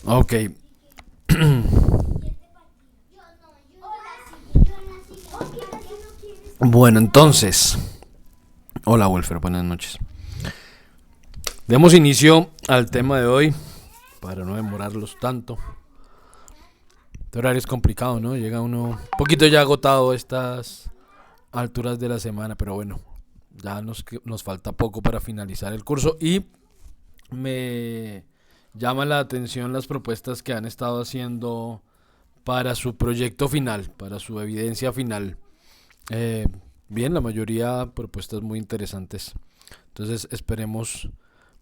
Ok. Bueno, entonces. Hola, Welfer, buenas noches. Demos inicio al tema de hoy para no demorarlos tanto. Este horario es complicado, ¿no? Llega uno un poquito ya agotado a estas alturas de la semana, pero bueno, ya nos falta poco para finalizar el curso y me llama la atención las propuestas que han estado haciendo para su proyecto final, para su evidencia final. Eh, Bien, la mayoría propuestas muy interesantes. Entonces esperemos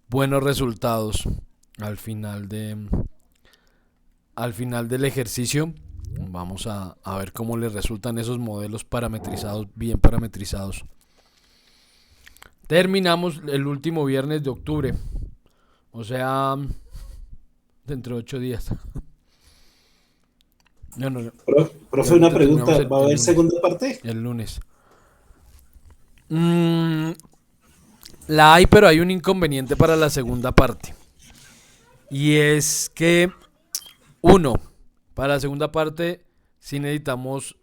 buenos resultados al final de al final del ejercicio. Vamos a ver cómo les resultan esos modelos parametrizados, bien parametrizados. Terminamos el último viernes de octubre, o sea, dentro de 8 días. No, no, no. Profe, una Realmente terminamos pregunta, ¿va a el haber lunes. segunda parte? El lunes. Mm, la hay, pero hay un inconveniente para la segunda parte. Y es que, uno, para la segunda parte sí necesitamos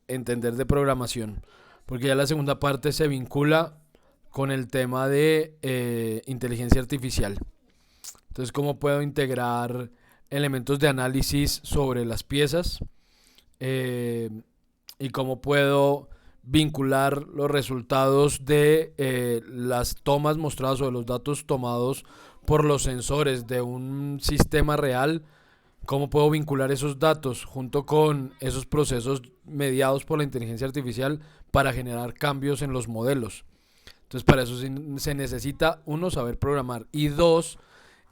entender de programación. Porque ya la segunda parte se vincula con el tema de inteligencia artificial. Entonces, ¿cómo puedo integrar elementos de análisis sobre las piezas? Eh, y cómo puedo vincular los resultados de las tomas mostradas o de los datos tomados por los sensores de un sistema real, cómo puedo vincular esos datos junto con esos procesos mediados por la inteligencia artificial para generar cambios en los modelos. Entonces para eso se necesita, uno, saber programar, y dos,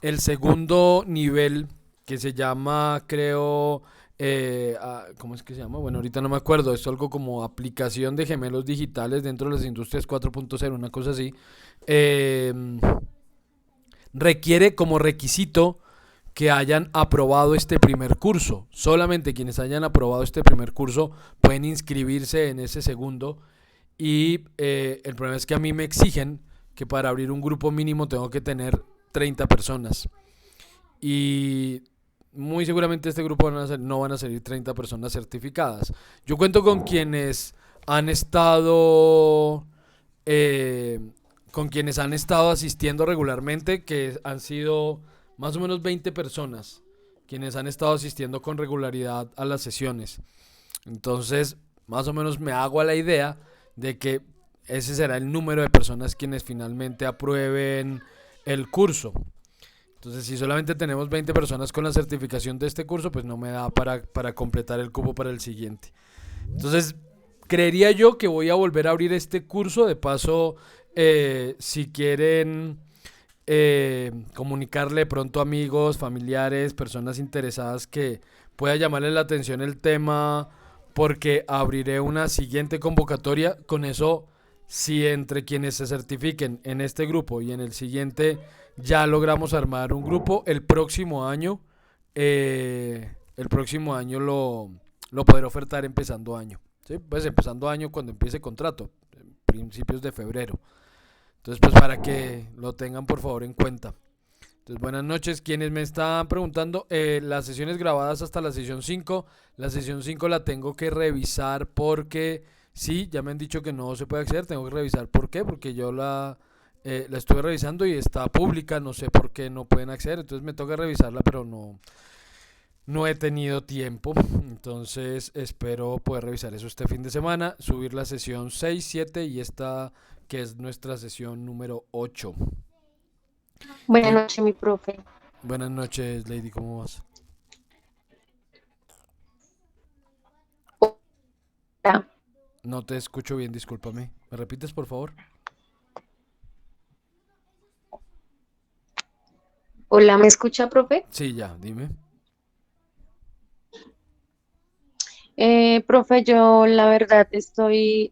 el segundo nivel que se llama, creo, ¿cómo es que se llama? Bueno, ahorita no me acuerdo, es algo como aplicación de gemelos digitales dentro de las industrias 4.0, una cosa así. eh, Requiere como requisito que hayan aprobado este primer curso. Solamente quienes hayan aprobado este primer curso pueden inscribirse en ese segundo. Y el problema es que a mí me exigen que para abrir un grupo mínimo tengo que tener 30 personas. Y muy seguramente este grupo no van a salir 30 personas certificadas. Yo cuento con quienes han estado eh, asistiendo regularmente, que han sido más o menos 20 personas quienes han estado asistiendo con regularidad a las sesiones. Entonces, más o menos me hago a la idea de que ese será el número de personas quienes finalmente aprueben el curso. Entonces, si solamente tenemos 20 personas con la certificación de este curso, pues no me da para completar el cupo para el siguiente. Entonces, creería yo que voy a volver a abrir este curso. De paso, si quieren comunicarle pronto a amigos, familiares, personas interesadas que pueda llamarle la atención el tema, porque abriré una siguiente convocatoria. Con eso, si entre quienes se certifiquen en este grupo y en el siguiente ya logramos armar un grupo, el próximo año lo podré ofertar empezando año. ¿Sí? Pues empezando año cuando empiece contrato, principios de febrero. Entonces, pues para que lo tengan por favor en cuenta. Entonces, buenas noches. Quienes me están preguntando, las sesiones grabadas hasta la sesión 5. La sesión 5 la tengo que revisar porque, sí, ya me han dicho que no se puede acceder. Tengo que revisar por qué, porque yo la estuve revisando y está pública. No sé por qué no pueden acceder. Entonces me toca revisarla, pero no he tenido tiempo. Entonces espero poder revisar eso este fin de semana. Subir la sesión 6, 7 y esta que es nuestra sesión número 8. Buenas Entonces, noches, mi profe. buenas noches, Lady, ¿cómo vas? Hola, No te escucho bien, discúlpame. ¿Me repites, por favor? hola, ¿me escucha, profe? Sí, ya, dime. Profe, yo la verdad estoy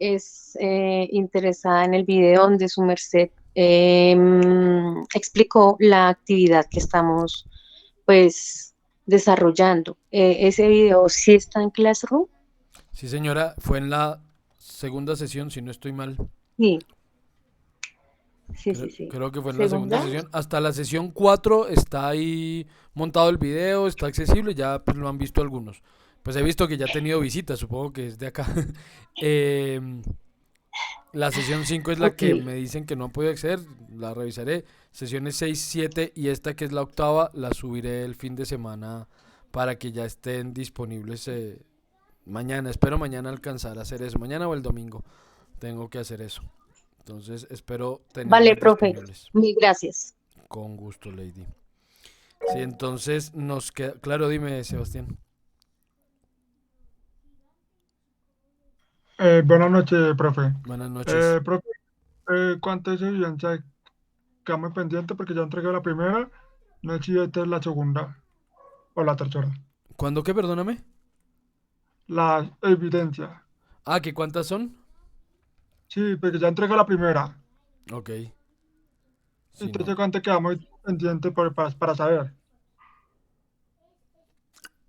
interesada en el video donde su merced explicó la actividad que estamos pues desarrollando. Ese video sí está en Classroom. Sí, señora, fue en la segunda sesión, si no estoy mal. Sí. Sí, sí, sí. Creo que fue en la segunda Segunda, sesión. Hasta la sesión 4 está ahí montado el video, está accesible, ya pues, lo han visto algunos. Pues he visto que ya ha tenido visitas, supongo que es de acá. Em, la sesión 5 es la ok. que me dicen que no han podido acceder, la revisaré. Sesiones 6 7 y esta que es la octava la subiré el fin de semana para que ya estén disponibles mañana. Espero mañana alcanzar a hacer eso. Mañana o el domingo tengo que hacer eso. Entonces espero Vale, tenerlas profe. disponibles. Mil gracias. Con gusto, Lady. Sí, entonces nos queda... Claro, dime, Sebastián. Buenas noches, profe. Buenas noches. Profe, ¿cuántas evidencias quedamos pendiente? Porque ya entregué la primera, no sé si esta es la segunda o la tercera. ¿Cuándo qué? Perdóname. La evidencia. Ah, ¿que cuántas son? Sí, porque ya entregué la primera. Ok. Sí, Entonces, no. ¿cuánto quedamos pendiente para saber?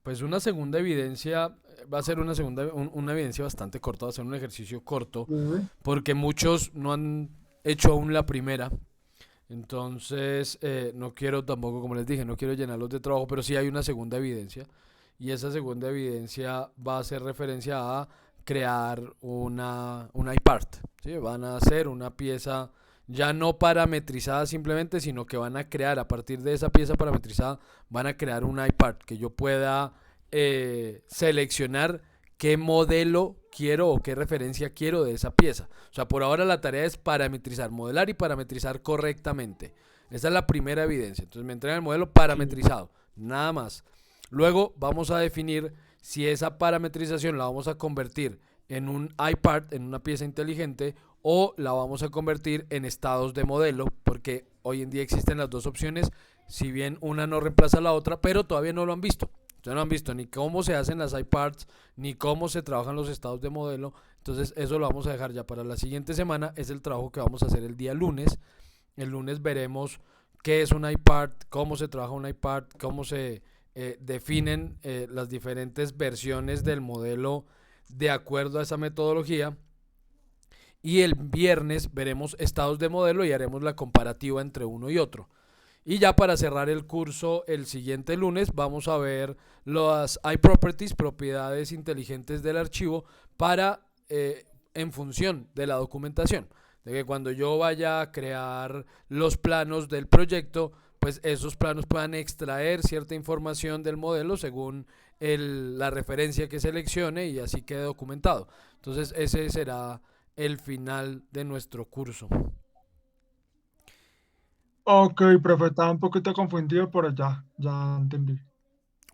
Pues una segunda evidencia va a ser una evidencia bastante corta, va a ser un ejercicio corto, Sí. porque muchos no han hecho aún la primera. Entonces, no quiero tampoco, como les dije, no quiero llenarlos de trabajo, pero sí hay una segunda evidencia. Y esa segunda evidencia va a hacer referencia a crear una iPart. ¿Sí? Van a hacer una pieza ya no parametrizada simplemente, sino que van a crear a partir de esa pieza parametrizada, van a crear un iPart que yo pueda seleccionar qué modelo quiero o qué referencia quiero de esa pieza. O sea, por ahora la tarea es parametrizar, modelar y parametrizar correctamente. Esa es la primera evidencia. Entonces me entregan el modelo Sí. parametrizado, nada más. Luego vamos a definir si esa parametrización la vamos a convertir en un iPart, en una pieza inteligente, o la vamos a convertir en estados de modelo, porque hoy en día existen las dos opciones, si bien una no reemplaza a la otra, pero todavía no lo han visto. Ustedes no han visto ni cómo se hacen las iParts, ni cómo se trabajan los estados de modelo. Entonces eso lo vamos a dejar ya para la siguiente semana. Es el trabajo que vamos a hacer el día lunes. El lunes veremos qué es un iPart, cómo se trabaja un iPart, cómo se definen las diferentes versiones del modelo de acuerdo a esa metodología. Y el viernes veremos estados de modelo y haremos la comparativa entre uno y otro. Y ya para cerrar el curso el siguiente lunes vamos a ver las iProperties, propiedades inteligentes del archivo para en función de la documentación. De que cuando yo vaya a crear los planos del proyecto, pues esos planos puedan extraer cierta información del modelo según la referencia que seleccione y así quede documentado. Entonces ese será el final de nuestro curso. Ok, profe, estaba un poquito confundido, pero ya entendí.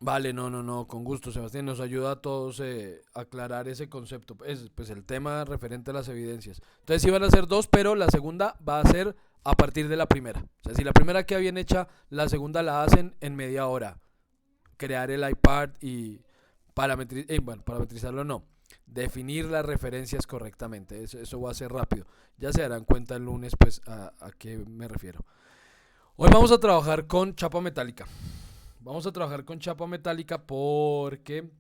Vale, no, no, no, con gusto, Sebastián. Nos ayuda a todos a aclarar ese concepto. Es pues el tema referente a las evidencias. Entonces sí van a ser dos, pero la segunda va a ser a partir de la primera. O sea, si la primera queda bien hecha, la segunda la hacen en media hora. Crear el iPad y bueno, parametrizarlo no. Definir las referencias correctamente. Eso va a ser rápido. Ya se darán cuenta el lunes, pues, a qué me refiero. Hoy vamos a trabajar con chapa metálica. Vamos a trabajar con chapa metálica porque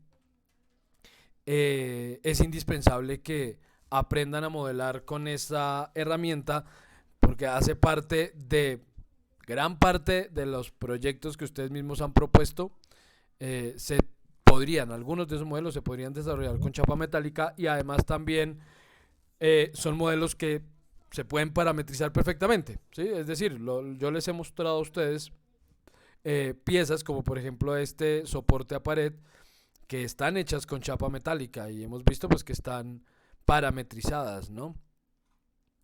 es indispensable que aprendan a modelar con esta herramienta porque hace parte de gran parte de los proyectos que ustedes mismos han propuesto. Algunos de esos modelos se podrían desarrollar con chapa metálica y además también son modelos que se pueden parametrizar perfectamente. ¿Sí? Es decir, yo les he mostrado a ustedes piezas como por ejemplo este soporte a pared que están hechas con chapa metálica y hemos visto pues que están parametrizadas, ¿no?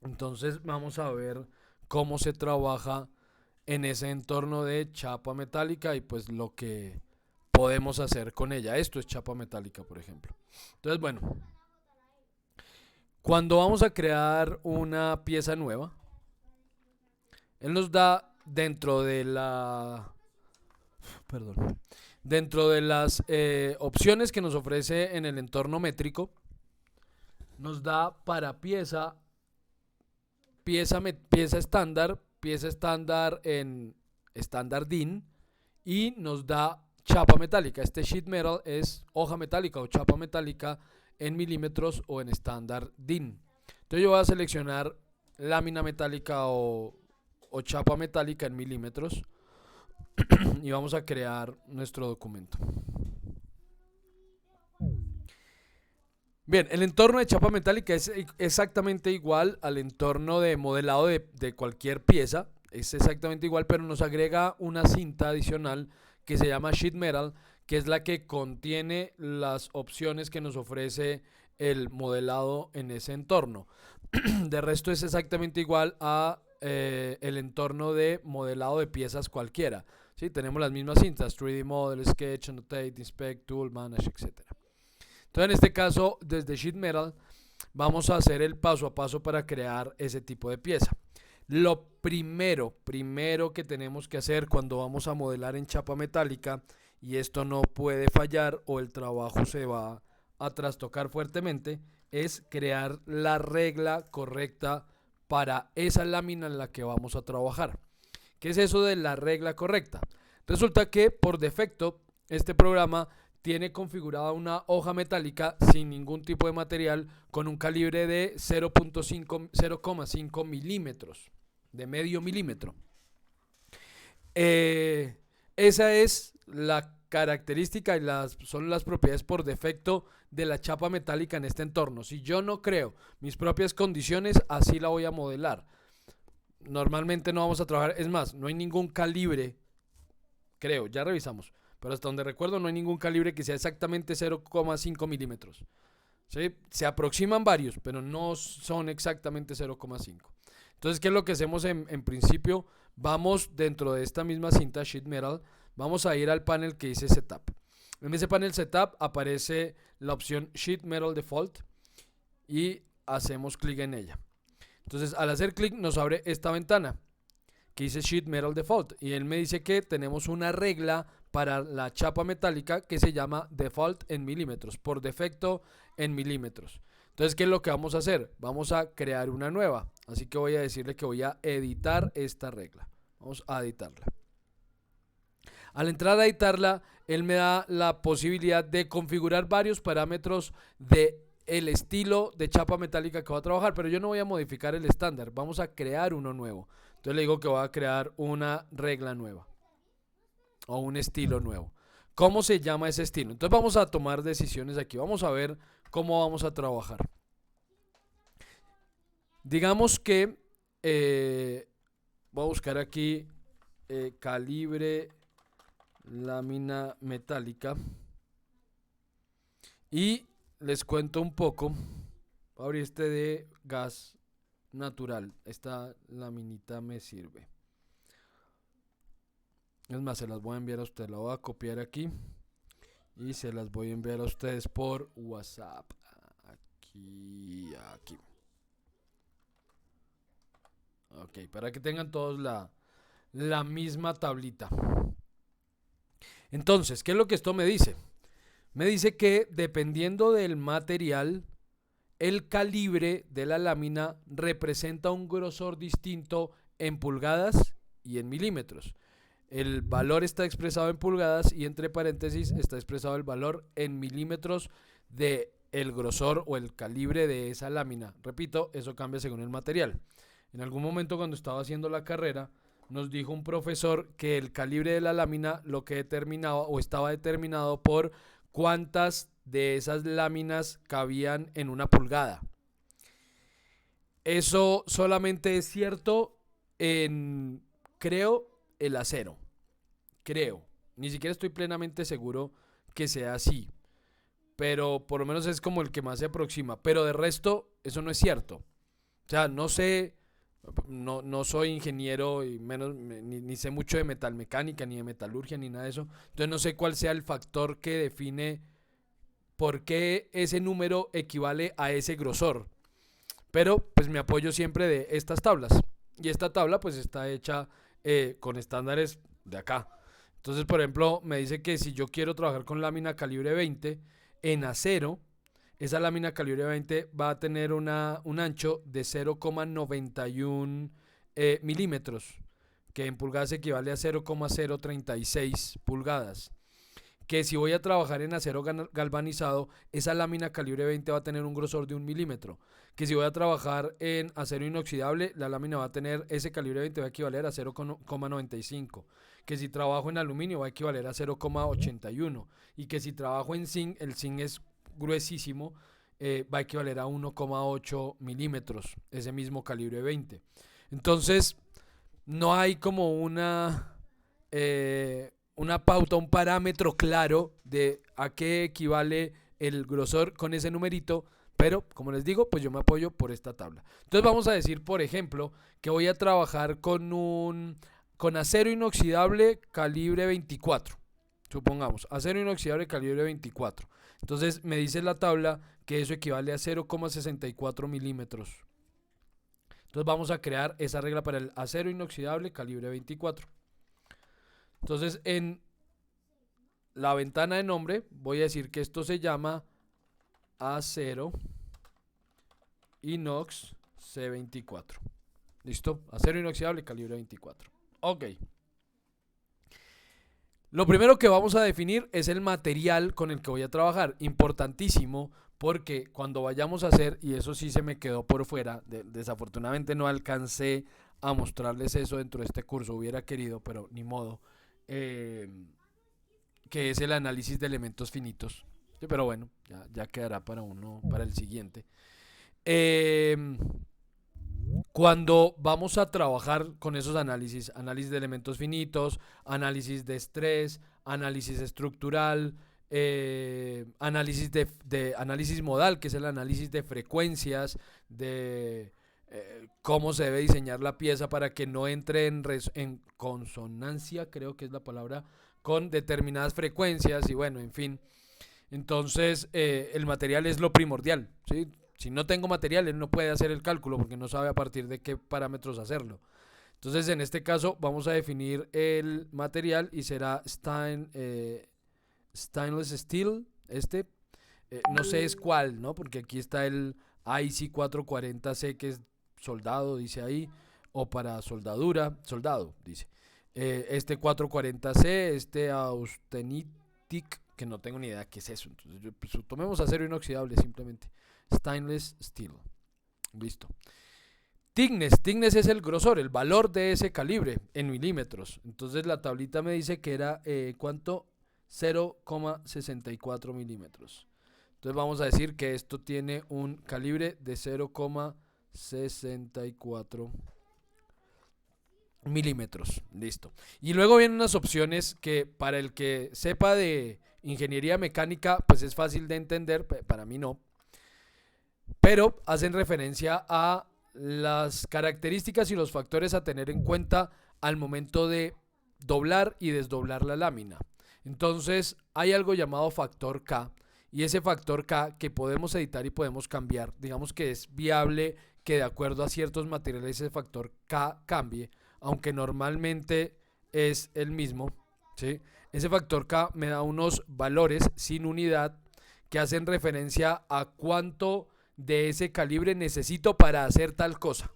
Entonces vamos a ver cómo se trabaja en ese entorno de chapa metálica y pues lo que podemos hacer con ella. Esto es chapa metálica, por ejemplo. Entonces, bueno, cuando vamos a crear una pieza nueva, él nos da dentro de perdón, dentro de las opciones que nos ofrece en el entorno métrico, nos da para pieza estándar en estándar DIN y nos da chapa metálica. Este sheet metal es hoja metálica o chapa metálica en milímetros o en estándar DIN. Entonces yo voy a seleccionar lámina metálica o chapa metálica en milímetros y vamos a crear nuestro documento. Bien, el entorno de chapa metálica es exactamente igual al entorno de modelado de cualquier pieza. Es exactamente igual, pero nos agrega una cinta adicional que se llama Sheet Metal, que es la que contiene las opciones que nos ofrece el modelado en ese entorno. De resto es exactamente igual a el entorno de modelado de piezas cualquiera. ¿Sí? Tenemos las mismas cintas: 3D Model, Sketch, Annotate, Inspect, Tool, Manage, etc. Entonces en este caso, desde Sheet Metal vamos a hacer el paso a paso para crear ese tipo de pieza. Lo primero que tenemos que hacer cuando vamos a modelar en chapa metálica, y esto no puede fallar o el trabajo se va a trastocar fuertemente, es crear la regla correcta para esa lámina en la que vamos a trabajar. ¿Qué es eso de la regla correcta? Resulta que por defecto este programa tiene configurada una hoja metálica sin ningún tipo de material con un calibre de 0,5 milímetros, de medio milímetro. Esa es la característica y son las propiedades por defecto de la chapa metálica en este entorno. Si yo no creo mis propias condiciones, así la voy a modelar. Normalmente no vamos a trabajar, es más, no hay ningún calibre, creo, ya revisamos, pero hasta donde recuerdo no hay ningún calibre que sea exactamente 0,5 milímetros. ¿Sí? Se aproximan varios, pero no son exactamente 0,5. Entonces, ¿qué es lo que hacemos en principio? Vamos dentro de esta misma cinta Sheet Metal, vamos a ir al panel que dice Setup. En ese panel Setup aparece la opción Sheet Metal Default y hacemos clic en ella. Entonces, al hacer clic nos abre esta ventana que dice Sheet Metal Default y él me dice que tenemos una regla para la chapa metálica que se llama Default en milímetros, por defecto en milímetros. Entonces, ¿qué es lo que vamos a hacer? Vamos a crear una nueva, así que voy a decirle que voy a editar esta regla. Vamos a editarla. Al entrar a editarla, él me da la posibilidad de configurar varios parámetros de el estilo de chapa metálica que va a trabajar, pero yo no voy a modificar el estándar, vamos a crear uno nuevo. Entonces le digo que voy a crear una regla nueva o un estilo nuevo. ¿Cómo se llama ese estilo? Entonces vamos a tomar decisiones aquí, vamos a ver cómo vamos a trabajar. Digamos que voy a buscar aquí calibre lámina metálica y les cuento un poco. Voy a abrir este de gas natural. Esta laminita me sirve. Es más, se las voy a enviar a ustedes. La voy a copiar aquí y se las voy a enviar a ustedes por WhatsApp. Aquí. Ok, para que tengan todos la misma tablita. Entonces, ¿qué es lo que esto me dice? Me dice que dependiendo del material, el calibre de la lámina representa un grosor distinto en pulgadas y en milímetros. El valor está expresado en pulgadas y entre paréntesis está expresado el valor en milímetros de el grosor o el calibre de esa lámina. Repito, eso cambia según el material. En algún momento cuando estaba haciendo la carrera, nos dijo un profesor que el calibre de la lámina lo que determinaba o estaba determinado por cuántas de esas láminas cabían en una pulgada. Eso solamente es cierto en, creo, el acero. Creo. Ni siquiera estoy plenamente seguro que sea así. Pero por lo menos es como el que más se aproxima. Pero de resto, eso no es cierto. O sea, no sé, no soy ingeniero y menos ni sé mucho de metalmecánica, ni de metalurgia, ni nada de eso. Entonces no sé cuál sea el factor que define por qué ese número equivale a ese grosor. Pero pues me apoyo siempre de estas tablas. Y esta tabla pues está hecha con estándares de acá. Entonces, por ejemplo, me dice que si yo quiero trabajar con lámina calibre 20 en acero, esa lámina calibre 20 va a tener un ancho de 0,91 milímetros, que en pulgadas equivale a 0,036 pulgadas. Que si voy a trabajar en acero galvanizado, esa lámina calibre 20 va a tener un grosor de 1 milímetro, que si voy a trabajar en acero inoxidable, la lámina va a tener ese calibre 20, va a equivaler a 0,95, que si trabajo en aluminio va a equivaler a 0,81 y que si trabajo en zinc, el zinc es gruesísimo, va a equivaler a 1,8 milímetros, ese mismo calibre 20. Entonces, no hay como una pauta, un parámetro claro de a qué equivale el grosor con ese numerito, pero como les digo, pues yo me apoyo por esta tabla. Entonces vamos a decir, por ejemplo, que voy a trabajar con acero inoxidable calibre 24. Supongamos, acero inoxidable calibre 24. Entonces me dice la tabla que eso equivale a 0,64 milímetros. Entonces vamos a crear esa regla para el acero inoxidable calibre 24. Entonces en la ventana de nombre voy a decir que esto se llama acero inox C24. ¿Listo? Acero inoxidable calibre 24. Ok. Lo primero que vamos a definir es el material con el que voy a trabajar. Importantísimo, porque cuando vayamos a hacer, y eso sí se me quedó por fuera, desafortunadamente no alcancé a mostrarles eso dentro de este curso, hubiera querido, pero ni modo, que es el análisis de elementos finitos. Sí, pero bueno, ya quedará para el siguiente. Cuando vamos a trabajar con esos análisis de elementos finitos, análisis de estrés, análisis estructural, análisis modal, que es el análisis de frecuencias, de cómo se debe diseñar la pieza para que no entre en consonancia, creo que es la palabra, con determinadas frecuencias y bueno, en fin. Entonces, el material es lo primordial, ¿sí? Si no tengo material, él no puede hacer el cálculo porque no sabe a partir de qué parámetros hacerlo. Entonces, en este caso, vamos a definir el material y será stainless steel. No sé es cuál, ¿no? Porque aquí está el IC440C, que es soldado, dice ahí, o para soldado, dice. Este 440C, este austenitic, que no tengo ni idea qué es eso. Entonces, pues, tomemos acero inoxidable simplemente. Stainless steel. Listo. Thickness es el grosor, el valor de ese calibre en milímetros. Entonces la tablita me dice que era, ¿cuánto? 0,64 milímetros. Entonces vamos a decir que esto tiene un calibre de 0,64 milímetros. Listo. Y luego vienen unas opciones que para el que sepa de ingeniería mecánica, pues es fácil de entender, para mí no. Pero hacen referencia a las características y los factores a tener en cuenta al momento de doblar y desdoblar la lámina. Entonces hay algo llamado factor K, y ese factor K que podemos editar y podemos cambiar, digamos que es viable que de acuerdo a ciertos materiales ese factor K cambie, aunque normalmente es el mismo, ¿sí? Ese factor K me da unos valores sin unidad que hacen referencia a cuánto de ese calibre necesito para hacer tal cosa,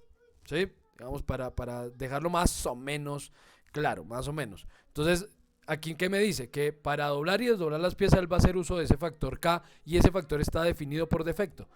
¿sí? Digamos, para dejarlo más o menos claro, más o menos. Entonces, aquí ¿qué me dice? Que para doblar y desdoblar las piezas él va a hacer uso de ese factor K y ese factor está definido por defecto.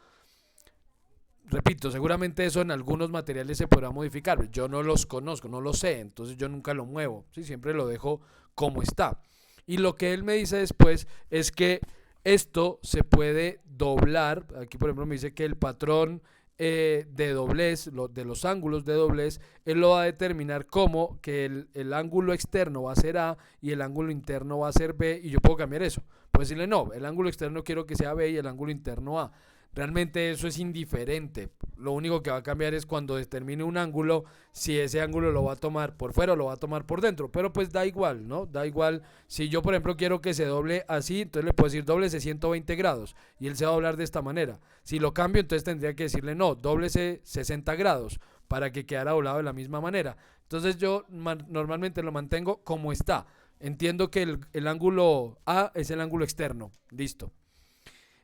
Repito, seguramente eso en algunos materiales se podrá modificar. Yo no los conozco, no lo sé, entonces yo nunca lo muevo, ¿sí? Siempre lo dejo como está. Y lo que él me dice después es que esto se puede doblar. Aquí por ejemplo me dice que el patrón de doblez, de los ángulos de doblez, él lo va a determinar como que el ángulo externo va a ser A y el ángulo interno va a ser B, y yo puedo cambiar eso. Puedo decirle no, el ángulo externo quiero que sea B y el ángulo interno A. Realmente eso es indiferente. Lo único que va a cambiar es cuando determine un ángulo, si ese ángulo lo va a tomar por fuera o lo va a tomar por dentro. Pero pues da igual, ¿no? Da igual. Si yo, por ejemplo, quiero que se doble así, entonces le puedo decir dóblese 120 grados y él se va a doblar de esta manera. Si lo cambio, entonces tendría que decirle no, dóblese 60 grados para que quedara doblado de la misma manera. Entonces yo normalmente lo mantengo como está. Entiendo que el ángulo A es el ángulo externo. Listo.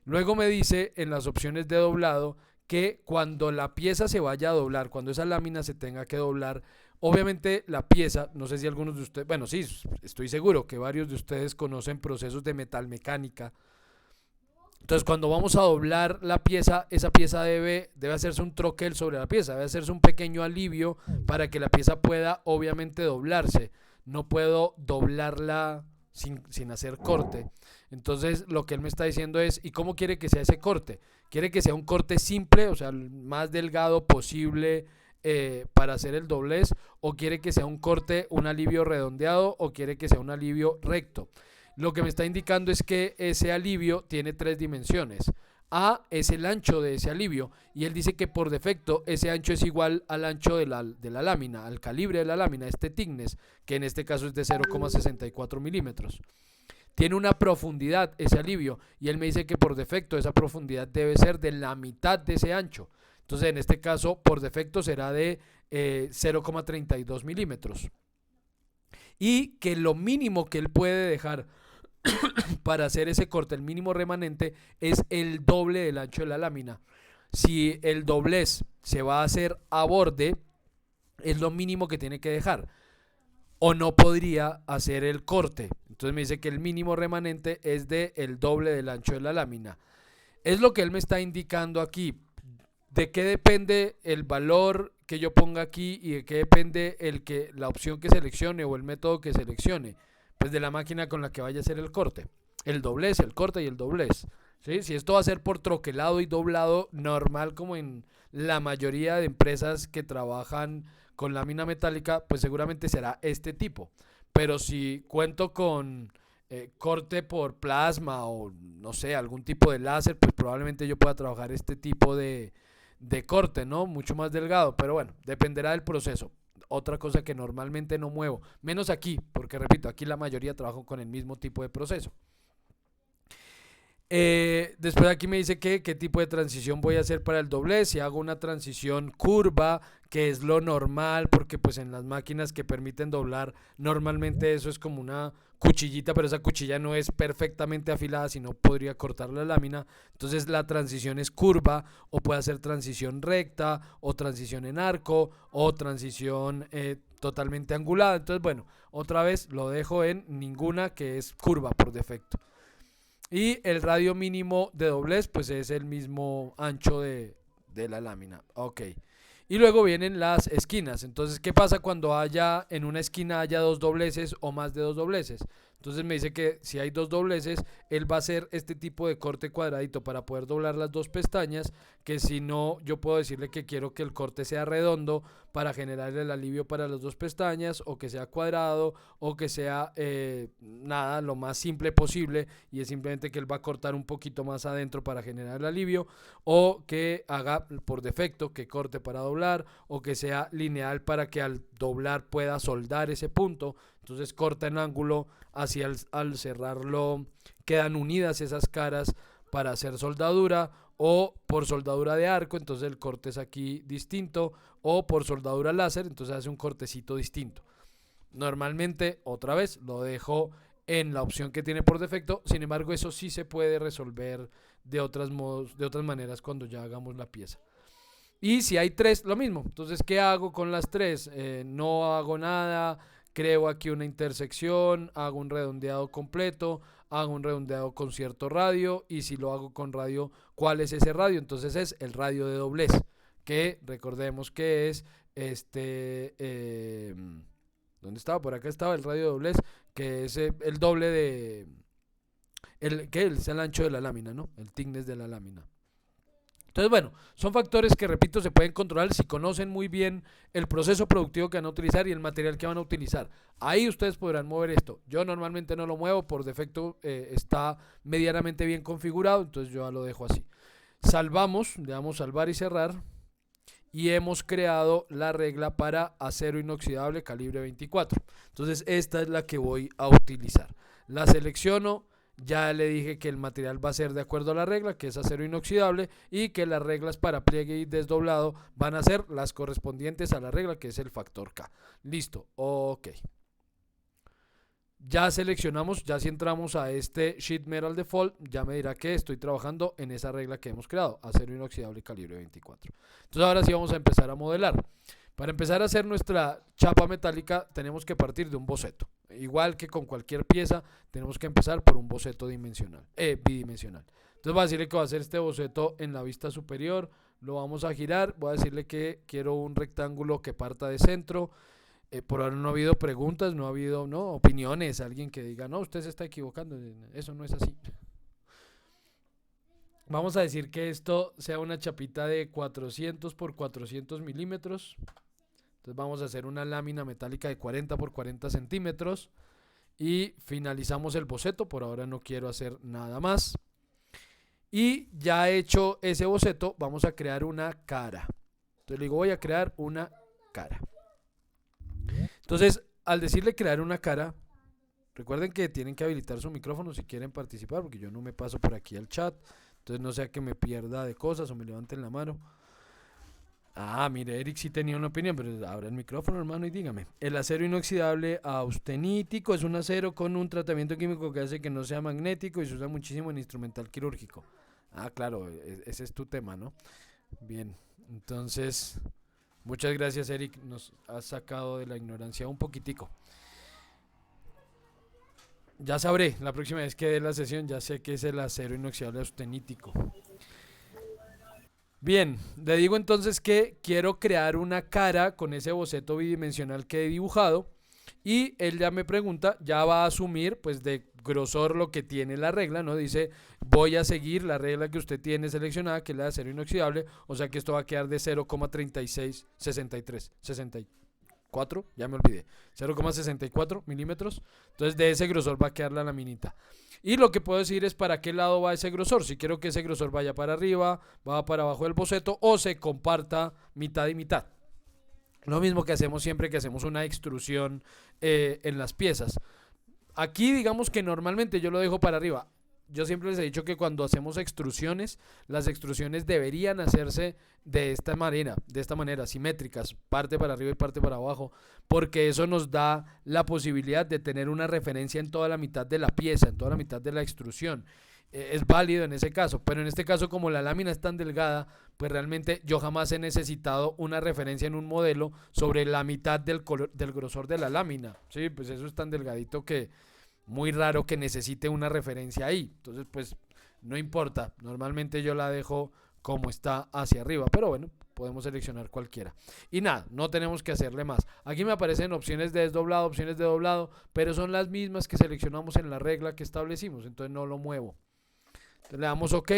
Luego me dice en las opciones de doblado que cuando la pieza se vaya a doblar, cuando esa lámina se tenga que doblar, obviamente la pieza, no sé si algunos de ustedes, bueno, sí, estoy seguro que varios de ustedes conocen procesos de metalmecánica. Entonces cuando vamos a doblar la pieza, esa pieza debe hacerse un troquel sobre la pieza, debe hacerse un pequeño alivio para que la pieza pueda obviamente doblarse. No puedo doblarla sin hacer corte. Entonces lo que él me está diciendo es, ¿y cómo quiere que sea ese corte? ¿Quiere que sea un corte simple, o sea, el más delgado posible para hacer el doblez? ¿O quiere que sea un corte, un alivio redondeado? ¿O quiere que sea un alivio recto? Lo que me está indicando es que ese alivio tiene 3 dimensiones. A es el ancho de ese alivio y él dice que por defecto ese ancho es igual al ancho de la lámina, al calibre de la lámina, este thickness, que en este caso es de 0,64 milímetros. Tiene una profundidad ese alivio y él me dice que por defecto esa profundidad debe ser de la mitad de ese ancho. Entonces en este caso por defecto será de 0,32 milímetros. Y que lo mínimo que él puede dejar para hacer ese corte, el mínimo remanente, es el doble del ancho de la lámina. Si el doblez se va a hacer a borde, es lo mínimo que tiene que dejar. O no podría hacer el corte. Entonces me dice que el mínimo remanente es de el doble del ancho de la lámina. Es lo que él me está indicando aquí. ¿De qué depende el valor que yo ponga aquí y de qué depende la opción que seleccione o el método que seleccione? Pues de la máquina con la que vaya a hacer el corte. El doblez, el corte y el doblez. ¿Sí? Si esto va a ser por troquelado y doblado normal como en la mayoría de empresas que trabajan con lámina metálica, pues seguramente será este tipo. Pero si cuento con corte por plasma o no sé, algún tipo de láser, pues probablemente yo pueda trabajar este tipo de corte, ¿no? Mucho más delgado, pero bueno, dependerá del proceso. Otra cosa que normalmente no muevo, menos aquí, porque repito, aquí la mayoría trabajo con el mismo tipo de proceso. Después aquí me dice que qué tipo de transición voy a hacer para el doblez, si hago una transición curva, que es lo normal, porque pues en las máquinas que permiten doblar, normalmente eso es como una cuchillita, pero esa cuchilla no es perfectamente afilada, sino podría cortar la lámina. Entonces la transición es curva, o puede hacer transición recta, o transición en arco, o transición totalmente angulada. Entonces bueno, otra vez lo dejo en ninguna, que es curva por defecto. Y el radio mínimo de doblez pues es el mismo ancho de la lámina. Ok. Y luego vienen las esquinas. Entonces, ¿qué pasa cuando en una esquina haya 2 dobleces o más de 2 dobleces? Entonces me dice que si hay 2 dobleces, él va a hacer este tipo de corte cuadradito para poder doblar las 2 pestañas, que si no, yo puedo decirle que quiero que el corte sea redondo para generar el alivio para las 2 pestañas, o que sea cuadrado, o que sea nada, lo más simple posible, y es simplemente que él va a cortar un poquito más adentro para generar el alivio, o que haga por defecto que corte para doblar, o que sea lineal para que al doblar pueda soldar ese punto. Entonces corta en ángulo, así al cerrarlo quedan unidas esas caras para hacer soldadura, o por soldadura de arco, entonces el corte es aquí distinto, o por soldadura láser, entonces hace un cortecito distinto. Normalmente, otra vez, lo dejo en la opción que tiene por defecto, sin embargo eso sí se puede resolver de otras maneras cuando ya hagamos la pieza. Y si hay 3, lo mismo. Entonces, ¿qué hago con las 3? No hago nada, creo aquí una intersección, hago un redondeado completo, hago un redondeado con cierto radio, y si lo hago con radio, ¿cuál es ese radio? Entonces es el radio de doblez, que recordemos que es ¿dónde estaba? Por acá estaba el radio de doblez, que es el doble que es el ancho de la lámina, ¿no? El thickness de la lámina. Entonces, bueno, son factores que, repito, se pueden controlar si conocen muy bien el proceso productivo que van a utilizar y el material que van a utilizar. Ahí ustedes podrán mover esto. Yo normalmente no lo muevo, por defecto está medianamente bien configurado, entonces yo ya lo dejo así. Salvamos, le damos salvar y cerrar, y hemos creado la regla para acero inoxidable calibre 24. Entonces esta es la que voy a utilizar. La selecciono. Ya le dije que el material va a ser de acuerdo a la regla, que es acero inoxidable, y que las reglas para pliegue y desdoblado van a ser las correspondientes a la regla, que es el factor K. Listo, ok. Ya seleccionamos, ya si entramos a este Sheet Metal Default, ya me dirá que estoy trabajando en esa regla que hemos creado, acero inoxidable calibre 24. Entonces ahora sí vamos a empezar a modelar. Para empezar a hacer nuestra chapa metálica tenemos que partir de un boceto. Igual que con cualquier pieza, tenemos que empezar por un boceto bidimensional. Entonces voy a decirle que va a hacer este boceto en la vista superior, lo vamos a girar, voy a decirle que quiero un rectángulo que parta de centro. Por ahora no ha habido preguntas, no ha habido opiniones, alguien que diga, no, usted se está equivocando, eso no es así. Vamos a decir que esto sea una chapita de 400 por 400 milímetros. Entonces vamos a hacer una lámina metálica de 40 por 40 centímetros. Y finalizamos el boceto, por ahora no quiero hacer nada más. Y ya hecho ese boceto, vamos a crear una cara. Entonces le digo, voy a crear una cara. Entonces, al decirle crear una cara, recuerden que tienen que habilitar su micrófono si quieren participar, porque yo no me paso por aquí al chat. Entonces no sea que me pierda de cosas o me levanten la mano. Ah, mire, Eric sí tenía una opinión, pero abra el micrófono, hermano, y dígame. El acero inoxidable austenítico es un acero con un tratamiento químico que hace que no sea magnético y se usa muchísimo en instrumental quirúrgico. Ah, claro, ese es tu tema, ¿no? Bien, entonces, muchas gracias, Eric. Nos has sacado de la ignorancia un poquitico. Ya sabré, la próxima vez que dé la sesión, ya sé que es el acero inoxidable austenítico. Bien, le digo entonces que quiero crear una cara con ese boceto bidimensional que he dibujado y él ya me pregunta, ya va a asumir pues de grosor lo que tiene la regla, ¿no? Dice, voy a seguir la regla que usted tiene seleccionada, que es la de acero inoxidable, o sea que esto va a quedar de 0,3663, 64, ya me olvidé, 0,64 milímetros, entonces de ese grosor va a quedar la laminita. Y lo que puedo decir es para qué lado va ese grosor. Si quiero que ese grosor vaya para arriba, va para abajo del boceto o se comparta mitad y mitad. Lo mismo que hacemos siempre que hacemos una extrusión en las piezas. Aquí digamos que normalmente yo lo dejo para arriba. Yo siempre les he dicho que cuando hacemos extrusiones, las extrusiones deberían hacerse de esta manera, simétricas, parte para arriba y parte para abajo, porque eso nos da la posibilidad de tener una referencia en toda la mitad de la pieza, en toda la mitad de la extrusión. Es válido en ese caso, pero en este caso como la lámina es tan delgada, pues realmente yo jamás he necesitado una referencia en un modelo sobre la mitad del grosor de la lámina. Sí, pues eso es tan delgadito que muy raro que necesite una referencia ahí. Entonces, pues no importa. Normalmente yo la dejo como está hacia arriba. Pero bueno, podemos seleccionar cualquiera. Y nada, no tenemos que hacerle más. Aquí me aparecen opciones de desdoblado, opciones de doblado, pero son las mismas que seleccionamos en la regla que establecimos. Entonces no lo muevo. Entonces le damos OK.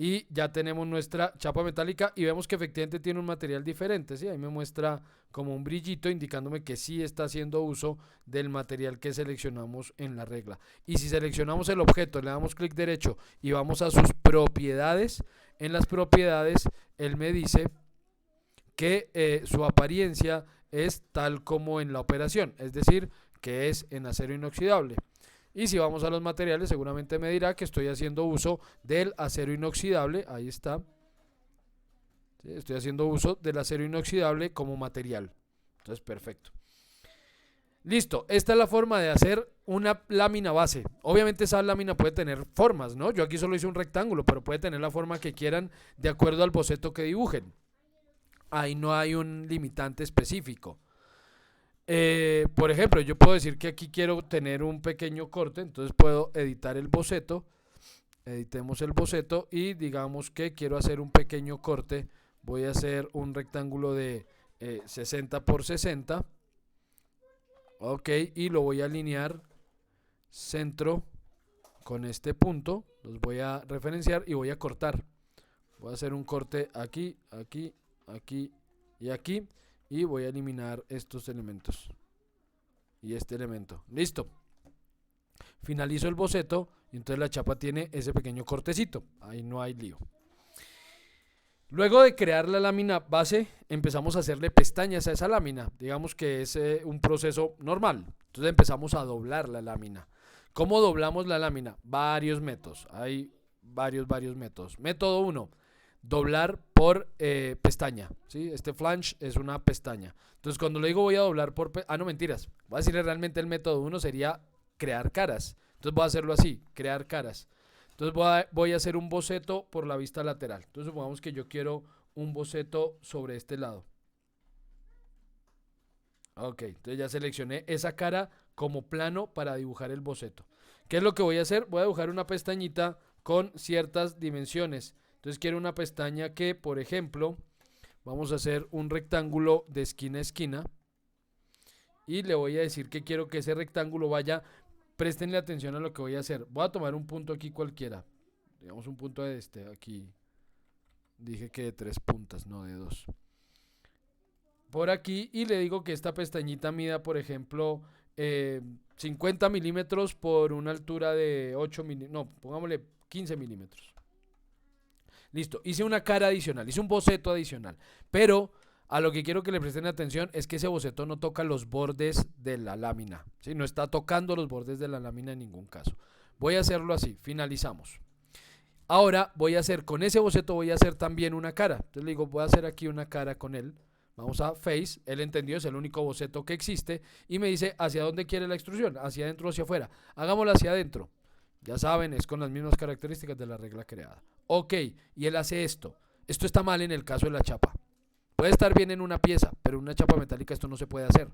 Y ya tenemos nuestra chapa metálica y vemos que efectivamente tiene un material diferente, ¿sí? Ahí me muestra como un brillito indicándome que sí está haciendo uso del material que seleccionamos en la regla. Y si seleccionamos el objeto, le damos clic derecho y vamos a sus propiedades, en las propiedades él me dice que su apariencia es tal como en la operación, es decir, que es en acero inoxidable. Y si vamos a los materiales, seguramente me dirá que estoy haciendo uso del acero inoxidable. Ahí está. ¿Sí? Estoy haciendo uso del acero inoxidable como material. Entonces, perfecto. Listo. Esta es la forma de hacer una lámina base. Obviamente esa lámina puede tener formas, ¿no? Yo aquí solo hice un rectángulo, pero puede tener la forma que quieran de acuerdo al boceto que dibujen. Ahí no hay un limitante específico. Por ejemplo, yo puedo decir que aquí quiero tener un pequeño corte, entonces puedo editar el boceto, editemos el boceto y digamos que quiero hacer un pequeño corte, voy a hacer un rectángulo de 60 por 60, ok, y lo voy a alinear centro con este punto, los voy a referenciar y voy a cortar, voy a hacer un corte aquí, aquí, aquí y aquí. Y voy a eliminar estos elementos. Y este elemento. Listo. Finalizo el boceto. Y entonces la chapa tiene ese pequeño cortecito. Ahí no hay lío. Luego de crear la lámina base, empezamos a hacerle pestañas a esa lámina. Digamos que es un proceso normal. Entonces empezamos a doblar la lámina. ¿Cómo doblamos la lámina? Varios métodos. Hay varios métodos. Método 1. Doblar por pestaña, ¿sí? Este flange es una pestaña. Entonces cuando le digo voy a doblar por... no, mentiras. Voy a decirle realmente el método 1 sería crear caras. Entonces voy a hacerlo así, crear caras. Entonces voy a hacer un boceto por la vista lateral. Entonces supongamos que yo quiero un boceto sobre este lado. Ok, entonces ya seleccioné esa cara como plano para dibujar el boceto. ¿Qué es lo que voy a hacer? Voy a dibujar una pestañita con ciertas dimensiones. Entonces quiero una pestaña que, por ejemplo, vamos a hacer un rectángulo de esquina a esquina. Y le voy a decir que quiero que ese rectángulo vaya, préstenle atención a lo que voy a hacer. Voy a tomar un punto aquí cualquiera. Digamos un punto de este, aquí. Dije que de 3 puntas, no de 2. Por aquí y le digo que esta pestañita mida, por ejemplo, 50 milímetros por una altura de 8 milímetros. No, pongámosle 15 milímetros. Listo, hice una cara adicional, hice un boceto adicional. Pero a lo que quiero que le presten atención es que ese boceto no toca los bordes de la lámina. ¿Sí? No está tocando los bordes de la lámina en ningún caso. Voy a hacerlo así, finalizamos. Ahora voy a hacer, con ese boceto voy a hacer también una cara. Entonces le digo, voy a hacer aquí una cara con él. Vamos a Face, él entendió, es el único boceto que existe. Y me dice, ¿hacia dónde quiere la extrusión? ¿Hacia adentro o hacia afuera? Hagámoslo hacia adentro. Ya saben, es con las mismas características de la regla creada. Ok, y él hace esto. Esto está mal en el caso de la chapa. Puede estar bien en una pieza, pero en una chapa metálica esto no se puede hacer.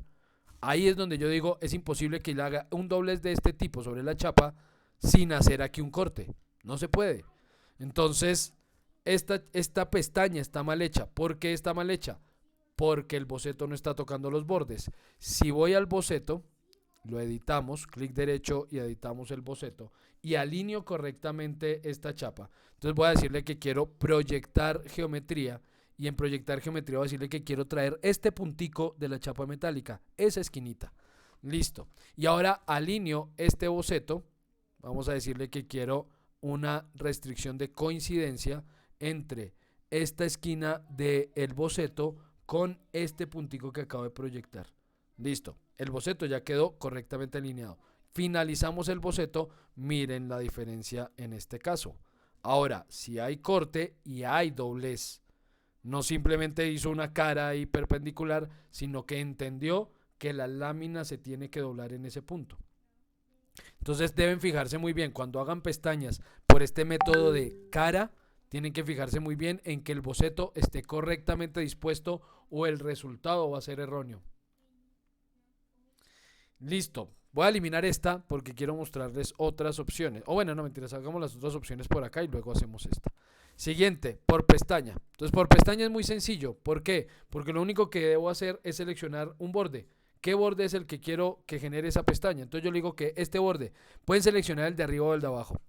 Ahí es donde yo digo, es imposible que él haga un doblez de este tipo sobre la chapa sin hacer aquí un corte. No se puede. Entonces, esta pestaña está mal hecha. ¿Por qué está mal hecha? Porque el boceto no está tocando los bordes. Si voy al boceto, lo editamos, clic derecho y editamos el boceto y alineo correctamente esta chapa. Entonces voy a decirle que quiero proyectar geometría y en proyectar geometría voy a decirle que quiero traer este puntico de la chapa metálica, esa esquinita. Listo. Y ahora alineo este boceto. Vamos a decirle que quiero una restricción de coincidencia entre esta esquina del boceto con este puntico que acabo de proyectar. Listo, el boceto ya quedó correctamente alineado. Finalizamos el boceto, miren la diferencia en este caso. Ahora, si hay corte y hay doblez, no simplemente hizo una cara ahí perpendicular, sino que entendió que la lámina se tiene que doblar en ese punto. Entonces deben fijarse muy bien, cuando hagan pestañas por este método de cara, tienen que fijarse muy bien en que el boceto esté correctamente dispuesto o el resultado va a ser erróneo. Listo, voy a eliminar esta porque quiero mostrarles otras opciones. O bueno, no mentiras, hagamos las otras opciones por acá y luego hacemos esta. Siguiente, por pestaña. Entonces por pestaña es muy sencillo. ¿Por qué? Porque lo único que debo hacer es seleccionar un borde. ¿Qué borde es el que quiero que genere esa pestaña? Entonces yo le digo que este borde, pueden seleccionar el de arriba o el de abajo.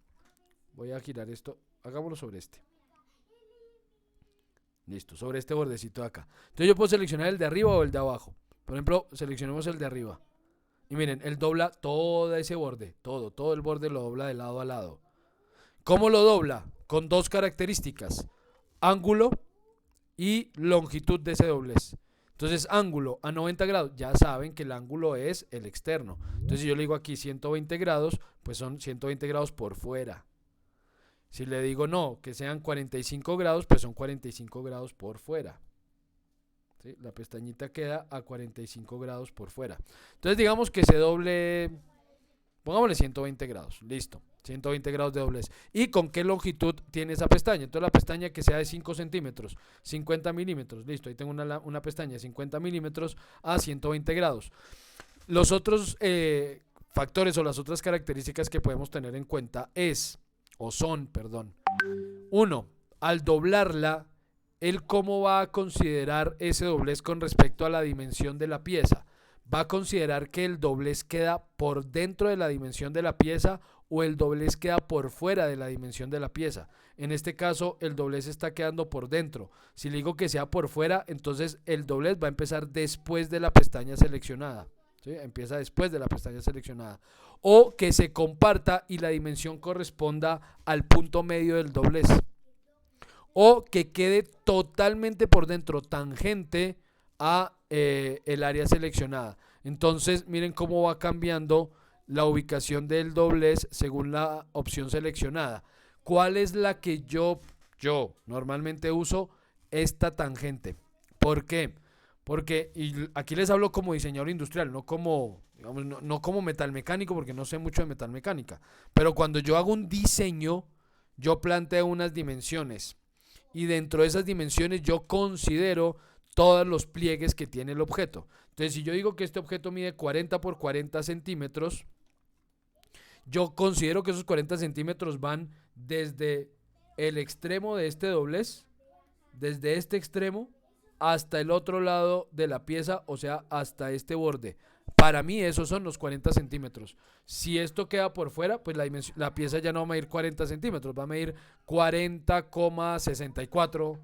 Voy a girar esto, hagámoslo sobre este. Listo, sobre este bordecito de acá. Entonces yo puedo seleccionar el de arriba o el de abajo. Por ejemplo, seleccionemos el de arriba. Y miren, él dobla todo ese borde, todo el borde lo dobla de lado a lado. ¿Cómo lo dobla? Con dos características, ángulo y longitud de ese doblez. Entonces, ángulo a 90 grados, ya saben que el ángulo es el externo. Entonces, si yo le digo aquí 120 grados, pues son 120 grados por fuera. Si le digo no, que sean 45 grados, pues son 45 grados por fuera. ¿Sí? La pestañita queda a 45 grados por fuera. Entonces, digamos que se doble, pongámosle 120 grados, listo. 120 grados de doblez. ¿Y con qué longitud tiene esa pestaña? Entonces la pestaña que sea de 5 centímetros, 50 milímetros, listo, ahí tengo una pestaña de 50 milímetros a 120 grados. Los otros factores o las otras características que podemos tener en cuenta son, uno, al doblarla, él cómo va a considerar ese doblez con respecto a la dimensión de la pieza. Va a considerar que el doblez queda por dentro de la dimensión de la pieza o el doblez queda por fuera de la dimensión de la pieza. En este caso, el doblez está quedando por dentro. Si le digo que sea por fuera, entonces el doblez va a empezar después de la pestaña seleccionada. ¿Sí? Empieza después de la pestaña seleccionada. O que se comparta y la dimensión corresponda al punto medio del doblez. O que quede totalmente por dentro, tangente a el área seleccionada. Entonces miren cómo va cambiando la ubicación del doblez según la opción seleccionada. ¿Cuál es la que yo normalmente uso? Esta tangente. ¿Por qué? Porque, y aquí les hablo como diseñador industrial, no como, digamos, no como metalmecánico, porque no sé mucho de metalmecánica. Pero cuando yo hago un diseño, yo planteo unas dimensiones. Y dentro de esas dimensiones yo considero todos los pliegues que tiene el objeto. Entonces, si yo digo que este objeto mide 40 por 40 centímetros, yo considero que esos 40 centímetros van desde el extremo de este doblez, desde este extremo hasta el otro lado de la pieza, o sea, hasta este borde. Para mí esos son los 40 centímetros. Si esto queda por fuera, pues la pieza ya no va a medir 40 centímetros, va a medir 40,64,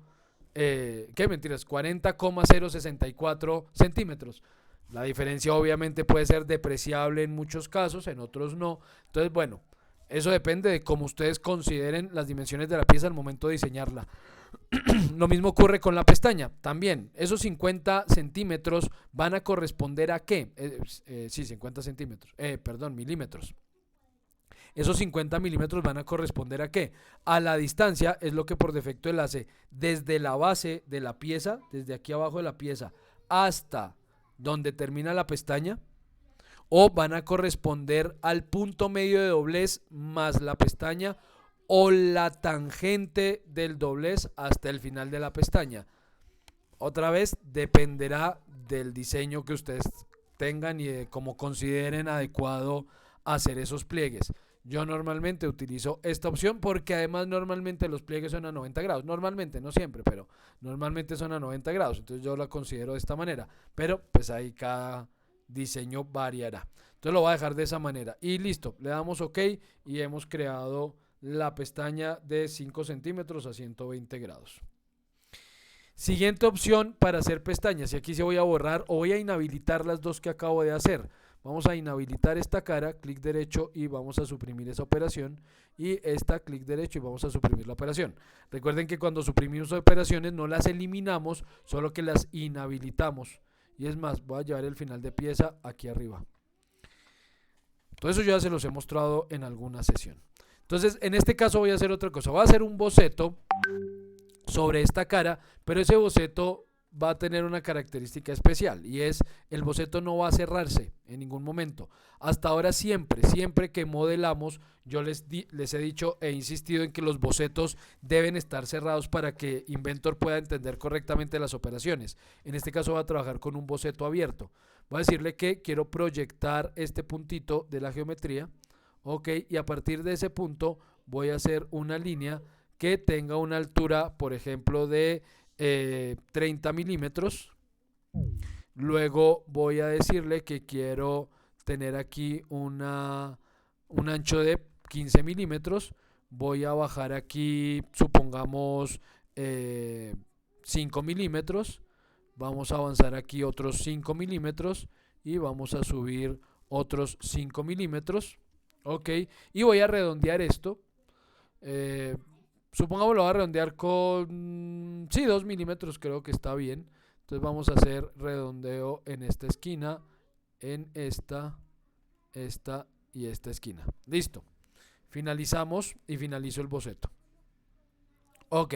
¿qué mentiras? 40,064 centímetros. La diferencia obviamente puede ser depreciable en muchos casos, en otros no. Entonces, bueno, eso depende de cómo ustedes consideren las dimensiones de la pieza al momento de diseñarla. Lo mismo ocurre con la pestaña. También, esos 50 centímetros van a corresponder a qué? Sí, 50 centímetros. Perdón, milímetros. Esos 50 milímetros van a corresponder a qué? A la distancia, es lo que por defecto él hace. Desde la base de la pieza, desde aquí abajo de la pieza, hasta donde termina la pestaña. O van a corresponder al punto medio de doblez más la pestaña o la tangente del doblez hasta el final de la pestaña. Otra vez dependerá del diseño que ustedes tengan y de cómo consideren adecuado hacer esos pliegues. Yo normalmente utilizo esta opción porque además normalmente los pliegues son a 90 grados. Normalmente, no siempre, pero normalmente son a 90 grados. Entonces yo la considero de esta manera. Pero pues ahí cada diseño variará. Entonces lo voy a dejar de esa manera. Y listo, le damos OK y hemos creado la pestaña de 5 centímetros a 120 grados. Siguiente opción para hacer pestañas. Y aquí se voy a borrar o voy a inhabilitar las dos que acabo de hacer. Vamos a inhabilitar esta cara, clic derecho y vamos a suprimir esa operación. Y esta, clic derecho y vamos a suprimir la operación. Recuerden que cuando suprimimos operaciones no las eliminamos, solo que las inhabilitamos. Y es más, voy a llevar el final de pieza aquí arriba. Todo eso ya se los he mostrado en alguna sesión. Entonces, en este caso voy a hacer otra cosa. Voy a hacer un boceto sobre esta cara, pero ese boceto va a tener una característica especial y es el boceto no va a cerrarse en ningún momento. Hasta ahora siempre que modelamos, yo les he dicho e insistido en que los bocetos deben estar cerrados para que Inventor pueda entender correctamente las operaciones. En este caso voy a trabajar con un boceto abierto. Voy a decirle que quiero proyectar este puntito de la geometría. Ok, y a partir de ese punto voy a hacer una línea que tenga una altura, por ejemplo, de 30 milímetros. Luego voy a decirle que quiero tener aquí un ancho de 15 milímetros. Voy a bajar aquí, supongamos, 5 milímetros. Vamos a avanzar aquí otros 5 milímetros y vamos a subir otros 5 milímetros. Ok, y voy a redondear esto. Supongamos lo voy a redondear con, sí, 2 milímetros, creo que está bien. Entonces vamos a hacer redondeo en esta esquina, en esta y esta esquina. Listo. Finalizamos y finalizo el boceto. Ok,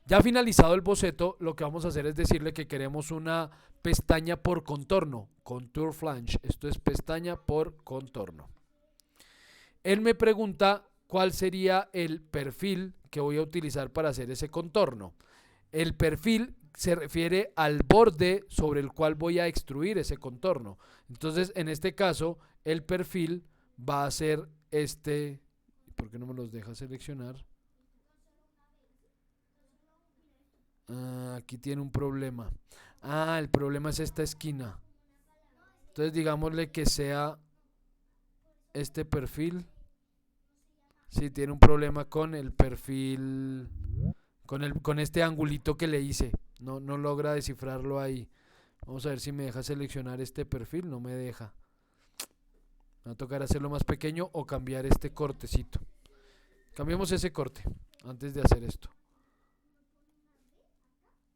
ya finalizado el boceto, lo que vamos a hacer es decirle que queremos una pestaña por contorno, contour flange. Esto es pestaña por contorno. Él me pregunta cuál sería el perfil que voy a utilizar para hacer ese contorno. El perfil se refiere al borde sobre el cual voy a extruir ese contorno. Entonces, en este caso, el perfil va a ser este. ¿Por qué no me los deja seleccionar? Aquí tiene un problema. El problema es esta esquina. Entonces, digámosle que sea este perfil. Sí, tiene un problema con el perfil, con este angulito que le hice. No logra descifrarlo ahí. Vamos a ver si me deja seleccionar este perfil. No me deja. Me va a tocar hacerlo más pequeño o cambiar este cortecito. Cambiemos ese corte antes de hacer esto.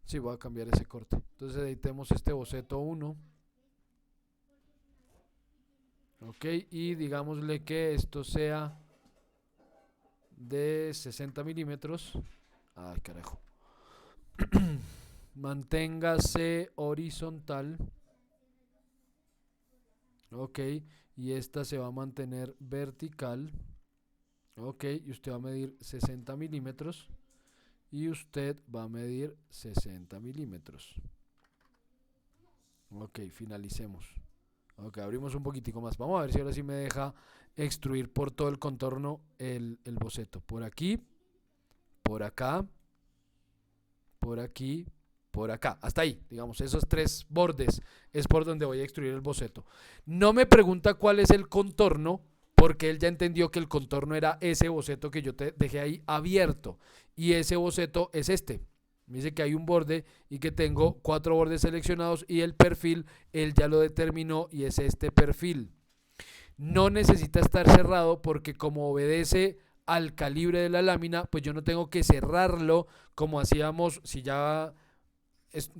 Sí, voy a cambiar ese corte. Entonces editemos este boceto 1. Ok, y digámosle que esto sea de 60 milímetros. Ay, carajo. Manténgase horizontal. Ok, y esta se va a mantener vertical. Ok, y usted va a medir 60 milímetros. Y usted va a medir 60 milímetros. Ok, finalicemos. Ok, abrimos un poquitico más. Vamos a ver si ahora sí me deja extruir por todo el contorno el boceto. Por aquí, por acá, por aquí, por acá. Hasta ahí, digamos, esos 3 bordes es por donde voy a extruir el boceto. No me pregunta cuál es el contorno, porque él ya entendió que el contorno era ese boceto que yo te dejé ahí abierto. Y ese boceto es este. Me dice que hay un borde y que tengo 4 bordes seleccionados y el perfil, él ya lo determinó y es este perfil. No necesita estar cerrado porque como obedece al calibre de la lámina, pues yo no tengo que cerrarlo como hacíamos si ya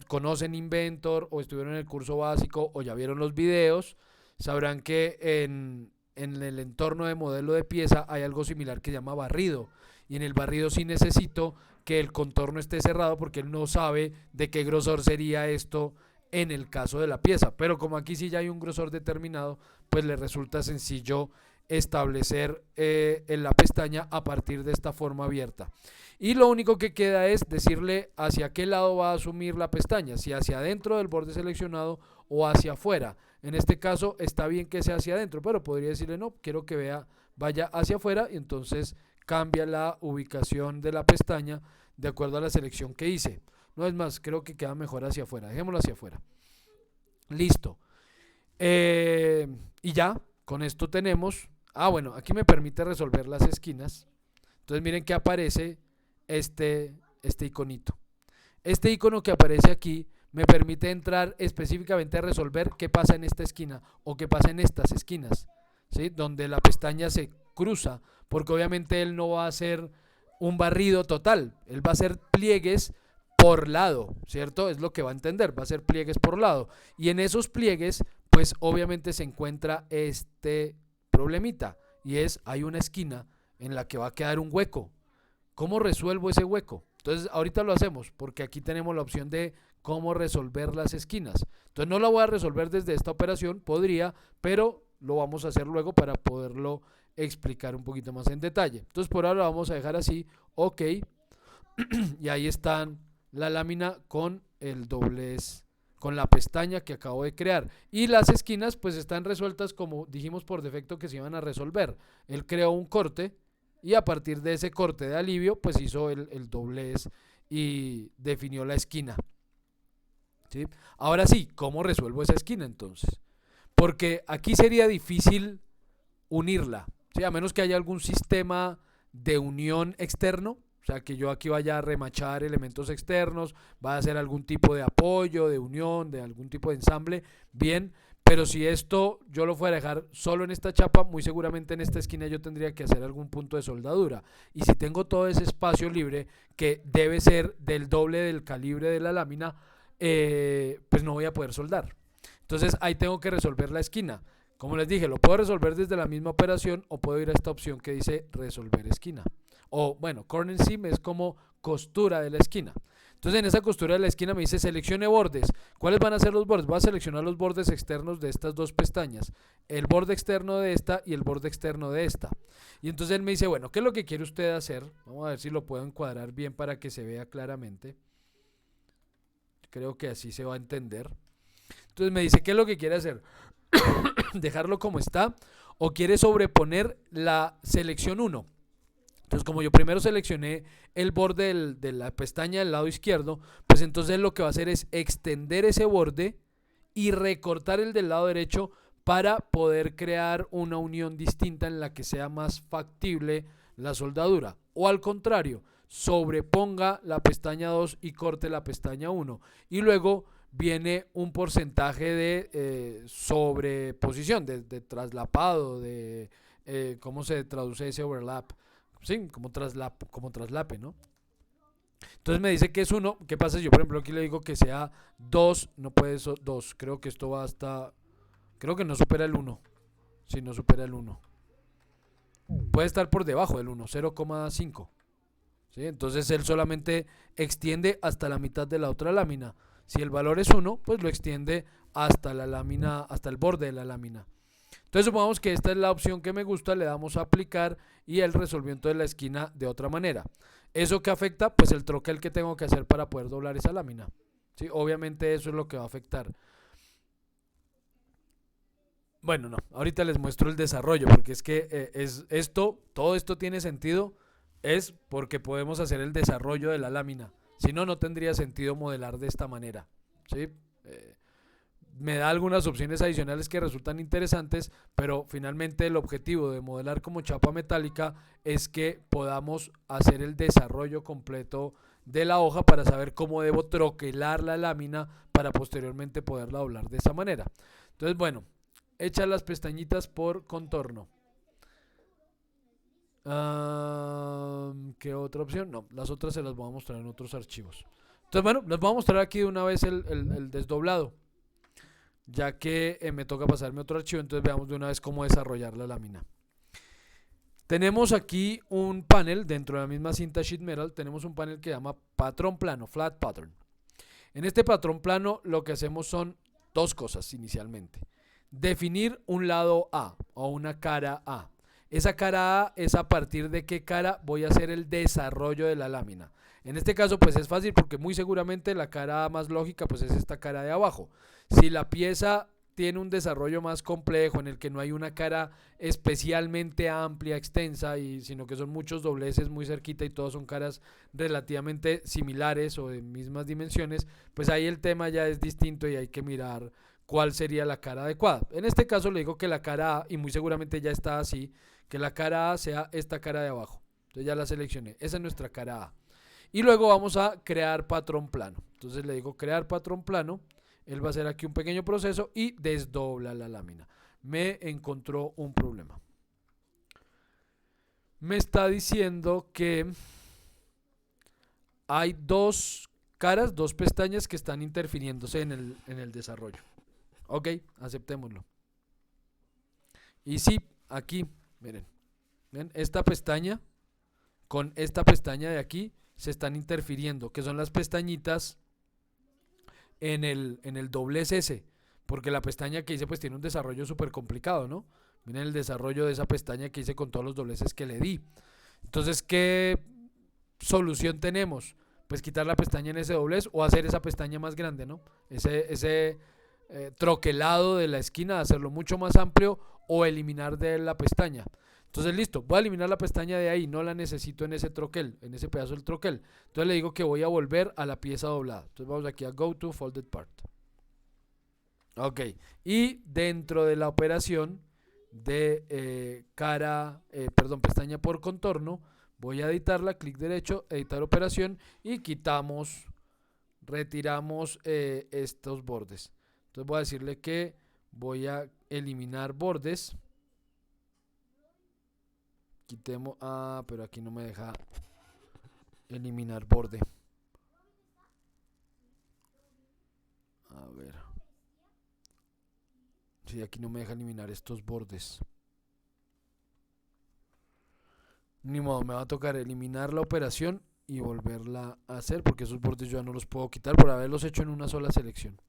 conocen Inventor o estuvieron en el curso básico o ya vieron los videos, sabrán que en el entorno de modelo de pieza hay algo similar que se llama barrido. Y en el barrido sí necesito que el contorno esté cerrado porque él no sabe de qué grosor sería esto en el caso de la pieza. Pero como aquí sí ya hay un grosor determinado, pues le resulta sencillo establecer en la pestaña a partir de esta forma abierta. Y lo único que queda es decirle hacia qué lado va a asumir la pestaña, si hacia adentro del borde seleccionado o hacia afuera. En este caso está bien que sea hacia adentro, pero podría decirle no, quiero que vaya hacia afuera y entonces cambia la ubicación de la pestaña de acuerdo a la selección que hice. No es más, creo que queda mejor hacia afuera. Dejémoslo hacia afuera. Listo. Y ya, con esto tenemos... Ah, bueno, aquí me permite resolver las esquinas. Entonces miren que aparece este iconito. Este icono que aparece aquí me permite entrar específicamente a resolver qué pasa en esta esquina o qué pasa en estas esquinas, ¿sí? Donde la pestaña se cruza, porque obviamente él no va a hacer un barrido total, él va a hacer pliegues por lado, ¿cierto? Es lo que va a entender, va a hacer pliegues por lado. Y en esos pliegues, pues obviamente se encuentra este problemita, y es, hay una esquina en la que va a quedar un hueco. ¿Cómo resuelvo ese hueco? Entonces ahorita lo hacemos, porque aquí tenemos la opción de cómo resolver las esquinas. Entonces no la voy a resolver desde esta operación, podría, pero lo vamos a hacer luego para poderlo explicar un poquito más en detalle. Entonces por ahora lo vamos a dejar así, ok, y ahí están la lámina con el doblez, con la pestaña que acabo de crear. Y las esquinas pues están resueltas como dijimos por defecto que se iban a resolver. Él creó un corte y a partir de ese corte de alivio pues hizo el doblez y definió la esquina. ¿Sí? Ahora sí, ¿cómo resuelvo esa esquina entonces? Porque aquí sería difícil unirla, ¿sí? A menos que haya algún sistema de unión externo, o sea, que yo aquí vaya a remachar elementos externos, va a hacer algún tipo de apoyo, de unión, de algún tipo de ensamble, bien, pero si esto yo lo fuera a dejar solo en esta chapa, muy seguramente en esta esquina yo tendría que hacer algún punto de soldadura. Y si tengo todo ese espacio libre, que debe ser del doble del calibre de la lámina, pues no voy a poder soldar. Entonces ahí tengo que resolver la esquina. Como les dije, lo puedo resolver desde la misma operación o puedo ir a esta opción que dice resolver esquina. O bueno, corner seam es como costura de la esquina. Entonces en esa costura de la esquina me dice seleccione bordes. ¿Cuáles van a ser los bordes? Voy a seleccionar los bordes externos de estas dos pestañas. El borde externo de esta y el borde externo de esta. Y entonces él me dice, bueno, ¿qué es lo que quiere usted hacer? Vamos a ver si lo puedo encuadrar bien para que se vea claramente. Creo que así se va a entender. Entonces me dice, ¿qué es lo que quiere hacer? ¿Dejarlo como está? ¿O quiere sobreponer la selección 1? Entonces como yo primero seleccioné el borde de la pestaña del lado izquierdo, pues entonces lo que va a hacer es extender ese borde y recortar el del lado derecho para poder crear una unión distinta en la que sea más factible la soldadura. O al contrario, sobreponga la pestaña 2 y corte la pestaña 1. Y luego viene un porcentaje de sobreposición, de traslapado, de ¿cómo se traduce ese overlap? Sí, como traslape, ¿no? Entonces me dice que es 1. ¿Qué pasa si yo, por ejemplo, aquí le digo que sea 2? No puede ser 2. Creo que esto va hasta... Creo que no supera el 1. Sí, no supera el 1. Puede estar por debajo del 1, 0,5. ¿Sí? Entonces él solamente extiende hasta la mitad de la otra lámina. Si el valor es 1, pues lo extiende hasta la lámina, hasta el borde de la lámina. Entonces supongamos que esta es la opción que me gusta, le damos a aplicar y él resolvió entonces la esquina de otra manera. ¿Eso qué afecta? Pues el troquel que tengo que hacer para poder doblar esa lámina. ¿Sí? Obviamente eso es lo que va a afectar. Bueno, no, ahorita les muestro el desarrollo, porque es que todo esto tiene sentido, es porque podemos hacer el desarrollo de la lámina. Si no, no tendría sentido modelar de esta manera. ¿Sí? Eh, Me da algunas opciones adicionales que resultan interesantes, pero finalmente el objetivo de modelar como chapa metálica es que podamos hacer el desarrollo completo de la hoja para saber cómo debo troquelar la lámina para posteriormente poderla doblar de esa manera. Entonces, bueno, hechas las pestañitas por contorno. ¿Qué otra opción? No, las otras se las voy a mostrar en otros archivos. Entonces, bueno, les voy a mostrar aquí de una vez el desdoblado, ya que me toca pasarme otro archivo, entonces veamos de una vez cómo desarrollar la lámina. Tenemos aquí un panel dentro de la misma cinta Sheet Metal, tenemos un panel que se llama patrón plano, flat pattern. En este patrón plano lo que hacemos son dos cosas inicialmente. Definir un lado A o una cara A. Esa cara A es a partir de qué cara voy a hacer el desarrollo de la lámina. En este caso pues es fácil porque muy seguramente la cara A más lógica pues es esta cara de abajo. Si la pieza tiene un desarrollo más complejo en el que no hay una cara especialmente amplia, extensa, sino que son muchos dobleces muy cerquita y todas son caras relativamente similares o de mismas dimensiones, pues ahí el tema ya es distinto y hay que mirar cuál sería la cara adecuada. En este caso le digo que la cara A, y muy seguramente ya está así, que la cara A sea esta cara de abajo. Entonces ya la seleccioné, esa es nuestra cara A. Y luego vamos a crear patrón plano. Entonces le digo crear patrón plano. Él va a hacer aquí un pequeño proceso y desdobla la lámina. Me encontró un problema. Me está diciendo que hay dos caras, dos pestañas que están interfiriéndose en el desarrollo. Ok, aceptémoslo. Y sí, aquí, miren, ¿ven? Esta pestaña con esta pestaña de aquí se están interfiriendo, que son las pestañitas en el doblez S, porque la pestaña que hice pues tiene un desarrollo súper complicado, ¿no? Miren el desarrollo de esa pestaña que hice con todos los dobleces que le di. Entonces, ¿qué solución tenemos? Pues quitar la pestaña en ese doblez o hacer esa pestaña más grande, ¿no? Ese troquelado de la esquina, hacerlo mucho más amplio o eliminar de la pestaña. Entonces listo, voy a eliminar la pestaña de ahí, no la necesito en ese troquel, en ese pedazo del troquel. Entonces le digo que voy a volver a la pieza doblada. Entonces vamos aquí a Go to Folded Part. Ok, y dentro de la operación de pestaña por contorno, voy a editarla, clic derecho, editar operación y retiramos estos bordes. Entonces voy a decirle que voy a eliminar bordes. Quitemos, pero aquí no me deja eliminar borde. A ver. Sí, aquí no me deja eliminar estos bordes. Ni modo, me va a tocar eliminar la operación y volverla a hacer porque esos bordes yo ya no los puedo quitar por haberlos hecho en una sola selección.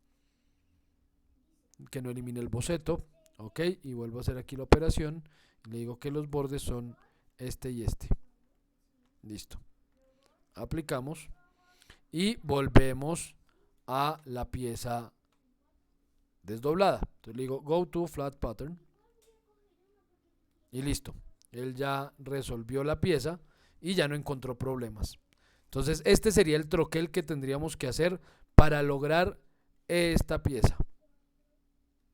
Que no elimine el boceto. Ok, y vuelvo a hacer aquí la operación. Le digo que los bordes son este y este. Listo. Aplicamos y volvemos a la pieza desdoblada. Entonces le digo Go to Flat Pattern y listo. Él ya resolvió la pieza y ya no encontró problemas. Entonces este sería el troquel que tendríamos que hacer para lograr esta pieza.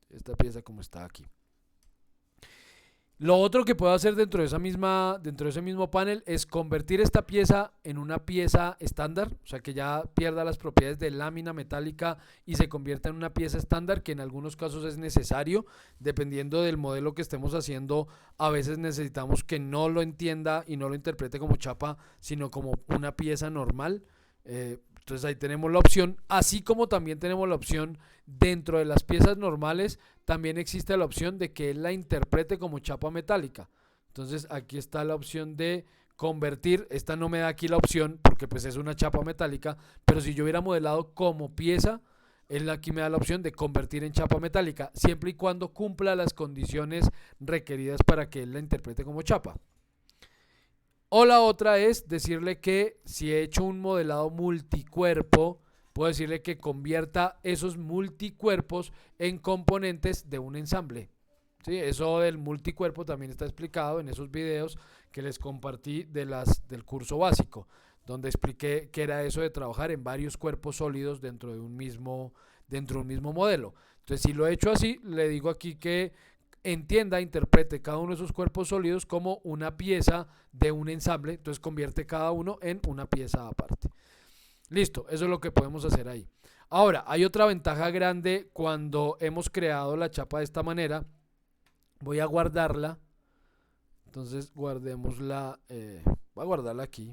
Esta pieza como está aquí. Lo otro que puedo hacer dentro de ese mismo panel es convertir esta pieza en una pieza estándar, o sea que ya pierda las propiedades de lámina metálica y se convierta en una pieza estándar, que en algunos casos es necesario, dependiendo del modelo que estemos haciendo. A veces necesitamos que no lo entienda y no lo interprete como chapa, sino como una pieza normal. Entonces ahí tenemos la opción, así como también tenemos la opción dentro de las piezas normales, también existe la opción de que él la interprete como chapa metálica. Entonces aquí está la opción de convertir, esta no me da aquí la opción porque pues es una chapa metálica, pero si yo hubiera modelado como pieza, él aquí me da la opción de convertir en chapa metálica, siempre y cuando cumpla las condiciones requeridas para que él la interprete como chapa. O la otra es decirle que si he hecho un modelado multicuerpo, puedo decirle que convierta esos multicuerpos en componentes de un ensamble. ¿sí? Eso del multicuerpo también está explicado en esos videos que les compartí del curso básico, donde expliqué qué era eso de trabajar en varios cuerpos sólidos dentro de un mismo modelo. Entonces, si lo he hecho así, le digo aquí que entienda, interprete cada uno de esos cuerpos sólidos como una pieza de un ensamble, entonces convierte cada uno en una pieza aparte. Listo, eso es lo que podemos hacer ahí. Ahora, hay otra ventaja grande cuando hemos creado la chapa de esta manera. Voy a guardarla. Entonces guardémosla. Voy a guardarla aquí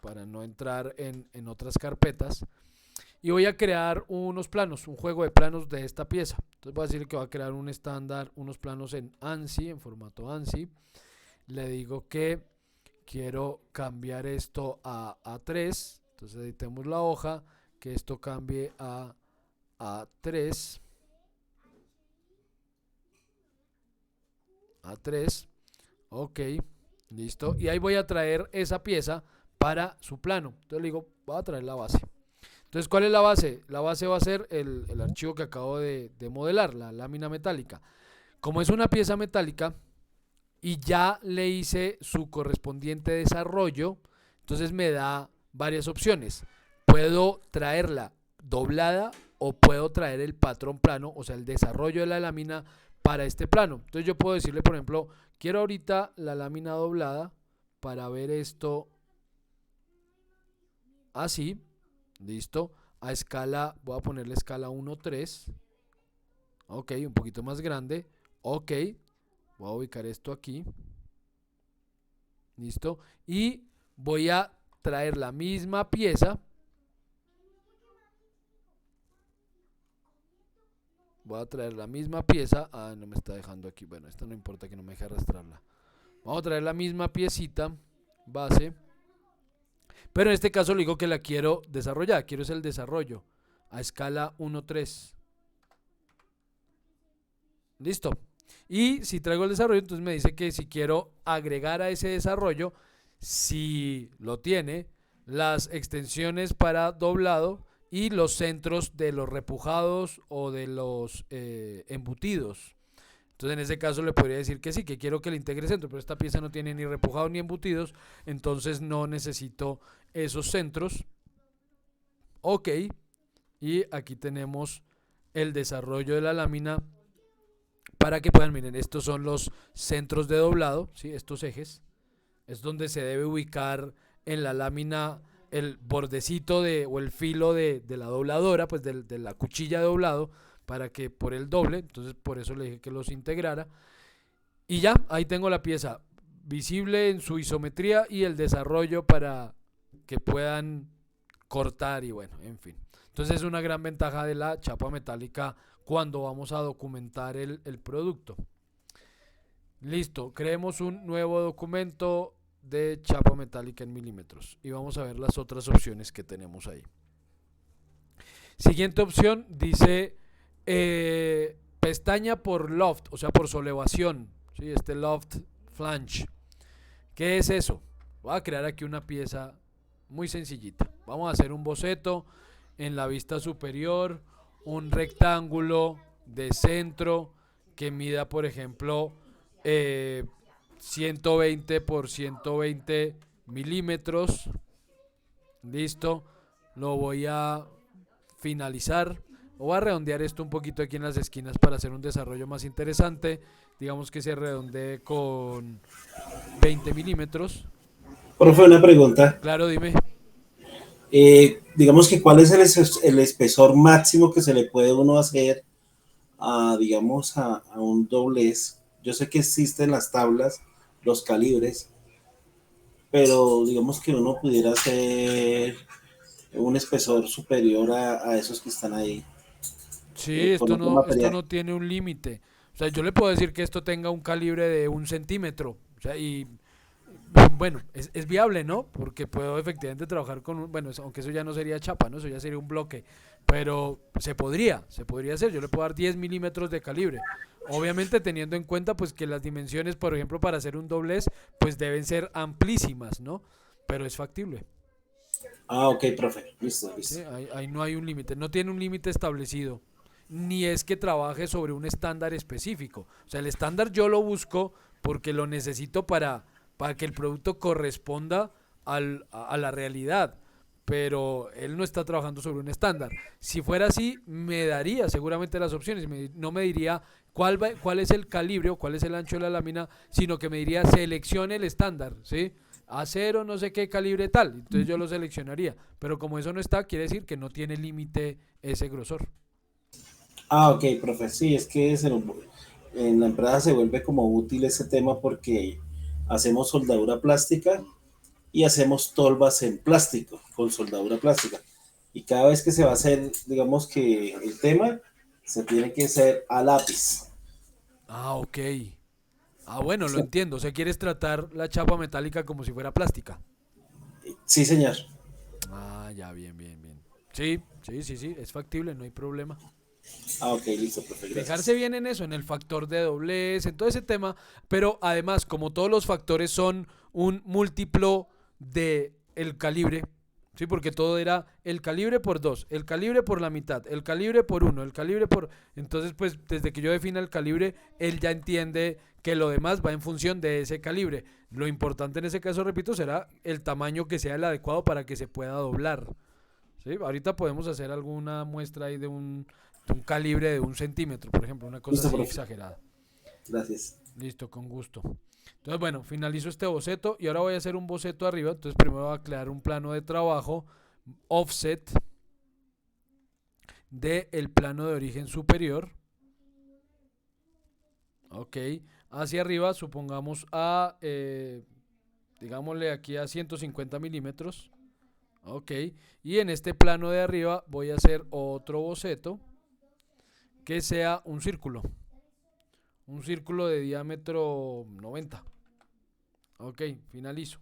para no entrar en otras carpetas. Y voy a crear unos planos, un juego de planos de esta pieza. Entonces voy a decir que voy a crear un estándar, unos planos en ANSI, en formato ANSI. Le digo que quiero cambiar esto a A3. Entonces editemos la hoja, que esto cambie a A3. A3. Ok, listo. Y ahí voy a traer esa pieza para su plano. Entonces le digo, voy a traer la base. Entonces, ¿cuál es la base? La base va a ser el archivo que acabo de modelar, la lámina metálica. Como es una pieza metálica y ya le hice su correspondiente desarrollo, entonces me da varias opciones. Puedo traerla doblada o puedo traer el patrón plano, o sea, el desarrollo de la lámina para este plano. Entonces yo puedo decirle, por ejemplo, quiero ahorita la lámina doblada para ver esto así. Listo. A escala, voy a ponerle escala 1:3. Ok, un poquito más grande. Ok. Voy a ubicar esto aquí. Listo. Y voy a traer la misma pieza. Voy a traer la misma pieza. Ah, no me está dejando aquí. Bueno, esto no importa que no me deje arrastrarla. Vamos a traer la misma piecita base. Pero en este caso le digo que la quiero desarrollar. Quiero es el desarrollo a escala 1:3. Listo. Y si traigo el desarrollo, entonces me dice que si quiero agregar a ese desarrollo, si lo tiene, las extensiones para doblado y los centros de los repujados o de los embutidos. Entonces en ese caso le podría decir que sí, que quiero que le integre centro, pero esta pieza no tiene ni repujados ni embutidos, entonces no necesito esos centros. Ok, y aquí tenemos el desarrollo de la lámina para que puedan, miren, estos son los centros de doblado, ¿sí? Estos ejes, es donde se debe ubicar en la lámina el bordecito o el filo de la dobladora, pues de la cuchilla de doblado, para que por el doble, entonces por eso le dije que los integrara. Y ya, ahí tengo la pieza visible en su isometría y el desarrollo para que puedan cortar y bueno, en fin. Entonces es una gran ventaja de la chapa metálica cuando vamos a documentar el producto. Listo, creemos un nuevo documento de chapa metálica en milímetros y vamos a ver las otras opciones que tenemos ahí. Siguiente opción dice pestaña por loft, o sea por solevación, ¿sí? Este loft flange. ¿Qué es eso? Voy a crear aquí una pieza muy sencillita. Vamos a hacer un boceto en la vista superior, un rectángulo de centro que mida, por ejemplo, 120 por 120 milímetros. Listo. Lo voy a finalizar. Voy a redondear esto un poquito aquí en las esquinas para hacer un desarrollo más interesante. Digamos que se redondee con 20 milímetros. Profe, una pregunta. Claro, dime. Digamos que ¿cuál es el espesor máximo que se le puede uno hacer digamos, a un doblez? Yo sé que existen las tablas, los calibres, pero digamos que uno pudiera hacer un espesor superior a esos que están ahí Sí, con otro esto material. no tiene un límite. O sea, yo le puedo decir que esto tenga un calibre de 1 centímetro. O sea, y bueno, es viable, ¿no? Porque puedo efectivamente trabajar con bueno, aunque eso ya no sería chapa, ¿no? Eso ya sería un bloque. Pero se podría hacer. Yo le puedo dar 10 milímetros de calibre. Obviamente teniendo en cuenta pues que las dimensiones, por ejemplo, para hacer un doblez, pues deben ser amplísimas, ¿no? Pero es factible. Ah, ok, profe. Listo, ¿Sí? listo. Ahí no hay un límite, no tiene un límite establecido. ni es que trabaje sobre un estándar específico. O sea, el estándar yo lo busco porque lo necesito para que el producto corresponda a la realidad, pero él no está trabajando sobre un estándar. Si fuera así, me daría seguramente las opciones, no me diría cuál es el calibre o cuál es el ancho de la lámina, sino que me diría seleccione el estándar, ¿sí? Acero, no sé qué calibre tal, entonces yo lo seleccionaría, pero como eso no está, quiere decir que no tiene límite ese grosor. Ah, ok, profe, sí, es que en la empresa se vuelve como útil ese tema porque hacemos soldadura plástica y hacemos tolvas en plástico, con soldadura plástica. Y cada vez que se va a hacer, digamos que el tema, se tiene que hacer a lápiz. Ah, ok. Ah, bueno, lo entiendo. O sea, quieres tratar la chapa metálica como si fuera plástica. Sí, señor. Ah, ya, bien, bien, bien. Sí, sí, sí, sí, es factible, no hay problema. Ah, ok, listo, profe, Fijarse gracias. bien en eso, en el factor de doblez, en todo ese tema, pero además, como todos los factores son un múltiplo de el calibre, sí, porque todo era el calibre por 2, el calibre por la mitad, el calibre por uno, el calibre por... Entonces, pues, desde que yo defina el calibre, él ya entiende que lo demás va en función de ese calibre. Lo importante en ese caso, repito, será el tamaño que sea el adecuado para que se pueda doblar. ¿Sí? Ahorita podemos hacer alguna muestra ahí de un calibre de 1 centímetro, por ejemplo, una cosa Listo, así profe, exagerada. gracias. Listo, con gusto. Entonces, bueno, finalizo este boceto y ahora voy a hacer un boceto arriba. Entonces, primero voy a crear un plano de trabajo offset del plano de origen superior. Ok, hacia arriba, supongamos digámosle aquí a 150 milímetros. Ok, y en este plano de arriba voy a hacer otro boceto que sea un círculo de diámetro 90. Ok, finalizo.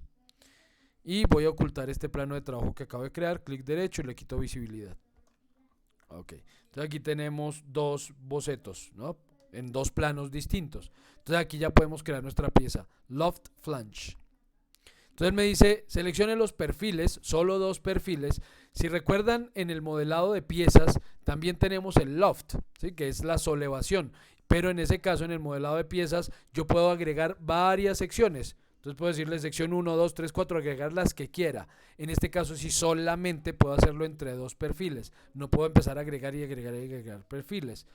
Y voy a ocultar este plano de trabajo que acabo de crear, clic derecho y le quito visibilidad. Ok, entonces aquí tenemos dos bocetos, ¿no? En dos planos distintos. Entonces aquí ya podemos crear nuestra pieza, Loft Flange. Entonces me dice, seleccione los perfiles, solo dos perfiles. Si recuerdan, en el modelado de piezas también tenemos el loft, ¿sí? Que es la solevación. Pero en ese caso, en el modelado de piezas, yo puedo agregar varias secciones. Entonces puedo decirle sección 1, 2, 3, 4, agregar las que quiera. En este caso, sí solamente puedo hacerlo entre dos perfiles. No puedo empezar a agregar y agregar y agregar perfiles.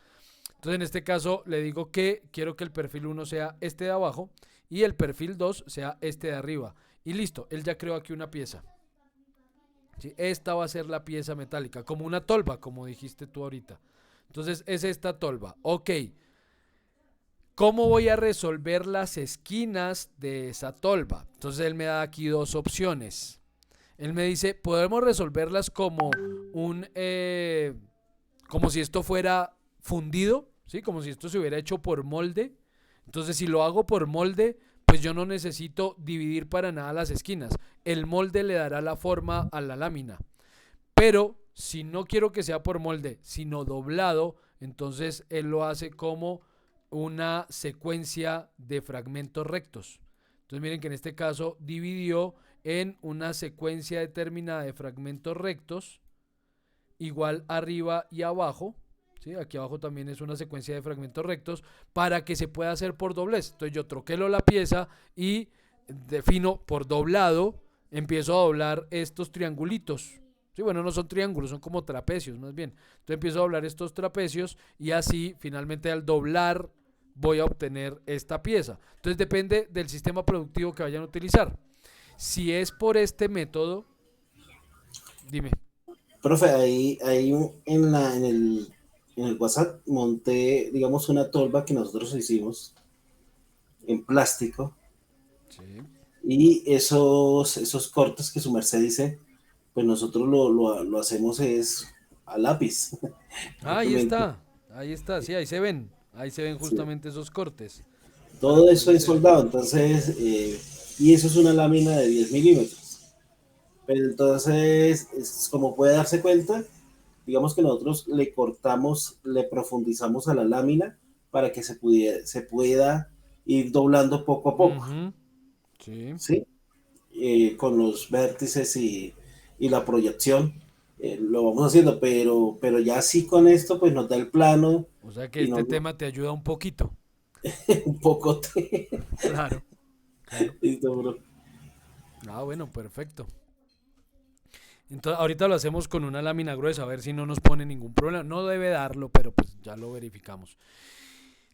Entonces en este caso le digo que quiero que el perfil 1 sea este de abajo y el perfil 2 sea este de arriba. Y listo, él ya creó aquí una pieza. ¿Sí? Esta va a ser la pieza metálica, como una tolva, como dijiste tú ahorita. Entonces es esta tolva. Ok, ¿cómo voy a resolver las esquinas de esa tolva? Entonces él me da aquí dos opciones. Él me dice, podemos resolverlas como como si esto fuera fundido, ¿sí? Como si esto se hubiera hecho por molde. Entonces, si lo hago por molde, pues yo no necesito dividir para nada las esquinas. El molde le dará la forma a la lámina. Pero si no quiero que sea por molde, sino doblado, entonces él lo hace como una secuencia de fragmentos rectos. Entonces miren que en este caso dividió en una secuencia determinada de fragmentos rectos, igual arriba y abajo. ¿Sí? Aquí abajo también es una secuencia de fragmentos rectos para que se pueda hacer por doblez. Entonces yo troquelo la pieza y defino por doblado, empiezo a doblar estos triangulitos. Sí, bueno, no son triángulos, son como trapecios más bien. Entonces empiezo a doblar estos trapecios y así finalmente al doblar voy a obtener esta pieza. Entonces depende del sistema productivo que vayan a utilizar. Si es por este método, dime. Profe, ahí en el WhatsApp monté, digamos, una tolva que nosotros hicimos en plástico Sí. y esos cortes que su merced dice, pues nosotros lo hacemos es a lápiz, Ah, realmente. ahí está, sí, ahí se ven Sí. justamente esos cortes para Todo poder eso es hacer. soldado, entonces, y eso es una lámina de 10 milímetros. Pero entonces, como puede darse cuenta, digamos que nosotros le cortamos, le profundizamos a la lámina para que se pueda ir doblando poco a poco, Ujú, sí. ¿sí? Con los vértices y la proyección. lo vamos haciendo, pero ya sí con esto, pues nos da el plano O sea que y este nos tema te ayuda un poquito. un poco. Claro, claro. Listo, bro. Ah, bueno, perfecto. Entonces, ahorita lo hacemos con una lámina gruesa, a ver si no nos pone ningún problema. No debe darlo, pero pues ya lo verificamos.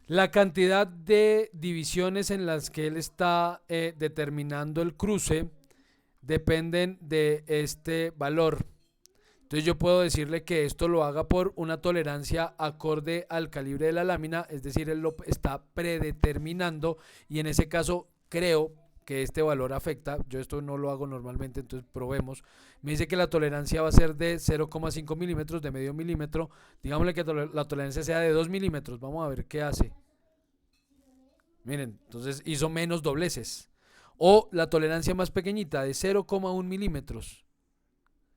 La cantidad de divisiones en las que él está determinando el cruce dependen de este valor. Entonces yo puedo decirle que esto lo haga por una tolerancia acorde al calibre de la lámina, es decir, él lo está predeterminando y en ese caso creo que este valor afecta. Yo esto no lo hago normalmente, entonces probemos. Me dice que la tolerancia va a ser de 0,5 milímetros, de medio milímetro. Digámosle que la tolerancia sea de 2 milímetros. Vamos a ver qué hace. Miren, entonces hizo menos dobleces. O la tolerancia más pequeñita de 0,1 milímetros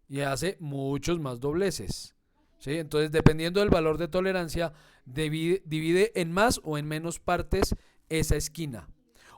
y hace muchos más dobleces. ¿Sí? Entonces, dependiendo del valor de tolerancia, divide en más o en menos partes esa esquina.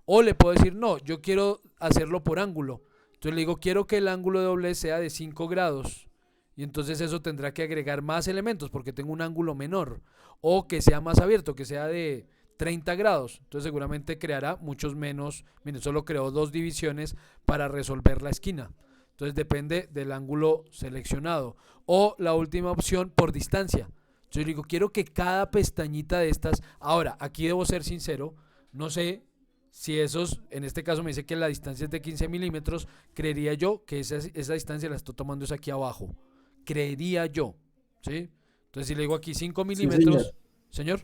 O le puedo decir, no, yo quiero hacerlo por ángulo. Entonces le digo, quiero que el ángulo de doblez sea de 5 grados. Y entonces eso tendrá que agregar más elementos porque tengo un ángulo menor. O que sea más abierto, que sea de 30 grados. Entonces seguramente creará muchos menos. Miren, solo creó 2 divisiones para resolver la esquina. Entonces depende del ángulo seleccionado. O la última opción por distancia. Yo digo, quiero que cada pestañita de estas. Ahora, aquí debo ser sincero. No sé si esos, en este caso me dice que la distancia es de 15 milímetros. Creería yo que esa distancia la estoy tomando es aquí abajo. Creería yo. ¿Sí? Entonces si le digo aquí 5 Sí, señor. milímetros. Señor,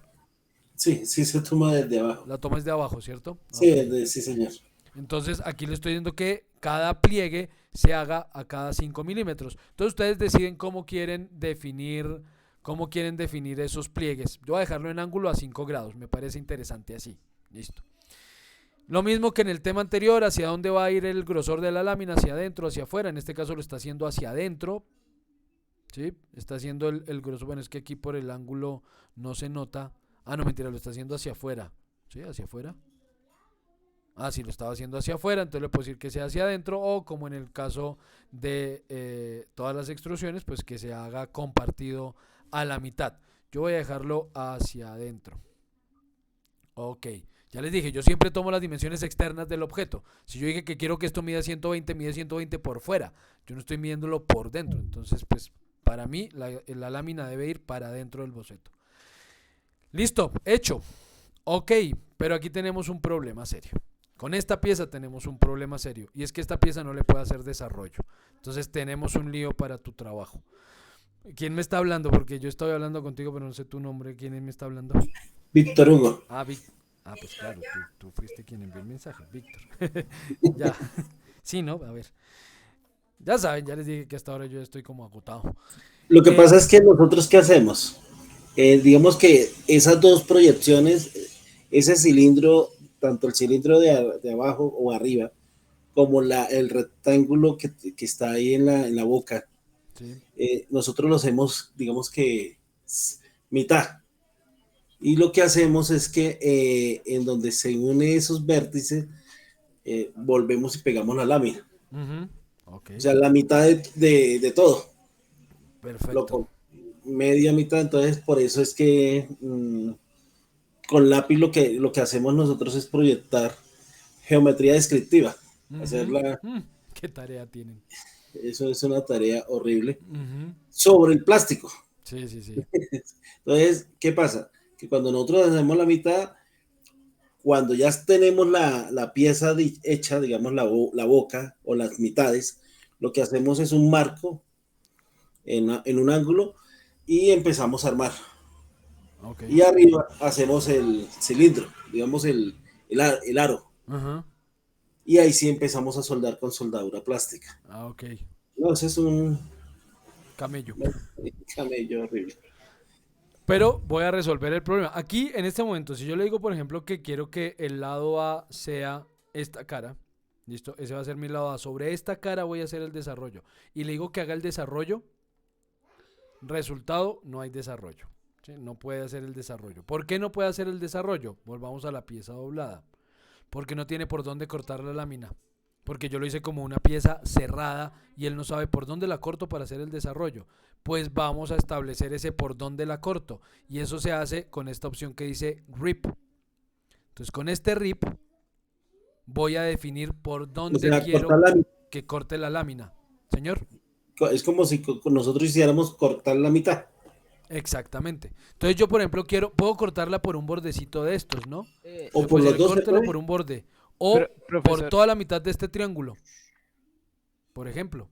Sí, sí se toma desde abajo. la toma es de abajo, ¿cierto? Sí, Ok. sí, señor. Entonces aquí le estoy diciendo que cada pliegue se haga a cada 5 milímetros. Entonces ustedes deciden cómo quieren definir esos pliegues. Yo voy a dejarlo en ángulo a 5 grados, me parece interesante así. Listo. Lo mismo que en el tema anterior, hacia dónde va a ir el grosor de la lámina, hacia adentro, hacia afuera. En este caso lo está haciendo hacia adentro. ¿Sí? Está haciendo el grosor. Bueno, es que aquí por el ángulo no se nota. Ah, no, mentira, lo está haciendo hacia afuera. ¿Sí? Hacia afuera. Ah, sí, lo estaba haciendo hacia afuera, entonces le puedo decir que sea hacia adentro o como en el caso de todas las extrusiones, pues que se haga compartido a la mitad. Yo voy a dejarlo hacia adentro. Ok, ya les dije, yo siempre tomo las dimensiones externas del objeto. Si yo dije que quiero que esto mida 120, mide 120 por fuera. Yo no estoy midiéndolo por dentro. Entonces, pues para mí la lámina debe ir para dentro del boceto. Listo, hecho. Ok, pero aquí tenemos un problema serio. Con esta pieza tenemos un problema serio y es que esta pieza no le puede hacer desarrollo. Entonces tenemos un lío para tu trabajo. ¿Quién me está hablando? Porque yo estoy hablando contigo, pero no sé tu nombre. ¿Quién me está hablando? Víctor Hugo. Pues claro, tú fuiste quien envió el mensaje, Víctor. Ya. Sí, ¿no? A ver. Ya saben, ya les dije que hasta ahora yo estoy como agotado. Lo que pasa es que nosotros, ¿qué hacemos? Digamos que esas dos proyecciones, ese cilindro, tanto el cilindro de abajo o arriba, como el rectángulo que está ahí en la boca, Sí. nosotros lo hacemos, digamos que mitad. Y lo que hacemos es que en donde se unen esos vértices, volvemos y pegamos la lámina. Ok, O sea, la mitad de todo. perfecto. Media mitad, entonces por eso es que con lápiz lo que hacemos nosotros es proyectar geometría descriptiva. Hacerla, ¿Qué tarea tienen? eso es una tarea horrible Ujú. sobre el plástico. Sí, sí, sí. Entonces, ¿qué pasa? Que cuando nosotros hacemos la mitad, cuando ya tenemos la pieza hecha, digamos la boca o las mitades, lo que hacemos es un marco en un ángulo y empezamos a armar. Ok. Y arriba hacemos el cilindro, digamos el aro. Ajá. Y ahí sí empezamos a soldar con soldadura plástica. Ah, ok. No, ese es un Camello. camello horrible. Pero voy a resolver el problema. Aquí, en este momento, si yo le digo, por ejemplo, que quiero que el lado A sea esta cara, listo, ese va a ser mi lado A. Sobre esta cara voy a hacer el desarrollo. Y le digo que haga el desarrollo, resultado, no hay desarrollo. ¿Sí? No puede hacer el desarrollo. ¿Por qué no puede hacer el desarrollo? Volvamos a la pieza doblada. Porque no tiene por dónde cortar la lámina. porque yo lo hice como una pieza cerrada y él no sabe por dónde la corto para hacer el desarrollo. Pues vamos a establecer ese por dónde la corto, y eso se hace con esta opción que dice RIP. Entonces con este RIP voy a definir por O dónde sea, quiero cortar la, que corte la lámina. Señor. es como si nosotros hiciéramos cortar la mitad. Exactamente. Entonces yo, por ejemplo, puedo cortarla por un bordecito de estos, ¿no? O Yo por puedo los decir, dos se córtelo puede. por un borde. O por Profesor, toda la mitad de este triángulo, por ejemplo.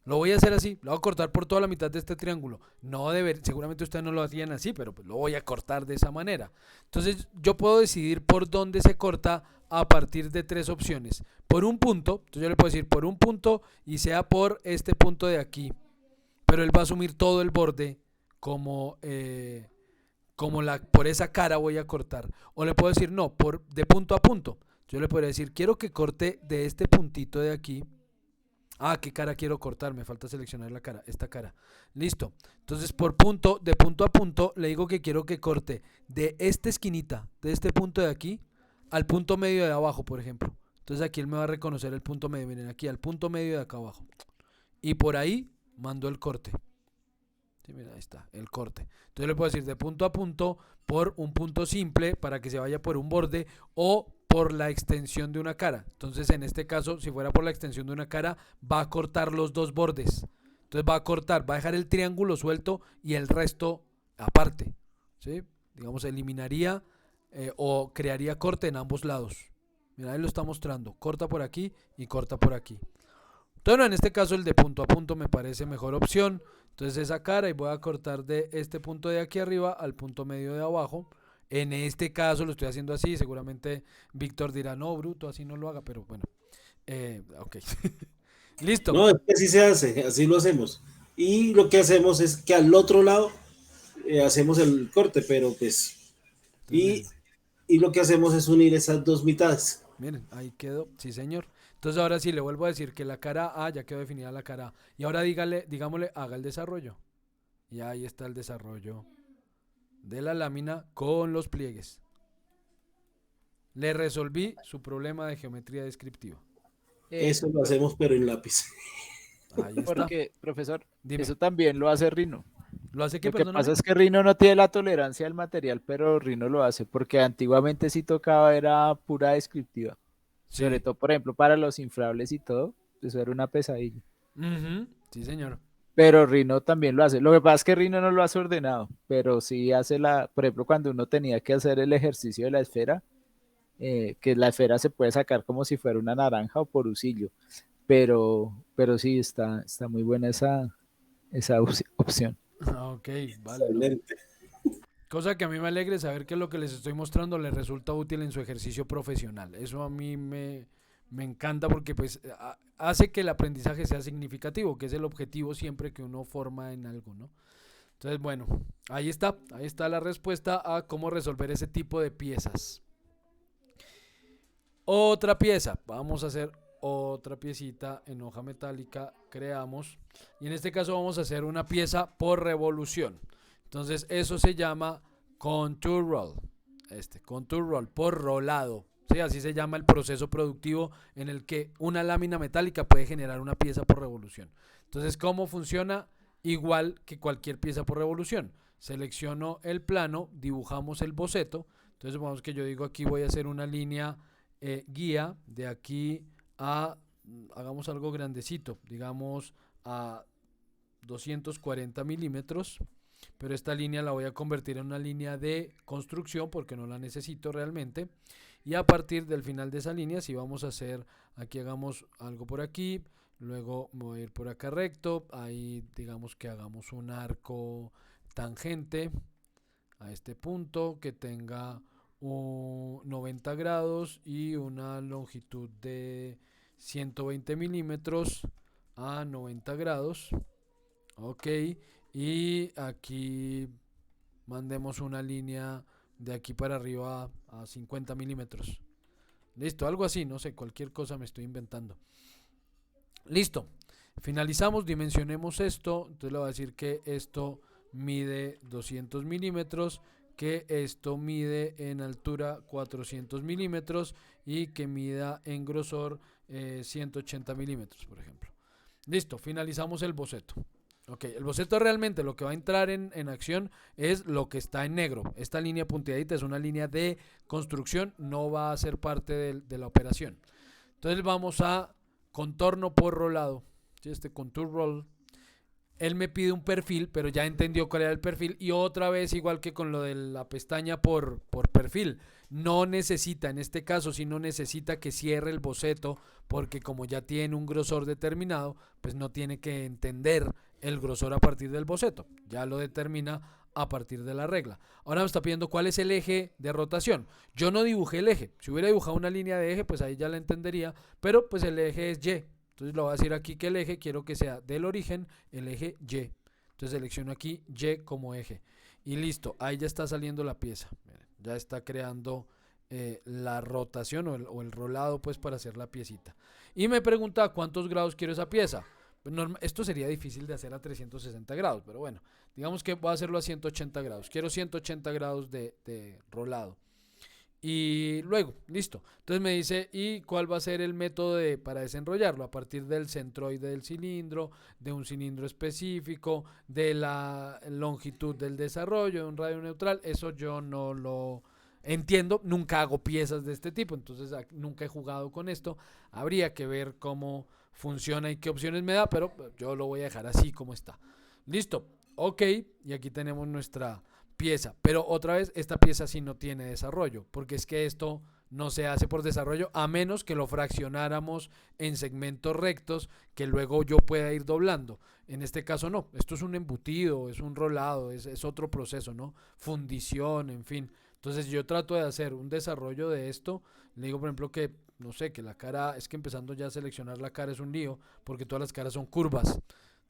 Lo voy a hacer así, lo voy a cortar por toda la mitad de este triángulo. No seguramente ustedes no lo hacían así, pero pues lo voy a cortar de esa manera. Entonces yo puedo decidir por dónde se corta a partir de 3 opciones. Por un punto, entonces yo le puedo decir por un punto y sea por este punto de aquí. Pero él va a asumir todo el borde como, por esa cara voy a cortar. O le puedo decir no, de punto a punto. Yo le podría decir, quiero que corte de este puntito de aquí. Ah, ¿qué cara quiero cortar? Me falta seleccionar la cara, esta cara. Listo. Entonces, de punto a punto, le digo que quiero que corte de esta esquinita, de este punto de aquí, al punto medio de abajo, por ejemplo. Entonces aquí él me va a reconocer el punto medio. Miren, aquí al punto medio de acá abajo. Y por ahí mando el corte. Sí, mira, ahí está, el corte. Entonces le puedo decir de punto a punto por un punto simple para que se vaya por un borde, o por la extensión de una cara. Entonces en este caso, si fuera por la extensión de una cara, va a cortar los dos bordes. Entonces va a dejar el triángulo suelto y el resto aparte. ¿Sí? Digamos, eliminaría o crearía corte en ambos lados. Mira, ahí lo está mostrando. Corta por aquí y corta por aquí. Entonces, no, en este caso el de punto a punto me parece mejor opción. Entonces esa cara, y voy a cortar de este punto de aquí arriba al punto medio de abajo. En este caso lo estoy haciendo así. Seguramente Víctor dirá, no, bruto, así no lo haga, pero bueno. Ok. Listo. No, es que así se hace, así lo hacemos. Y lo que hacemos es que al otro lado hacemos el corte, pero pues... Y, y lo que hacemos es unir esas dos mitades. Miren, ahí quedó, sí señor. Entonces ahora sí le vuelvo a decir que la cara A ya quedó definida la cara A. Y ahora digámosle, haga el desarrollo. Y ahí está el desarrollo de la lámina con los pliegues. Le resolví su problema de geometría descriptiva. Eso lo hacemos, pero en lápiz. Ahí está. porque, profesor, Dime. eso también lo hace Rhino. ¿Lo hace qué, Lo que perdóname? pasa es que Rhino no tiene la tolerancia al material, pero Rhino lo hace, porque antiguamente sí tocaba, era pura descriptiva. Sí. Sobre todo, por ejemplo, para los inflables y todo, eso era una pesadilla. Ujú, sí, señor. Pero Rhino también lo hace. Lo que pasa es que Rhino no lo hace ordenado, pero sí hace por ejemplo, cuando uno tenía que hacer el ejercicio de la esfera, que la esfera se puede sacar como si fuera una naranja o porusillo. Pero sí, está muy buena esa opción. Ok, vale. ¿no? Excelente. Cosa que a mí me alegra saber que lo que les estoy mostrando les resulta útil en su ejercicio profesional. Eso a mí me encanta, porque pues hace que el aprendizaje sea significativo, que es el objetivo siempre que uno forma en algo, ¿no? Entonces, bueno, ahí está la respuesta a cómo resolver ese tipo de piezas. Otra pieza, vamos a hacer otra piecita en hoja metálica, creamos, y en este caso vamos a hacer una pieza por revolución. Entonces eso se llama contour roll, contour roll, por rolado. Sí, así se llama el proceso productivo en el que una lámina metálica puede generar una pieza por revolución. Entonces, ¿cómo funciona? Igual que cualquier pieza por revolución. Selecciono el plano, dibujamos el boceto. Entonces, supongamos que yo digo aquí voy a hacer una línea guía de aquí a, hagamos algo grandecito, digamos a 240 milímetros. Pero esta línea la voy a convertir en una línea de construcción porque no la necesito realmente. Y a partir del final de esa línea, si vamos a hacer, aquí hagamos algo por aquí, luego me voy a ir por acá recto, ahí digamos que hagamos un arco tangente a este punto que tenga 90 grados y una longitud de 120 milímetros a 90 grados. Ok. Y aquí mandemos una línea de aquí para arriba a 50 milímetros. Listo, algo así, no sé, cualquier cosa me estoy inventando. Listo, finalizamos, dimensionemos esto. Entonces le voy a decir que esto mide 200 milímetros, que esto mide en altura 400 milímetros y que mida en grosor 180 milímetros, por ejemplo. Listo, finalizamos el boceto. Ok, el boceto realmente lo que va a entrar en acción es lo que está en negro. Esta línea punteadita es una línea de construcción, no va a ser parte de la operación. Entonces vamos a contorno por rolado, ¿sí? Este contour roll. Él me pide un perfil, pero ya entendió cuál era el perfil. Y otra vez, igual que con lo de la pestaña por perfil, no necesita, en este caso, sí no necesita que cierre el boceto, porque como ya tiene un grosor determinado, pues no tiene que entender el grosor a partir del boceto. Ya lo determina a partir de la regla. Ahora me está pidiendo cuál es el eje de rotación. Yo no dibujé el eje. Si hubiera dibujado una línea de eje, pues ahí ya la entendería. Pero pues el eje es Y. Entonces le voy a decir aquí que el eje quiero que sea del origen el eje Y. Entonces selecciono aquí Y como eje. Y listo, ahí ya está saliendo la pieza. Ya está creando la rotación o el rolado pues para hacer la piecita. Y me pregunta cuántos grados quiero esa pieza. Esto sería difícil de hacer a 360 grados, pero bueno, digamos que voy a hacerlo a 180 grados. Quiero 180 grados de rolado. Y luego, listo. Entonces me dice, ¿y cuál va a ser el método para desenrollarlo? A partir del centroide del cilindro, de un cilindro específico, de la longitud del desarrollo, de un radio neutral. Eso yo no lo entiendo. Nunca hago piezas de este tipo, entonces nunca he jugado con esto. Habría que ver cómo funciona y qué opciones me da, pero yo lo voy a dejar así como está. Listo. Ok, y aquí tenemos nuestra pieza, pero otra vez esta pieza sí no tiene desarrollo, porque es que esto no se hace por desarrollo a menos que lo fraccionáramos en segmentos rectos que luego yo pueda ir doblando. En este caso no, esto es un embutido, es un rolado, es otro proceso, ¿no? Fundición, en fin. Entonces yo trato de hacer un desarrollo de esto. Le digo por ejemplo que, no sé, que la cara, es que empezando ya a seleccionar la cara es un lío, porque todas las caras son curvas.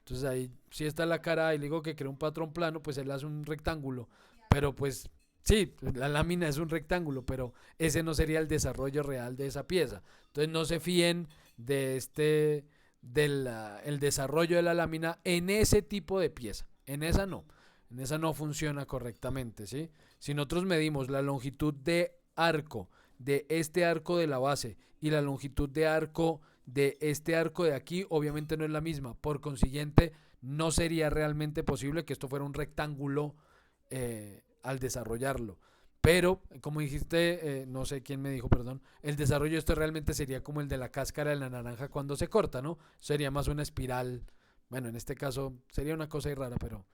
Entonces ahí, si está la cara y le digo que crea un patrón plano, pues él hace un rectángulo. Pero pues sí, la lámina es un rectángulo, pero ese no sería el desarrollo real de esa pieza. Entonces no se fíen de el desarrollo de la lámina en ese tipo de pieza. En esa no funciona correctamente, ¿sí? Si nosotros medimos la longitud de arco de este arco de la base y la longitud de arco de este arco de aquí, obviamente no es la misma. Por consiguiente, no sería realmente posible que esto fuera un rectángulo al desarrollarlo. Pero, como dijiste, no sé quién me dijo, perdón, el desarrollo de esto realmente sería como el de la cáscara de la naranja cuando se corta, ¿no? Sería más una espiral. Bueno, en este caso sería una cosa rara, pero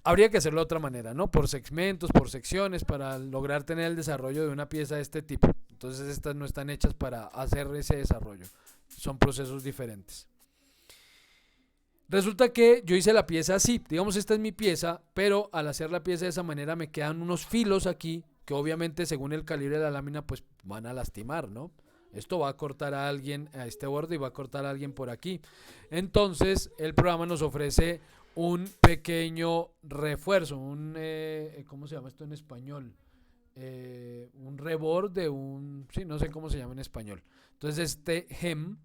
habría que hacerlo de otra manera, ¿no? Por segmentos, por secciones, para lograr tener el desarrollo de una pieza de este tipo. Entonces estas no están hechas para hacer ese desarrollo. Son procesos diferentes. Resulta que yo hice la pieza así. Digamos, esta es mi pieza, pero al hacer la pieza de esa manera me quedan unos filos aquí que obviamente según el calibre de la lámina pues van a lastimar, ¿no? Esto va a cortar a alguien a este borde y va a cortar a alguien por aquí. Entonces el programa nos ofrece un pequeño refuerzo, ¿cómo se llama esto en español? Un reborde, sí, no sé cómo se llama en español. Entonces este hem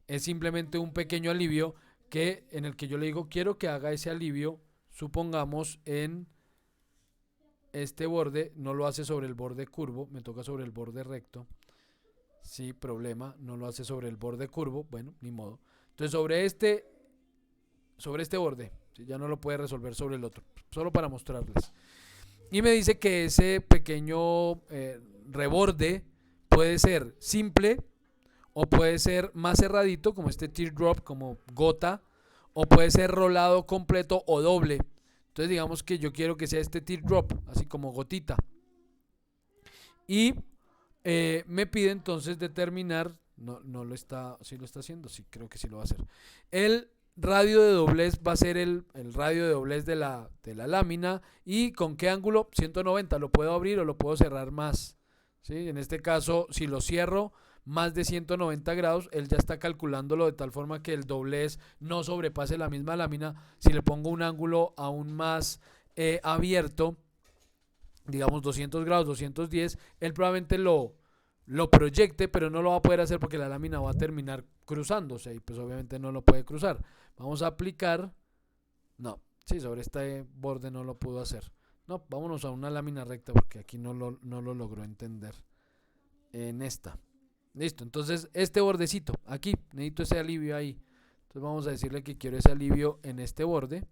es simplemente un pequeño alivio en el que yo le digo, quiero que haga ese alivio, supongamos en este borde, no lo hace sobre el borde curvo, me toca sobre el borde recto. Sí, problema, no lo hace sobre el borde curvo, bueno, ni modo. Entonces sobre este borde, ¿sí? Ya no lo puede resolver sobre el otro, solo para mostrarles. Y me dice que ese pequeño reborde puede ser simple o puede ser más cerradito, como este teardrop, como gota, o puede ser rolado completo o doble. Entonces digamos que yo quiero que sea este teardrop, así como gotita. Y me pide entonces determinar, no lo está, sí lo está haciendo, sí creo que sí lo va a hacer. El radio de doblez va a ser el radio de doblez de la lámina. ¿Y con qué ángulo? 190, lo puedo abrir o lo puedo cerrar más, ¿sí? En este caso, si lo cierro más de 190 grados, él ya está calculándolo de tal forma que el doblez no sobrepase la misma lámina. Si le pongo un ángulo aún más abierto, digamos 200 grados, 210, él probablemente lo proyecte, pero no lo va a poder hacer porque la lámina va a terminar cruzándose y pues obviamente no lo puede cruzar. Vamos a aplicar, no, sí, sobre este borde no lo pudo hacer. No, vámonos a una lámina recta porque aquí no lo logró entender. En esta. Listo, entonces este bordecito, aquí, necesito ese alivio ahí. Entonces vamos a decirle que quiero ese alivio en este borde.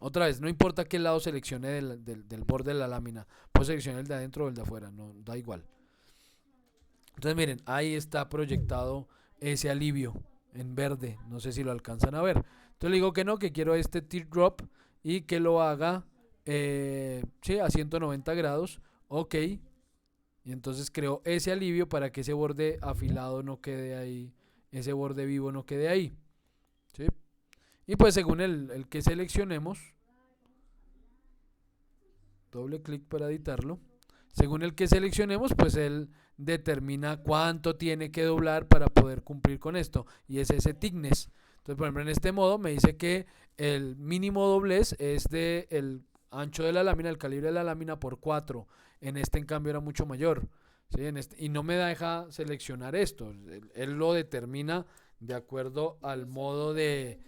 Otra vez, no importa qué lado seleccione del borde de la lámina. Puedo seleccionar el de adentro o el de afuera, no da igual. Entonces miren, ahí está proyectado ese alivio en verde. No sé si lo alcanzan a ver. Entonces le digo que no, que quiero este teardrop y que lo haga sí, a 190 grados. Ok. Y entonces creo ese alivio para que ese borde afilado no quede ahí. Ese borde vivo no quede ahí. ¿Sí? Y pues según el que seleccionemos, doble clic para editarlo. Según el que seleccionemos, pues él determina cuánto tiene que doblar para poder cumplir con esto. Y es ese thickness. Entonces, por ejemplo, en este modo me dice que el mínimo doblez es de el ancho de la lámina, el calibre de la lámina por 4. En este, en cambio, era mucho mayor. ¿Sí? Y no me deja seleccionar esto. Él lo determina de acuerdo al modo de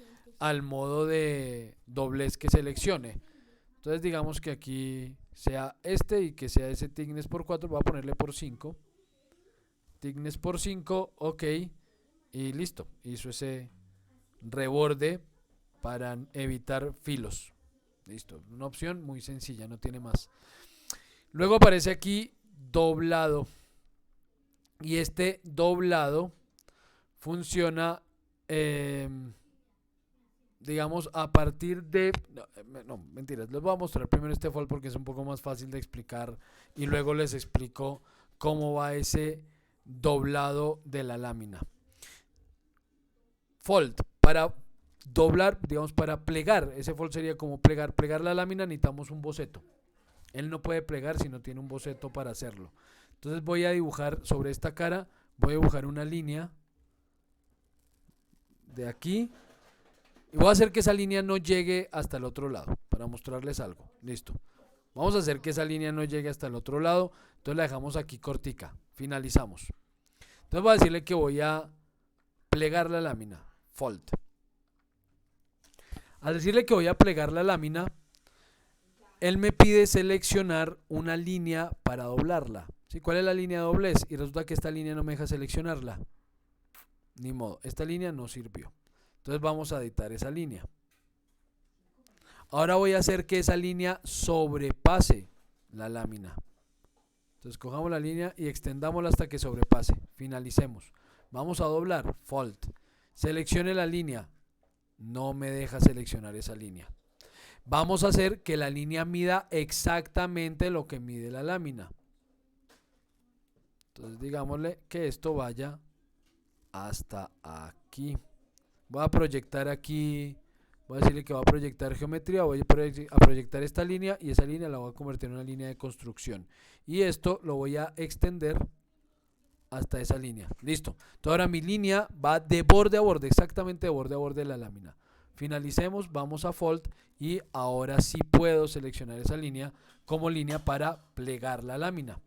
doblez que seleccione. Entonces, digamos que aquí sea este y que sea ese thickness por 4. Voy a ponerle por 5. Thickness por 5, ok. Y listo. Hizo ese reborde para evitar filos. Listo. Una opción muy sencilla, no tiene más. Luego aparece aquí doblado. Y este doblado funciona, digamos, a partir de... No, mentiras. Les voy a mostrar primero este fold porque es un poco más fácil de explicar. Y luego les explico cómo va ese doblado de la lámina. Fold. Para doblar, digamos, para plegar. Ese fold sería como plegar. Plegar la lámina necesitamos un boceto. Él no puede plegar si no tiene un boceto para hacerlo. Entonces voy a dibujar sobre esta cara, voy a dibujar una línea de aquí y voy a hacer que esa línea no llegue hasta el otro lado para mostrarles algo. Listo. Vamos a hacer que esa línea no llegue hasta el otro lado, entonces la dejamos aquí cortica. Finalizamos. Entonces voy a decirle que voy a plegar la lámina. Fold. Al decirle que voy a plegar la lámina, él me pide seleccionar una línea para doblarla. ¿Sí? ¿Cuál es la línea de doblez? Y resulta que esta línea no me deja seleccionarla. Ni modo, esta línea no sirvió. Entonces vamos a editar esa línea. Ahora voy a hacer que esa línea sobrepase la lámina. Entonces cojamos la línea y extendámosla hasta que sobrepase. Finalicemos. Vamos a doblar. Fold. Seleccione la línea. No me deja seleccionar esa línea. Vamos a hacer que la línea mida exactamente lo que mide la lámina. Entonces digámosle que esto vaya hasta aquí. Voy a proyectar aquí, voy a decirle que va a proyectar geometría, voy a proyectar esta línea y esa línea la voy a convertir en una línea de construcción. Y esto lo voy a extender hasta esa línea. Listo. Entonces ahora mi línea va de borde a borde, exactamente de borde a borde de la lámina. Finalicemos, vamos a Fold y ahora sí puedo seleccionar esa línea como línea para plegar la lámina.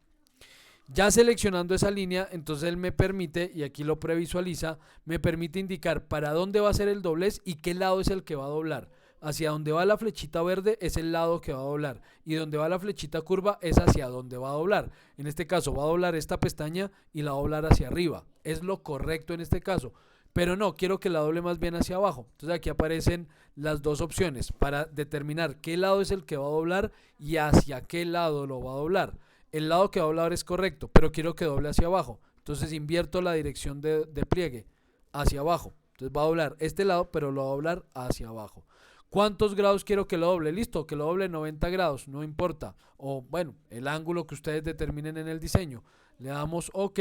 Ya seleccionando esa línea, entonces él me permite, y aquí lo previsualiza, me permite indicar para dónde va a ser el doblez y qué lado es el que va a doblar. Hacia donde va la flechita verde es el lado que va a doblar y donde va la flechita curva es hacia donde va a doblar. En este caso va a doblar esta pestaña y la va a doblar hacia arriba. Es lo correcto en este caso. Pero no, quiero que la doble más bien hacia abajo. Entonces aquí aparecen las dos opciones para determinar qué lado es el que va a doblar y hacia qué lado lo va a doblar. El lado que va a doblar es correcto, pero quiero que doble hacia abajo. Entonces invierto la dirección de pliegue hacia abajo. Entonces va a doblar este lado, pero lo va a doblar hacia abajo. ¿Cuántos grados quiero que lo doble? Listo, que lo doble 90 grados, no importa. O bueno, el ángulo que ustedes determinen en el diseño. Le damos OK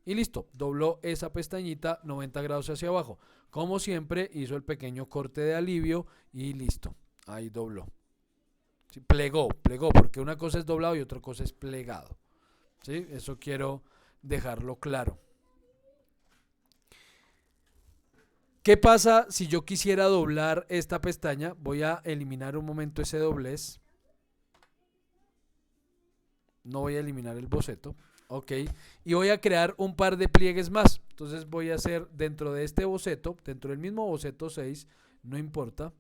y listo, dobló esa pestañita 90 grados hacia abajo. Como siempre, hizo el pequeño corte de alivio y listo, ahí dobló. Sí, plegó, porque una cosa es doblado y otra cosa es plegado. ¿Sí? Eso quiero dejarlo claro. ¿Qué pasa si yo quisiera doblar esta pestaña? Voy a eliminar un momento ese doblez. No voy a eliminar el boceto. Ok. Y voy a crear un par de pliegues más. Entonces voy a hacer dentro de este boceto, dentro del mismo boceto 6, no importa.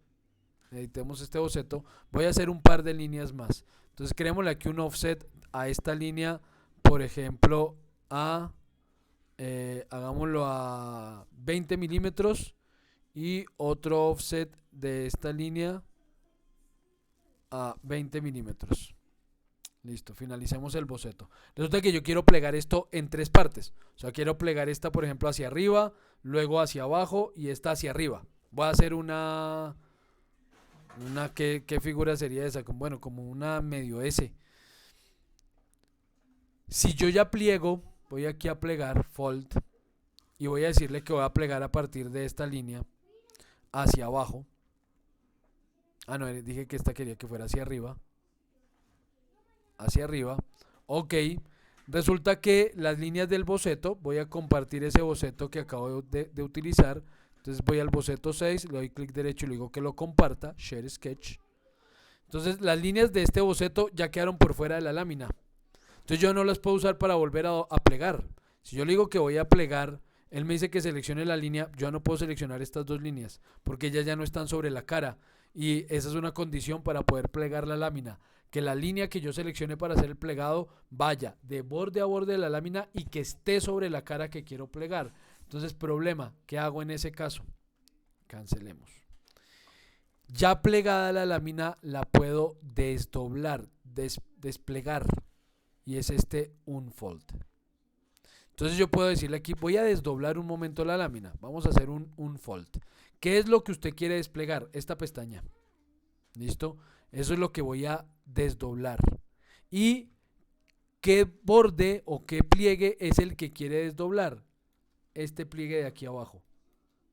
Editemos este boceto. Voy a hacer un par de líneas más. Entonces creémosle aquí un offset a esta línea, por ejemplo, hagámoslo a 20 milímetros y otro offset de esta línea a 20 milímetros. Listo, finalicemos el boceto. Resulta que yo quiero plegar esto en 3 partes. O sea, quiero plegar esta, por ejemplo, hacia arriba, luego hacia abajo y esta hacia arriba. Voy a hacer ¿qué figura sería esa? Bueno, como una medio S. Si yo ya pliego, voy aquí a plegar, fold, y voy a decirle que voy a plegar a partir de esta línea hacia abajo. Ah, no, dije que esta quería que fuera hacia arriba. Hacia arriba. Ok. Resulta que las líneas del boceto, voy a compartir ese boceto que acabo de utilizar. Entonces voy al boceto 6, le doy clic derecho y le digo que lo comparta, Share Sketch. Entonces las líneas de este boceto ya quedaron por fuera de la lámina. Entonces yo no las puedo usar para volver a plegar. Si yo le digo que voy a plegar, él me dice que seleccione la línea, yo no puedo seleccionar estas dos líneas, porque ellas ya no están sobre la cara. Y esa es una condición para poder plegar la lámina. Que la línea que yo seleccione para hacer el plegado vaya de borde a borde de la lámina y que esté sobre la cara que quiero plegar. Entonces, problema, ¿qué hago en ese caso? Cancelemos. Ya plegada la lámina, la puedo desdoblar, desplegar. Y es unfold. Entonces yo puedo decirle aquí, voy a desdoblar un momento la lámina. Vamos a hacer un unfold. ¿Qué es lo que usted quiere desplegar? Esta pestaña. ¿Listo? Eso es lo que voy a desdoblar. ¿Y qué borde o qué pliegue es el que quiere desdoblar? Este pliegue de aquí abajo.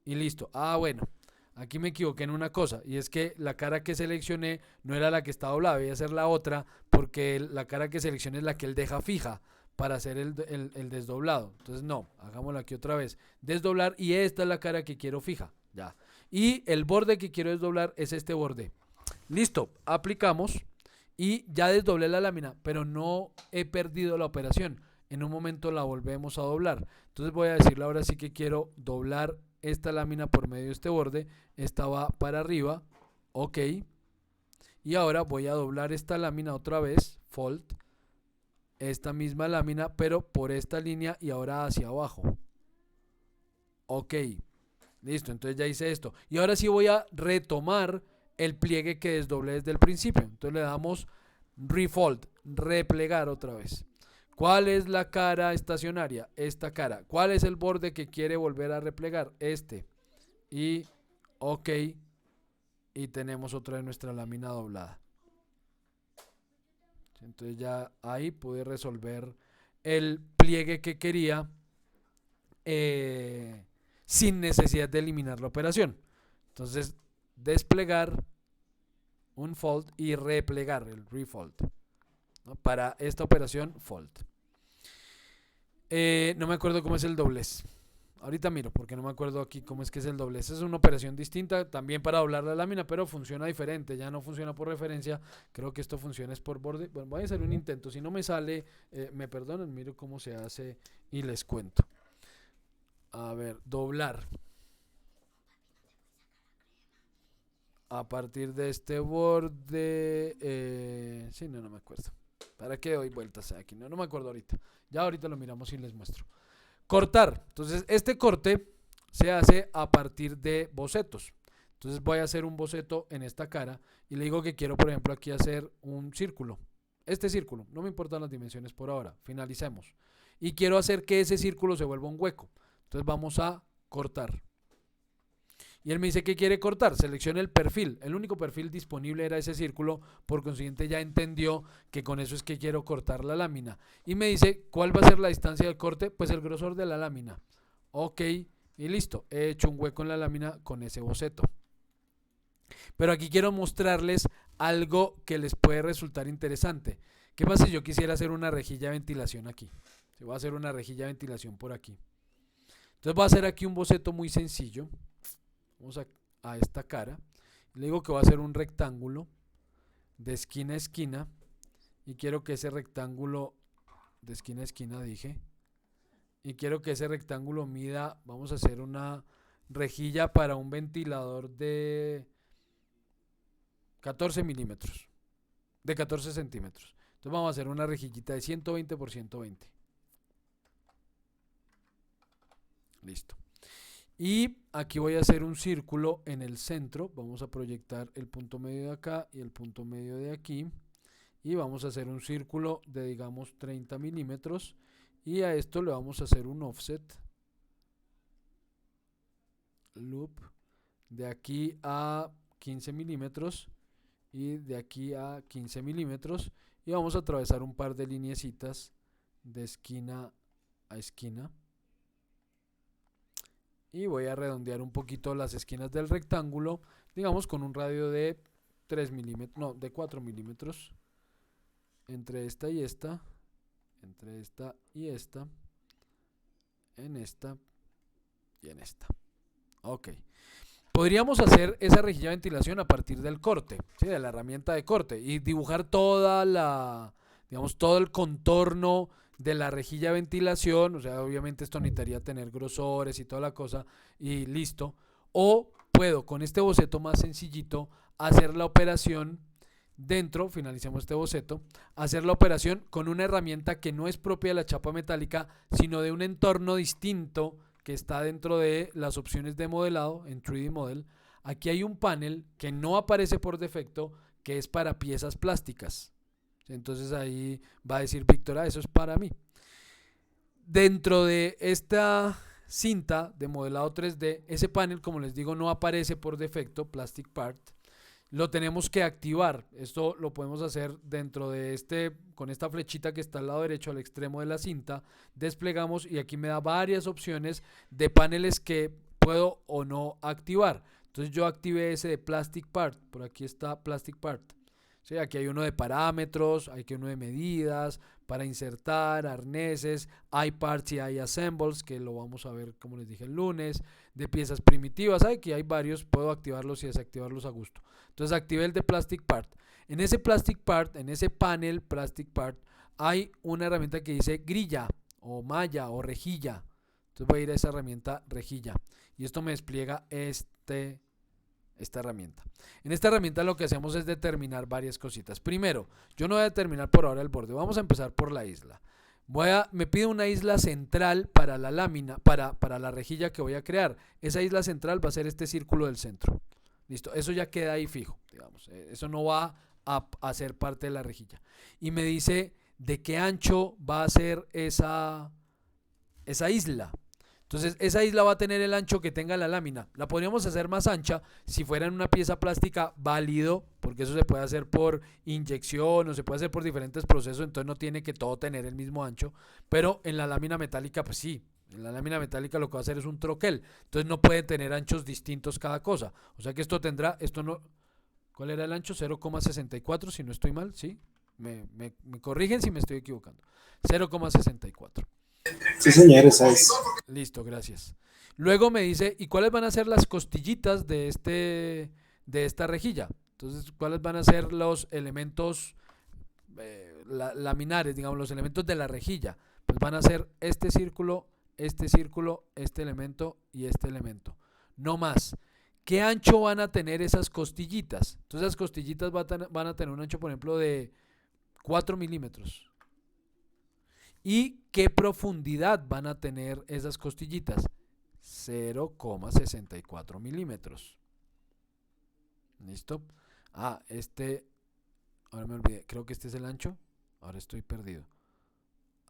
Y listo. Ah, bueno. Aquí me equivoqué en una cosa, y es que la cara que seleccioné no era la que está doblada, debía ser la otra, porque la cara que seleccioné es la que él deja fija para hacer el desdoblado. Entonces no, hagámoslo aquí otra vez. Desdoblar, y esta es la cara que quiero fija. Ya. Y el borde que quiero desdoblar es este borde. Listo, aplicamos y ya desdoblé la lámina, pero no he perdido la operación. En un momento la volvemos a doblar. Entonces voy a decirle ahora sí que quiero doblar esta lámina por medio de este borde. Esta va para arriba, ok. Y ahora voy a doblar esta lámina otra vez, fold, esta misma lámina, pero por esta línea y ahora hacia abajo. Ok, listo, entonces ya hice esto. Y ahora sí voy a retomar el pliegue que desdoblé desde el principio. Entonces le damos refold, replegar otra vez. ¿Cuál es la cara estacionaria? Esta cara. ¿Cuál es el borde que quiere volver a replegar? Este. Y ok. Y tenemos otra de nuestra lámina doblada. Entonces ya ahí pude resolver el pliegue que quería sin necesidad de eliminar la operación. Entonces desplegar, unfold y replegar, el refold, ¿no? Para esta operación fold. No me acuerdo cómo es el doblez. Ahorita miro porque no me acuerdo aquí cómo es que es el doblez. Es una operación distinta también para doblar la lámina, pero funciona diferente. Ya no funciona por referencia. Creo que esto funciona es por borde. Bueno, voy a hacer un intento. Si no me sale, me perdonan, miro cómo se hace y les cuento. A ver, doblar. A partir de este borde. Sí, no me acuerdo. ¿Para qué doy vueltas aquí? No me acuerdo ahorita. Ya ahorita lo miramos y les muestro. Cortar. Entonces, este corte se hace a partir de bocetos. Entonces, voy a hacer un boceto en esta cara y le digo que quiero, por ejemplo, aquí hacer un círculo. Este círculo. No me importan las dimensiones por ahora. Finalicemos. Y quiero hacer que ese círculo se vuelva un hueco. Entonces, vamos a cortar. Y él me dice que quiere cortar, seleccione el perfil, el único perfil disponible era ese círculo, por consiguiente ya entendió que con eso es que quiero cortar la lámina. Y me dice, ¿cuál va a ser la distancia del corte? Pues el grosor de la lámina. Ok, y listo, he hecho un hueco en la lámina con ese boceto. Pero aquí quiero mostrarles algo que les puede resultar interesante. ¿Qué pasa si yo quisiera hacer una rejilla de ventilación aquí? Si voy a hacer una rejilla de ventilación por aquí. Entonces voy a hacer aquí un boceto muy sencillo. Vamos a esta cara. Le digo que va a ser un rectángulo de esquina a esquina. Y quiero que ese rectángulo de esquina a esquina, dije. Y quiero que ese rectángulo mida, vamos a hacer una rejilla para un ventilador de 14 milímetros. de 14 centímetros. Entonces vamos a hacer una rejillita de 120 por 120. Listo. Y aquí voy a hacer un círculo en el centro. Vamos a proyectar el punto medio de acá y el punto medio de aquí. Y vamos a hacer un círculo de, digamos, 30 milímetros. Y a esto le vamos a hacer un offset. Loop. De aquí a 15 milímetros. Y de aquí a 15 milímetros. Y vamos a atravesar un par de lineecitas de esquina a esquina. Y voy a redondear un poquito las esquinas del rectángulo, digamos con un radio de 3 milímetros, no, de 4 milímetros, entre esta y esta, entre esta y esta, en esta y en esta. Ok. Podríamos hacer esa rejilla de ventilación a partir del corte, ¿sí? De la herramienta de corte, y dibujar toda la, digamos, todo el contorno de la rejilla de ventilación. O sea, obviamente esto necesitaría tener grosores y toda la cosa, y listo. O puedo con este boceto más sencillito hacer la operación dentro, finalicemos este boceto, hacer la operación con una herramienta que no es propia de la chapa metálica, sino de un entorno distinto que está dentro de las opciones de modelado en 3D Model. Aquí hay un panel que no aparece por defecto, que es para piezas plásticas. Entonces ahí va a decir Víctor, eso es para mí. Dentro de esta cinta de modelado 3D, ese panel, como les digo, no aparece por defecto, Plastic Part. Lo tenemos que activar. Esto lo podemos hacer dentro de con esta flechita que está al lado derecho al extremo de la cinta. Desplegamos y aquí me da varias opciones de paneles que puedo o no activar. Entonces yo activé ese de Plastic Part. Por aquí está Plastic Part. Sí, aquí hay uno de parámetros, hay uno de medidas, para insertar, arneses, hay parts y hay assembles, que lo vamos a ver como les dije el lunes, de piezas primitivas, aquí hay varios, puedo activarlos y desactivarlos a gusto. Entonces activé el de Plastic Part. En ese Plastic Part, en ese panel Plastic Part, hay una herramienta que dice grilla, o malla, o rejilla. Entonces voy a ir a esa herramienta rejilla, y esto me despliega esta herramienta. En esta herramienta lo que hacemos es determinar varias cositas. Primero, yo no voy a determinar por ahora el borde, vamos a empezar por la isla. Me pide una isla central para la lámina, para la rejilla que voy a crear. Esa isla central va a ser este círculo del centro. Listo, eso ya queda ahí fijo, digamos. Eso no va a ser parte de la rejilla. Y me dice de qué ancho va a ser esa isla. Entonces esa isla va a tener el ancho que tenga la lámina. La podríamos hacer más ancha si fuera en una pieza plástica, válido, porque eso se puede hacer por inyección o se puede hacer por diferentes procesos, entonces no tiene que todo tener el mismo ancho. Pero en la lámina metálica, pues sí, en la lámina metálica lo que va a hacer es un troquel, entonces no puede tener anchos distintos cada cosa. O sea que esto no... ¿Cuál era el ancho? 0,64 si no estoy mal, ¿sí? Me corrigen si me estoy equivocando. 0,64. Sí, señor, esa es. Listo, gracias. Luego me dice, ¿y cuáles van a ser las costillitas de esta rejilla? Entonces, ¿cuáles van a ser los elementos laminares, digamos, los elementos de la rejilla? Pues van a ser este círculo, este elemento y este elemento. No más. ¿Qué ancho van a tener esas costillitas? Entonces, las costillitas van a tener un ancho, por ejemplo, de 4 milímetros. ¿Y qué profundidad van a tener esas costillitas? 0,64 milímetros. ¿Listo? Ahora me olvidé, creo que este es el ancho. Ahora estoy perdido.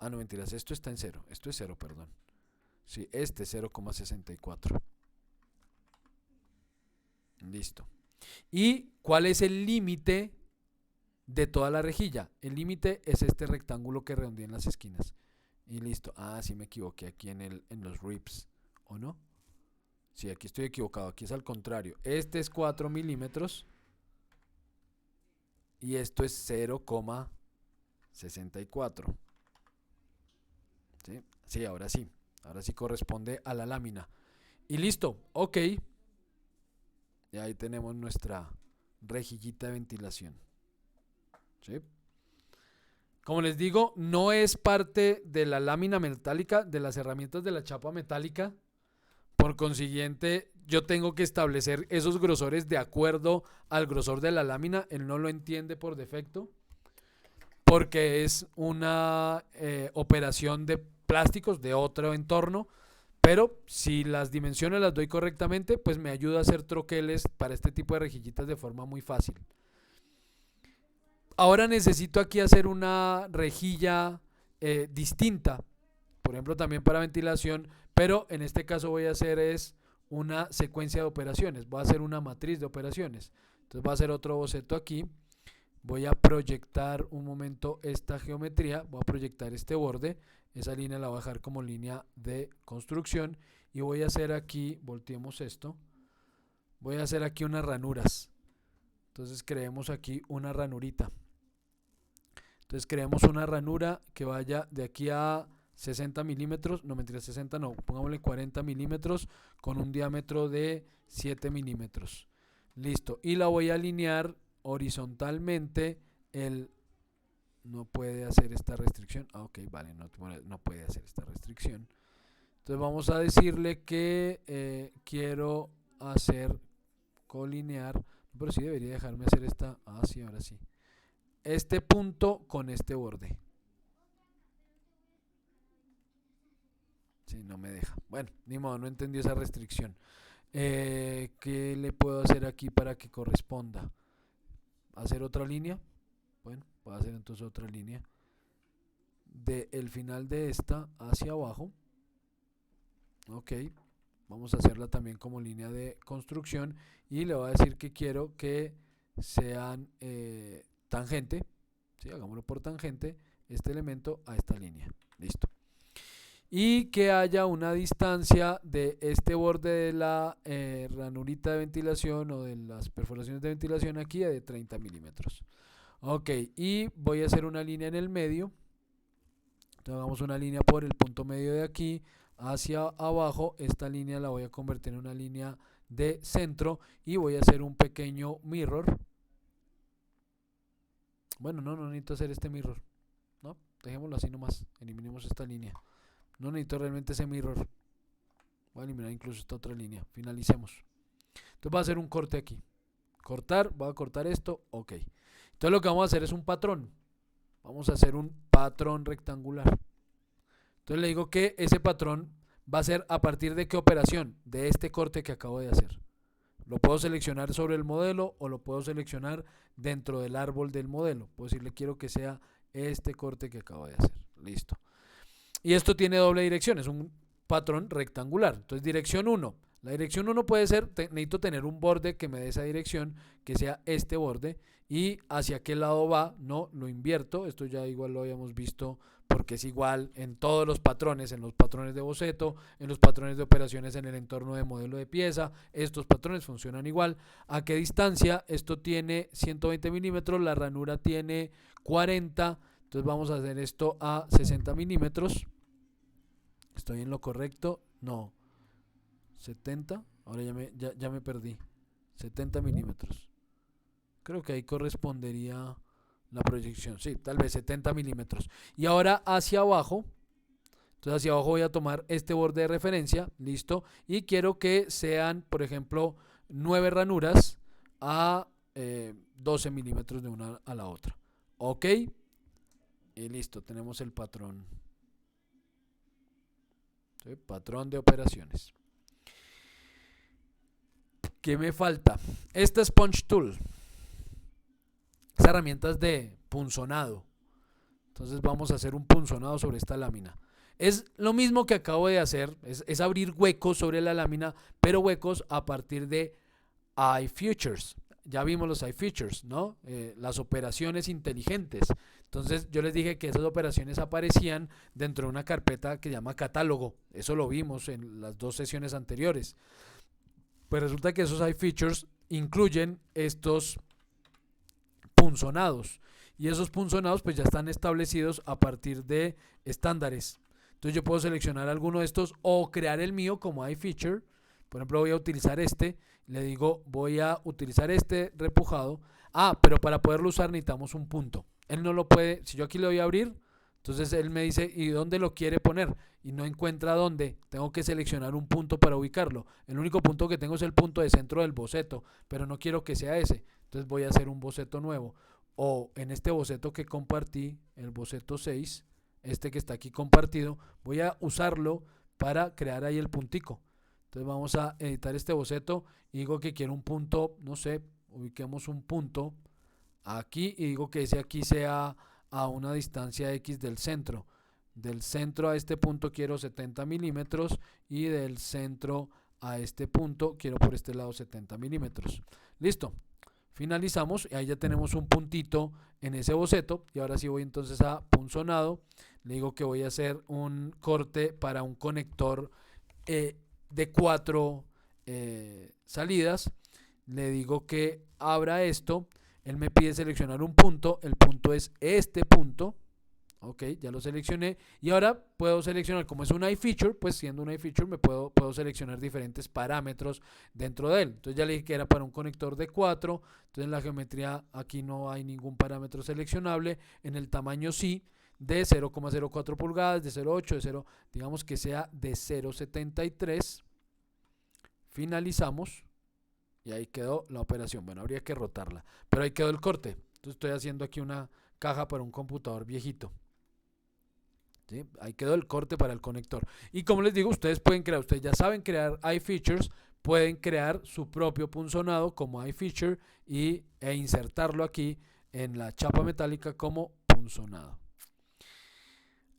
No, mentiras, esto está en 0. Esto es 0, perdón. Sí, este es 0,64. Listo. ¿Y cuál es el límite de toda la rejilla? El límite es este rectángulo que redondea en las esquinas. Y listo. Sí me equivoqué aquí en los ribs, ¿o no? Sí, aquí estoy equivocado, aquí es al contrario. Este es 4 milímetros y esto es 0,64. ¿Sí? Sí, ahora sí corresponde a la lámina. Y listo, ok. Y ahí tenemos nuestra rejillita de ventilación. ¿Sí? Como les digo, no es parte de la lámina metálica, de las herramientas de la chapa metálica. Por consiguiente, yo tengo que establecer esos grosores de acuerdo al grosor de la lámina. Él no lo entiende por defecto. porque es una operación de plásticos de otro entorno, pero si las dimensiones las doy correctamente, pues me ayuda a hacer troqueles para este tipo de rejillitas de forma muy fácil. Ahora necesito aquí hacer una rejilla distinta, por ejemplo también para ventilación, pero en este caso voy a hacer es una secuencia de operaciones, voy a hacer una matriz de operaciones. Entonces voy a hacer otro boceto aquí, voy a proyectar un momento esta geometría, voy a proyectar este borde, esa línea la voy a dejar como línea de construcción y voy a hacer aquí, volteemos esto, voy a hacer aquí unas ranuras. Entonces creemos aquí una ranurita. Entonces creemos una ranura que vaya de aquí a 60 milímetros, no mentira, 60 no, pongámosle 40 milímetros con un diámetro de 7 milímetros. Listo, y la voy a alinear horizontalmente. No puede hacer esta restricción. Ah, ok, vale, no puede hacer esta restricción. Entonces vamos a decirle que quiero hacer colinear, pero sí debería dejarme hacer esta. Ah, sí, ahora sí. Este punto con este borde. Sí, no me deja. Bueno, ni modo, no entendí esa restricción. ¿Qué le puedo hacer aquí para que corresponda? ¿Hacer otra línea? Bueno, voy a hacer entonces otra línea. Del final de esta hacia abajo. Ok. Vamos a hacerla también como línea de construcción. Y le voy a decir que quiero que sean tangente. ¿Sí? Hagámoslo por tangente. Este elemento a esta línea. Listo. Y que haya una distancia de este borde de la ranurita de ventilación o de las perforaciones de ventilación aquí de 30 milímetros. Ok, y voy a hacer una línea en el medio. Entonces hagamos una línea por el punto medio de aquí hacia abajo. Esta línea la voy a convertir en una línea de centro y voy a hacer un pequeño mirror. Bueno, no necesito hacer este mirror. No, dejémoslo así nomás. Eliminemos esta línea. No necesito realmente ese mirror. Voy a eliminar incluso esta otra línea. Finalicemos. Entonces voy a hacer un corte aquí. Cortar, voy a cortar esto. Ok. Entonces lo que vamos a hacer es un patrón. Vamos a hacer un patrón rectangular. Entonces le digo que ese patrón va a ser a partir de qué operación. De este corte que acabo de hacer. Lo puedo seleccionar sobre el modelo o lo puedo seleccionar dentro del árbol del modelo. Puedo decirle quiero que sea este corte que acabo de hacer. Listo. Y esto tiene doble dirección, es un patrón rectangular. Entonces, dirección 1. La dirección 1 puede ser, necesito tener un borde que me dé esa dirección, que sea este borde. Y hacia qué lado va, no, lo invierto. Esto ya igual lo habíamos visto porque es igual en todos los patrones, en los patrones de boceto, en los patrones de operaciones en el entorno de modelo de pieza. Estos patrones funcionan igual. ¿A qué distancia? Esto tiene 120 milímetros, la ranura tiene 40. Entonces vamos a hacer esto a 60 milímetros. ¿Estoy en lo correcto? No. 70. Ahora ya me perdí. 70 milímetros. Creo que ahí correspondería la proyección. Sí, tal vez 70 milímetros. Y ahora hacia abajo. Entonces hacia abajo voy a tomar este borde de referencia. Listo. Y quiero que sean, por ejemplo, 9 ranuras a 12 milímetros de una a la otra. Ok. Y listo, tenemos el patrón. ¿Sí? Patrón de operaciones. ¿Qué me falta? Esta es Punch Tool. Esta herramienta es de punzonado. Entonces vamos a hacer un punzonado sobre esta lámina. Es lo mismo que acabo de hacer. Es abrir huecos sobre la lámina, pero huecos a partir de iFeatures. Ya vimos los iFeatures, ¿no? Las operaciones inteligentes. Entonces yo les dije que esas operaciones aparecían dentro de una carpeta que se llama catálogo. Eso lo vimos en las 2 sesiones anteriores. Pues resulta que esos iFeatures incluyen estos punzonados. Y esos punzonados pues ya están establecidos a partir de estándares. Entonces yo puedo seleccionar alguno de estos o crear el mío como iFeature. Por ejemplo, voy a utilizar este. Le digo, voy a utilizar este repujado. Ah, pero para poderlo usar necesitamos un punto. Él no lo puede, si yo aquí le doy a abrir, entonces él me dice, ¿y dónde lo quiere poner? Y no encuentra dónde. Tengo que seleccionar un punto para ubicarlo. El único punto que tengo es el punto de centro del boceto, pero no quiero que sea ese. Entonces voy a hacer un boceto nuevo. o en este boceto que compartí, el boceto 6, este que está aquí compartido, voy a usarlo para crear ahí el puntico. Entonces vamos a editar este boceto y digo que quiero un punto, no sé, ubiquemos un punto aquí y digo que ese aquí sea a una distancia X del centro. Del centro a este punto quiero 70 milímetros y del centro a este punto quiero por este lado 70 milímetros. Listo. Finalizamos y ahí ya tenemos un puntito en ese boceto y ahora sí voy entonces a punzonado. Le digo que voy a hacer un corte para un conector de 4 salidas. Le digo que abra esto. Él me pide seleccionar un punto. El punto es este punto. Ok, ya lo seleccioné y ahora puedo seleccionar, como es un iFeature, pues siendo un iFeature puedo seleccionar diferentes parámetros dentro de él. Entonces ya le dije que era para un conector de 4, entonces en la geometría aquí no hay ningún parámetro seleccionable, en el tamaño sí, de 0,04 pulgadas, de 0,8, de 0, digamos que sea de 0,73. Finalizamos y ahí quedó la operación. Bueno, habría que rotarla, pero ahí quedó el corte. Entonces estoy haciendo aquí una caja para un computador viejito. ¿Sí? Ahí quedó el corte para el conector. Y como les digo, ustedes pueden crear, ustedes ya saben crear iFeatures, pueden crear su propio punzonado como iFeature e insertarlo aquí en la chapa metálica como punzonado.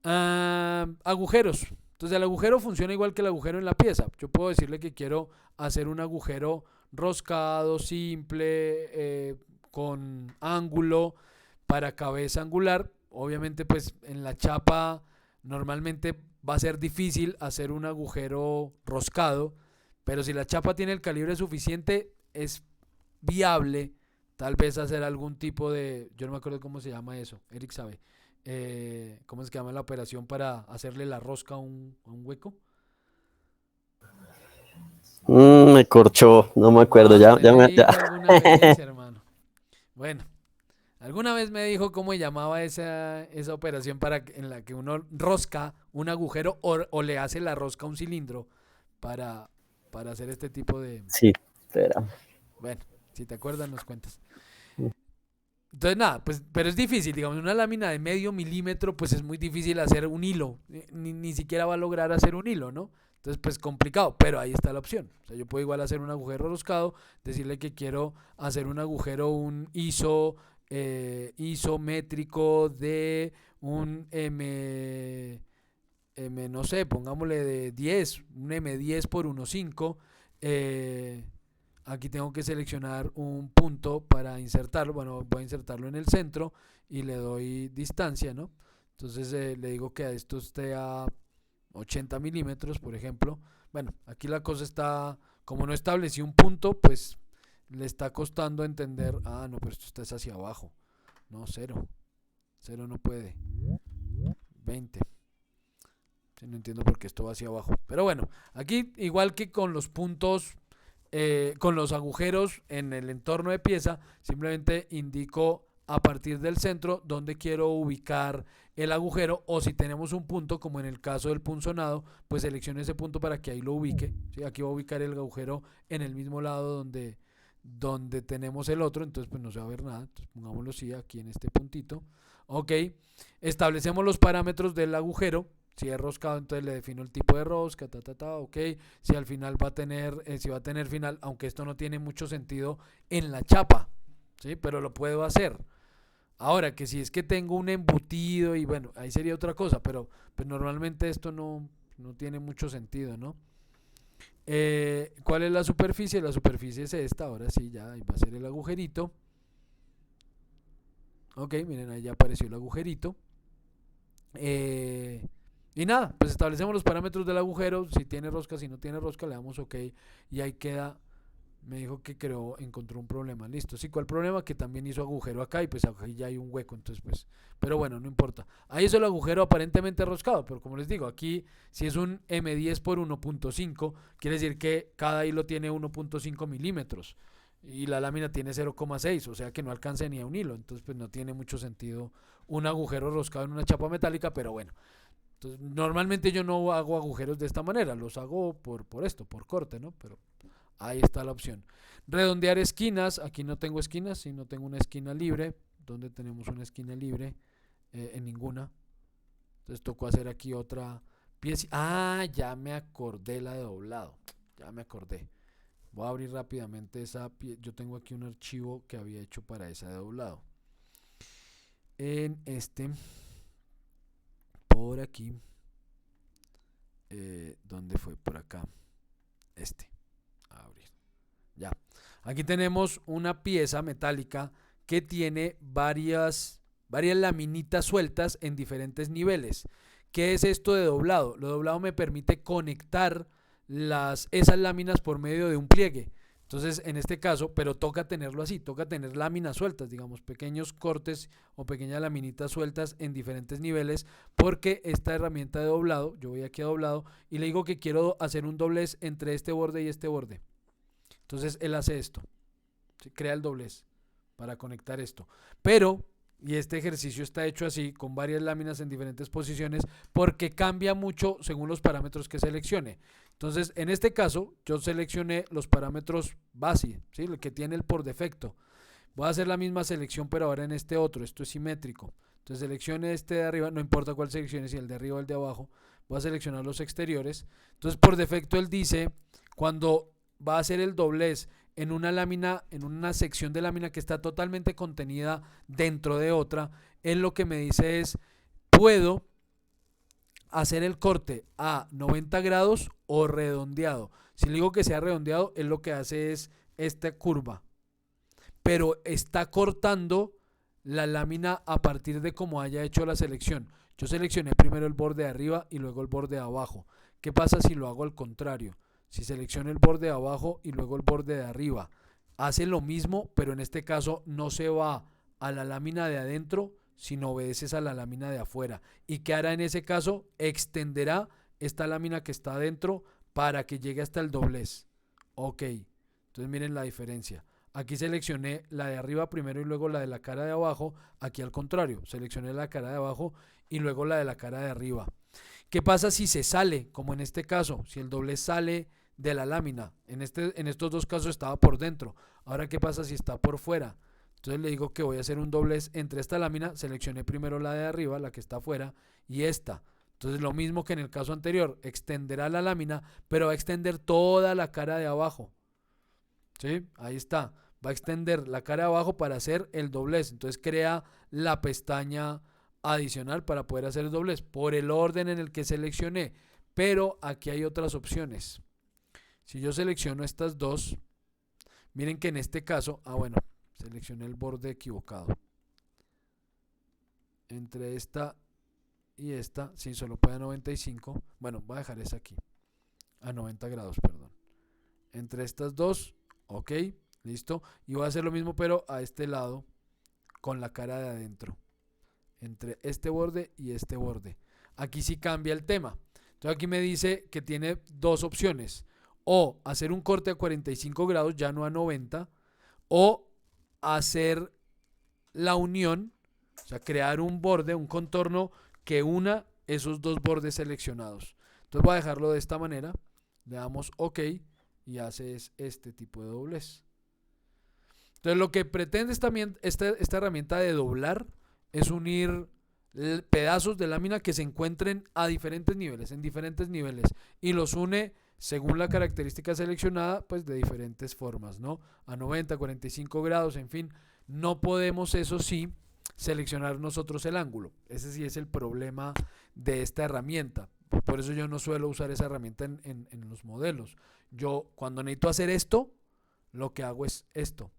Agujeros. Entonces el agujero funciona igual que el agujero en la pieza. Yo puedo decirle que quiero hacer un agujero roscado, simple, con ángulo para cabeza angular. Obviamente pues en la chapa normalmente va a ser difícil hacer un agujero roscado, pero si la chapa tiene el calibre suficiente es viable tal vez hacer algún tipo de, yo no me acuerdo cómo se llama eso, Eric sabe, cómo se llama la operación para hacerle la rosca a un hueco. Me corchó, no me acuerdo, ya me... Ya. Alguna vez, hermano. Bueno, alguna vez me dijo cómo llamaba esa operación en la que uno rosca un agujero o le hace la rosca a un cilindro para hacer este tipo de... Sí, espera. Bueno, si te acuerdas nos cuentas. Entonces nada, pues, pero es difícil, digamos, una lámina de medio milímetro, pues es muy difícil hacer un hilo, ni siquiera va a lograr hacer un hilo, ¿no? Entonces, pues complicado, pero ahí está la opción. O sea, yo puedo igual hacer un agujero roscado, decirle que quiero hacer un agujero, un isométrico de un no sé, pongámosle de 10, un M10 por 1.5. Aquí tengo que seleccionar un punto para insertarlo. Bueno, voy a insertarlo en el centro y le doy distancia, ¿no? Entonces le digo que a esto esté a 80 milímetros, por ejemplo. Bueno, aquí la cosa está, como no establecí un punto, pues le está costando entender. Ah, no, pero esto está hacia abajo. No, 0. 0 no puede. 20. Sí, no entiendo por qué esto va hacia abajo. Pero bueno, aquí igual que con los puntos, con los agujeros en el entorno de pieza, simplemente indico a partir del centro donde quiero ubicar el agujero, o si tenemos un punto como en el caso del punzonado, pues selecciono ese punto para que ahí lo ubique, ¿sí? Aquí voy a ubicar el agujero en el mismo lado donde tenemos el otro, entonces pues no se va a ver nada. Entonces pongámoslo así aquí en este puntito. Ok, establecemos los parámetros del agujero. Si es roscado, entonces le defino el tipo de rosca, ok. Si al final va a tener, si va a tener final, aunque esto no tiene mucho sentido en la chapa, ¿sí? Pero lo puedo hacer. Ahora, que si es que tengo un embutido y bueno, ahí sería otra cosa, pero pues normalmente esto no tiene mucho sentido, ¿no? ¿Cuál es la superficie? La superficie es esta, ahora sí, ya ahí va a ser el agujerito. Ok, miren, ahí ya apareció el agujerito. Y nada, pues establecemos los parámetros del agujero, si tiene rosca, si no tiene rosca, le damos ok y ahí queda. Me dijo que encontró un problema, listo. Sí, ¿cuál problema? Que también hizo agujero acá y pues aquí ya hay un hueco, entonces pues, pero bueno, no importa. Ahí hizo el agujero aparentemente roscado, pero como les digo, aquí si es un M10 por 1.5, quiere decir que cada hilo tiene 1.5 milímetros y la lámina tiene 0,6, o sea que no alcanza ni a un hilo, entonces pues no tiene mucho sentido un agujero roscado en una chapa metálica, pero bueno. Entonces, normalmente yo no hago agujeros de esta manera, los hago por esto, por corte, ¿no? Pero ahí está la opción. Redondear esquinas, aquí no tengo esquinas, si no tengo una esquina libre, donde tenemos una esquina libre, en ninguna. Entonces tocó hacer aquí otra pieza. Ah, ya me acordé la de doblado. Ya me acordé. Voy a abrir rápidamente esa pieza. Yo tengo aquí un archivo que había hecho para esa de doblado. En este, por aquí, ¿dónde fue? Por acá. A abrir. Ya. Aquí tenemos una pieza metálica que tiene varias laminitas sueltas en diferentes niveles. ¿Qué es esto de doblado? Lo doblado me permite conectar esas láminas por medio de un pliegue. Entonces, en este caso, pero toca tenerlo así, toca tener láminas sueltas, digamos, pequeños cortes o pequeñas laminitas sueltas en diferentes niveles, porque esta herramienta de doblado, yo voy aquí a doblado y le digo que quiero hacer un doblez entre este borde y este borde. Entonces, él hace esto, ¿sí? Crea el doblez para conectar esto. Pero, y este ejercicio está hecho así, con varias láminas en diferentes posiciones, porque cambia mucho según los parámetros que seleccione. Entonces, en este caso, yo seleccioné los parámetros base, ¿sí? El que tiene el por defecto. Voy a hacer la misma selección, pero ahora en este otro, esto es simétrico. Entonces, seleccione este de arriba, no importa cuál seleccione, si el de arriba o el de abajo. Voy a seleccionar los exteriores. Entonces, por defecto, él dice, cuando va a hacer el doblez en una lámina, en una sección de lámina que está totalmente contenida dentro de otra, él lo que me dice es, puedo hacer el corte a 90 grados o redondeado. Si le digo que sea redondeado, él lo que hace es esta curva, pero está cortando la lámina a partir de cómo haya hecho la selección. Yo seleccioné primero el borde de arriba y luego el borde de abajo. ¿Qué pasa si lo hago al contrario? Si selecciono el borde de abajo y luego el borde de arriba, hace lo mismo, pero en este caso no se va a la lámina de adentro, sino obedeces a la lámina de afuera. ¿Y qué hará en ese caso? Extenderá esta lámina que está adentro para que llegue hasta el doblez. Ok, entonces miren la diferencia. Aquí seleccioné la de arriba primero y luego la de la cara de abajo. Aquí al contrario, seleccioné la cara de abajo y luego la de la cara de arriba. ¿Qué pasa si se sale? Como en este caso, si el doblez sale de la lámina. En estos dos casos estaba por dentro. Ahora, ¿qué pasa si está por fuera? Entonces le digo que voy a hacer un doblez entre esta lámina. Seleccioné primero la de arriba, la que está afuera, y esta. Entonces lo mismo que en el caso anterior, extenderá la lámina, pero va a extender toda la cara de abajo. ¿Sí? Ahí está. Va a extender la cara de abajo para hacer el doblez. Entonces crea la pestaña adicional para poder hacer el doblez por el orden en el que seleccioné. Pero aquí hay otras opciones. Si yo selecciono estas dos, miren que en este caso, bueno, seleccioné el borde equivocado. Entre esta y esta, sí, solo puede a 95. Bueno, voy a dejar esa aquí. A 90 grados, perdón. Entre estas dos, ok, listo. Y voy a hacer lo mismo, pero a este lado, con la cara de adentro. Entre este borde y este borde. Aquí sí cambia el tema. Entonces aquí me dice que tiene dos opciones. O hacer un corte a 45 grados, ya no a 90, o hacer la unión, o sea, crear un borde, un contorno que una esos dos bordes seleccionados. Entonces voy a dejarlo de esta manera, le damos OK y hace este tipo de doblez. Entonces lo que pretende esta herramienta de doblar es unir pedazos de lámina que se encuentren a diferentes niveles, en diferentes niveles, y los une según la característica seleccionada, pues de diferentes formas, ¿no? A 90, 45 grados, en fin. No podemos, eso sí, seleccionar nosotros el ángulo. Ese sí es el problema de esta herramienta. Por eso yo no suelo usar esa herramienta en los modelos. Yo, cuando necesito hacer esto, lo que hago es esto,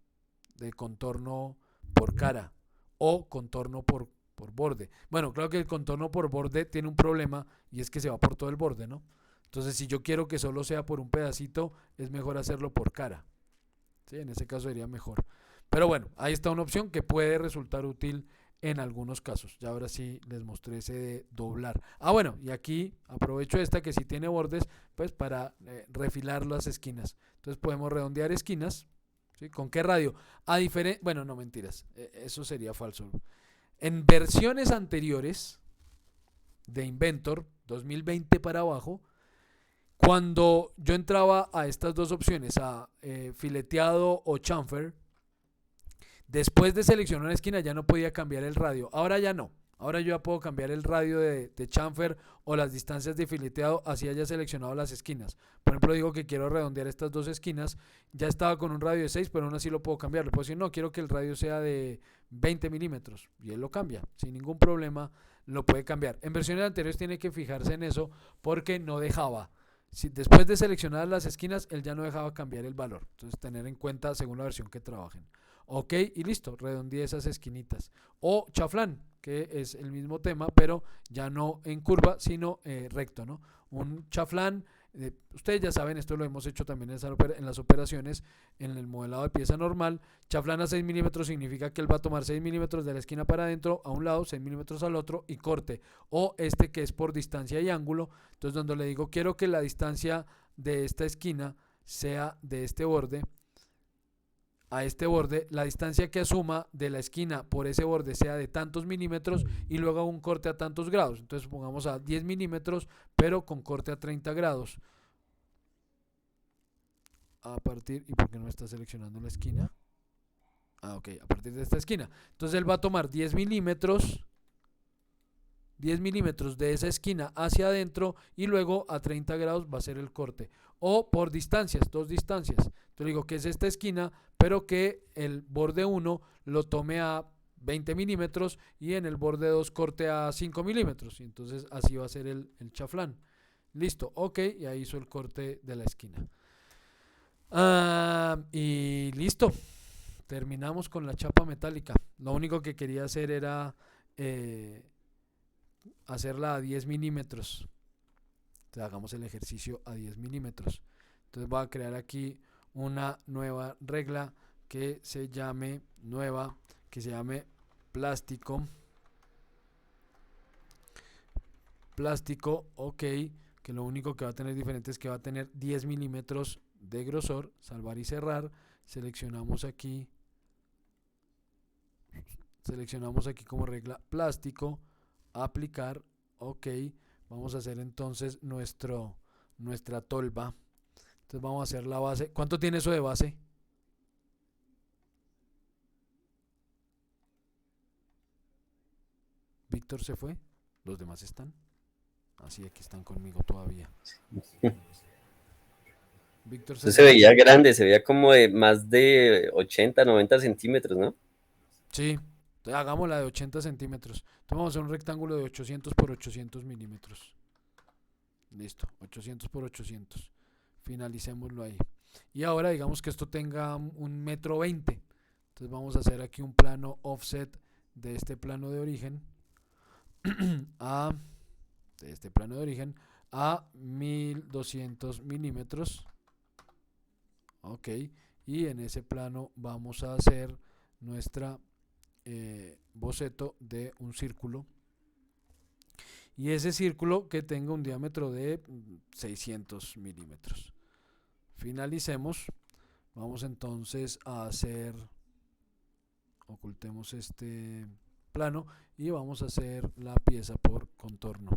de contorno por cara o contorno por borde. Bueno, claro que el contorno por borde tiene un problema y es que se va por todo el borde, ¿no? Entonces, si yo quiero que solo sea por un pedacito, es mejor hacerlo por cara. ¿Sí? En ese caso sería mejor. Pero bueno, ahí está una opción que puede resultar útil en algunos casos. Ya ahora sí les mostré ese de doblar. Bueno, y aquí aprovecho esta que sí tiene bordes, pues para refilar las esquinas. Entonces podemos redondear esquinas. ¿Sí? ¿Con qué radio? Bueno, no, mentiras. Eso sería falso. En versiones anteriores de Inventor, 2020 para abajo, cuando yo entraba a estas dos opciones, a fileteado o chamfer, Después de seleccionar una esquina ya no podía cambiar el radio. Ahora ya no. Ahora yo ya puedo cambiar el radio de chamfer o las distancias de fileteado así haya seleccionado las esquinas. Por ejemplo, digo que quiero redondear estas dos esquinas. Ya estaba con un radio de 6, pero aún así lo puedo cambiar. Le puedo decir, no, quiero que el radio sea de 20 milímetros. Y él lo cambia. Sin ningún problema lo puede cambiar. En versiones anteriores tiene que fijarse en eso porque no dejaba. Si después de seleccionar las esquinas, él ya no dejaba cambiar el valor. Entonces, tener en cuenta según la versión que trabajen. Ok, y listo, redondeé esas esquinitas. O chaflán, que es el mismo tema, pero ya no en curva, sino recto, ¿no? Un chaflán, ustedes ya saben, esto lo hemos hecho también en las operaciones, en el modelado de pieza normal. Chaflán a 6 milímetros significa que él va a tomar 6 milímetros de la esquina para adentro, a un lado, 6 milímetros al otro y corte. O este que es por distancia y ángulo, entonces donde le digo, quiero que la distancia de esta esquina sea de este borde a este borde, la distancia que asuma de la esquina por ese borde sea de tantos milímetros y luego hago un corte a tantos grados. Entonces pongamos a 10 milímetros, pero con corte a 30 grados. A partir, ¿y por qué no está seleccionando la esquina? Ah, ok, a partir de esta esquina. Entonces él va a tomar 10 milímetros de esa esquina hacia adentro y luego a 30 grados va a ser el corte. O por distancias, dos distancias. Entonces digo que es esta esquina, pero que el borde 1 lo tome a 20 milímetros y en el borde 2 corte a 5 milímetros. Y entonces así va a ser el chaflán. Listo, ok, y ahí hizo el corte de la esquina. Y listo. Terminamos con la chapa metálica. Lo único que quería hacer era hacerla a 10 milímetros. Entonces hagamos el ejercicio a 10 milímetros. Entonces voy a crear aquí una nueva regla que se llame plástico. Plástico, ok, que lo único que va a tener diferente es que va a tener 10 milímetros de grosor. Salvar y cerrar. Seleccionamos aquí como regla plástico, aplicar, ok. Vamos a hacer entonces nuestra tolva. Entonces vamos a hacer la base. ¿Cuánto tiene eso de base? Víctor se fue. Los demás están. Así aquí están conmigo todavía. Víctor Eso se veía grande, se veía como de más de 80, 90 centímetros, ¿no? Sí, hagámosla de 80 centímetros. Entonces vamos a hacer un rectángulo de 800 por 800 milímetros. Listo, 800 por 800. Finalicémoslo ahí. Y ahora digamos que esto tenga 1,20 m. Entonces vamos a hacer aquí un plano offset de este plano de origen a 1200 milímetros. Ok, y en ese plano vamos a hacer nuestra boceto de un círculo. Y ese círculo que tenga un diámetro de 600 milímetros. Finalicemos. Vamos entonces a hacer, ocultemos este plano y vamos a hacer la pieza por contorno.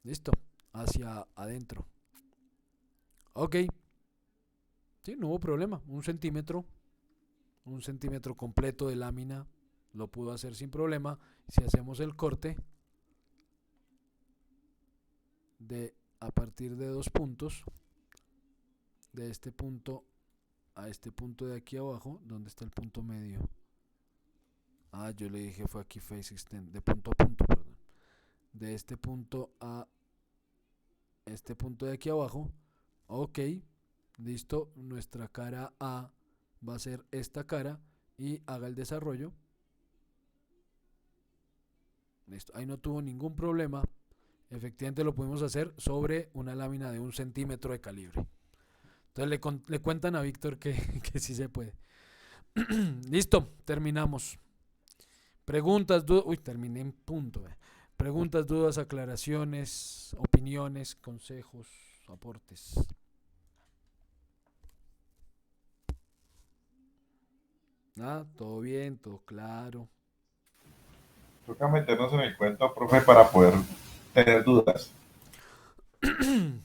Listo, hacia adentro. Ok. Sí, no hubo problema. 1 centímetro completo de lámina lo pudo hacer sin problema. Si hacemos el corte a partir de 2 puntos, de este punto a este punto de aquí abajo, donde está el punto medio. Yo le dije fue aquí face extend, de punto a punto, perdón. De este punto a este punto de aquí abajo. Ok, listo. Nuestra cara A va a ser esta cara y haga el desarrollo. Listo, ahí no tuvo ningún problema. Efectivamente lo pudimos hacer sobre una lámina de 1 centímetro de calibre. Entonces le cuentan a Víctor que sí se puede. Listo, terminamos. Preguntas, dudas. Uy, terminé en punto. Preguntas, dudas, aclaraciones, opiniones, consejos, aportes. Todo bien, todo claro. Toca meternos en el cuento, profe, para poder tener dudas.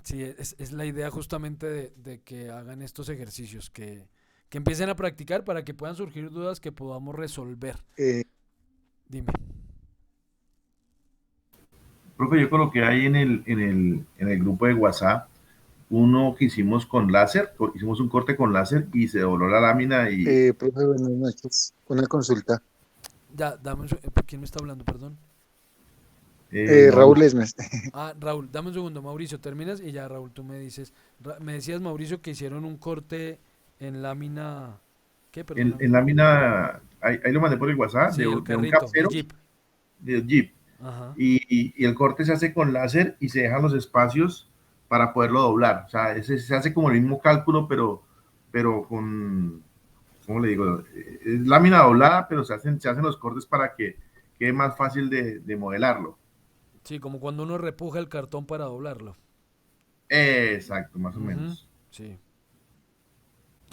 Sí, es la idea justamente de que hagan estos ejercicios, que Que empiecen a practicar para que puedan surgir dudas que podamos resolver. Dime. Profe, yo coloqué ahí en el grupo de WhatsApp uno que hicimos con láser, hicimos un corte con láser y se dobló la lámina y Profe, buenas noches. Una consulta. Ya, ¿quién me está hablando? Perdón. Raúl Mauricio. Esmes. Ah, Raúl, dame un segundo, Mauricio, terminas y ya, Raúl, tú me dices. Me decías, Mauricio, que hicieron un corte en lámina. ¿Qué? En Perdóname. lámina, ahí lo mandé por el WhatsApp, Sí, de, el de un carrito, el capsero Jeep. de Jeep. Ajá. Y el corte se hace con láser y se dejan los espacios para poderlo doblar. O sea, se hace como el mismo cálculo, pero con, ¿cómo le digo? Es lámina doblada, pero se hacen los cortes para que quede más fácil de modelarlo. Sí, como cuando uno repuja el cartón para doblarlo. Exacto, más o Ujú, menos. sí.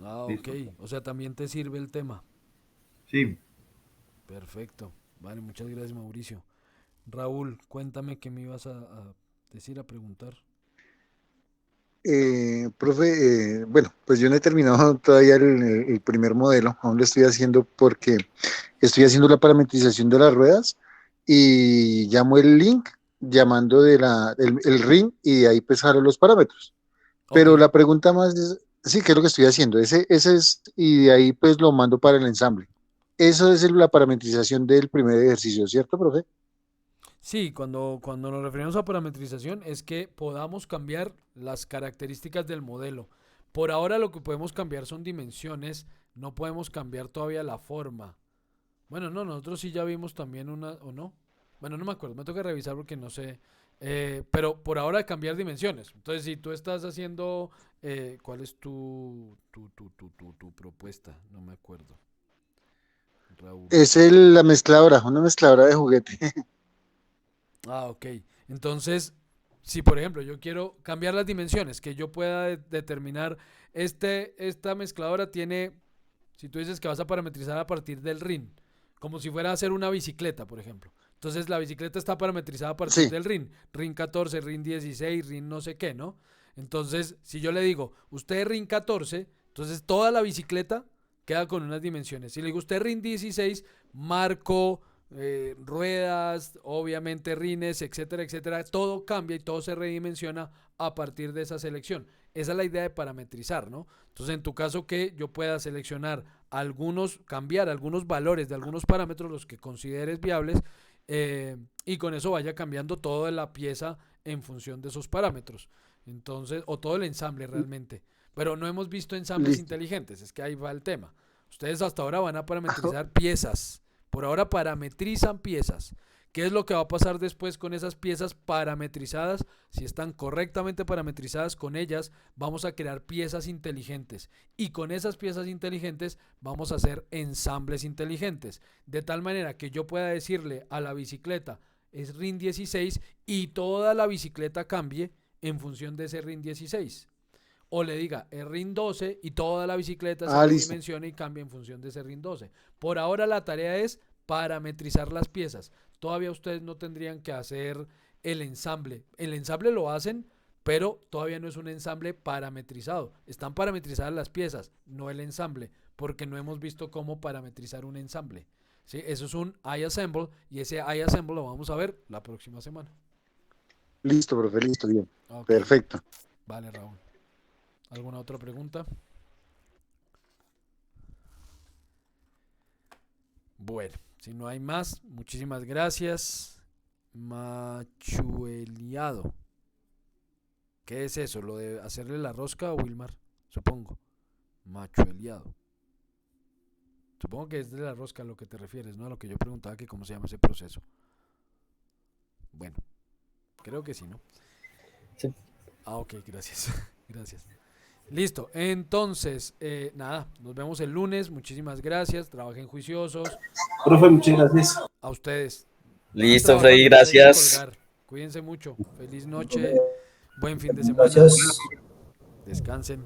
Ah, ok. Listo. O sea, también te sirve el tema. Sí. Perfecto. Vale, muchas gracias, Mauricio. Raúl, cuéntame qué me ibas a decir, a preguntar. Profe, bueno, pues yo no he terminado todavía el primer modelo, aún lo estoy haciendo porque estoy haciendo la parametrización de las ruedas y llamo el link llamando el ring y ahí pues jalo los parámetros. Ok. Pero la pregunta más es, sí, ¿qué es lo que estoy haciendo? Ese es, y de ahí pues lo mando para el ensamble. Eso es la parametrización del primer ejercicio, ¿cierto, profe? Sí, cuando nos referimos a parametrización es que podamos cambiar las características del modelo. Por ahora lo que podemos cambiar son dimensiones, no podemos cambiar todavía la forma. Bueno, no, nosotros sí ya vimos también una, ¿o no? Bueno, no me acuerdo, me toca revisar porque no sé. Pero por ahora cambiar dimensiones. Entonces, si tú estás haciendo, ¿cuál es tu propuesta? No me acuerdo, Raúl. Es la mezcladora, una mezcladora de juguete. Ah, ok. Entonces, si por ejemplo yo quiero cambiar las dimensiones, que yo pueda determinar, esta mezcladora tiene, si tú dices que vas a parametrizar a partir del RIN, como si fuera a hacer una bicicleta, por ejemplo. Entonces la bicicleta está parametrizada a partir Sí, del RIN 14, RIN 16, RIN no sé qué, ¿no? Entonces, si yo le digo, usted RIN 14, entonces toda la bicicleta queda con unas dimensiones. Si le digo, usted RIN 16, marco, ruedas, obviamente rines, etcétera, etcétera, todo cambia y todo se redimensiona a partir de esa selección. Esa es la idea de parametrizar, ¿no? Entonces, en tu caso, que yo pueda seleccionar cambiar algunos valores de algunos parámetros, los que consideres viables, y con eso vaya cambiando toda la pieza en función de esos parámetros. Entonces, o todo el ensamble realmente. Pero no hemos visto ensambles listo. inteligentes, es que ahí va el tema. Ustedes hasta ahora van a parametrizar piezas. Por ahora parametrizan piezas. ¿Qué es lo que va a pasar después con esas piezas parametrizadas? Si están correctamente parametrizadas, con ellas vamos a crear piezas inteligentes. Y con esas piezas inteligentes vamos a hacer ensambles inteligentes. De tal manera que yo pueda decirle a la bicicleta, es RIN 16 y toda la bicicleta cambie en función de ese RIN 16. O le diga, es RIN 12 y toda la bicicleta se Listo. redimensiona y cambia en función de ese RIN 12. Por ahora la tarea es parametrizar las piezas. Todavía ustedes no tendrían que hacer el ensamble. El ensamble lo hacen, pero todavía no es un ensamble parametrizado. Están parametrizadas las piezas, no el ensamble, porque no hemos visto cómo parametrizar un ensamble. ¿Sí? Eso es un iAssemble y ese iAssemble lo vamos a ver la próxima semana. Listo, profe, listo, bien. Ok, Perfecto. vale, Raúl. ¿Alguna otra pregunta? Bueno, si no hay más, muchísimas gracias. Machueliado. ¿Qué es eso? ¿Lo de hacerle la rosca a Wilmar? Supongo. Machueliado. Supongo que es de la rosca a lo que te refieres, ¿no? A lo que yo preguntaba, que cómo se llama ese proceso. Bueno, creo que sí, ¿no? Sí. Ah, ok, gracias. Gracias. Listo, entonces, nada, nos vemos el lunes. Muchísimas gracias. Trabajen juiciosos. Profe, muchas gracias. A ustedes. Listo, Freddy, gracias. Cuídense mucho. Feliz noche. Buen fin de semana. Gracias. Descansen.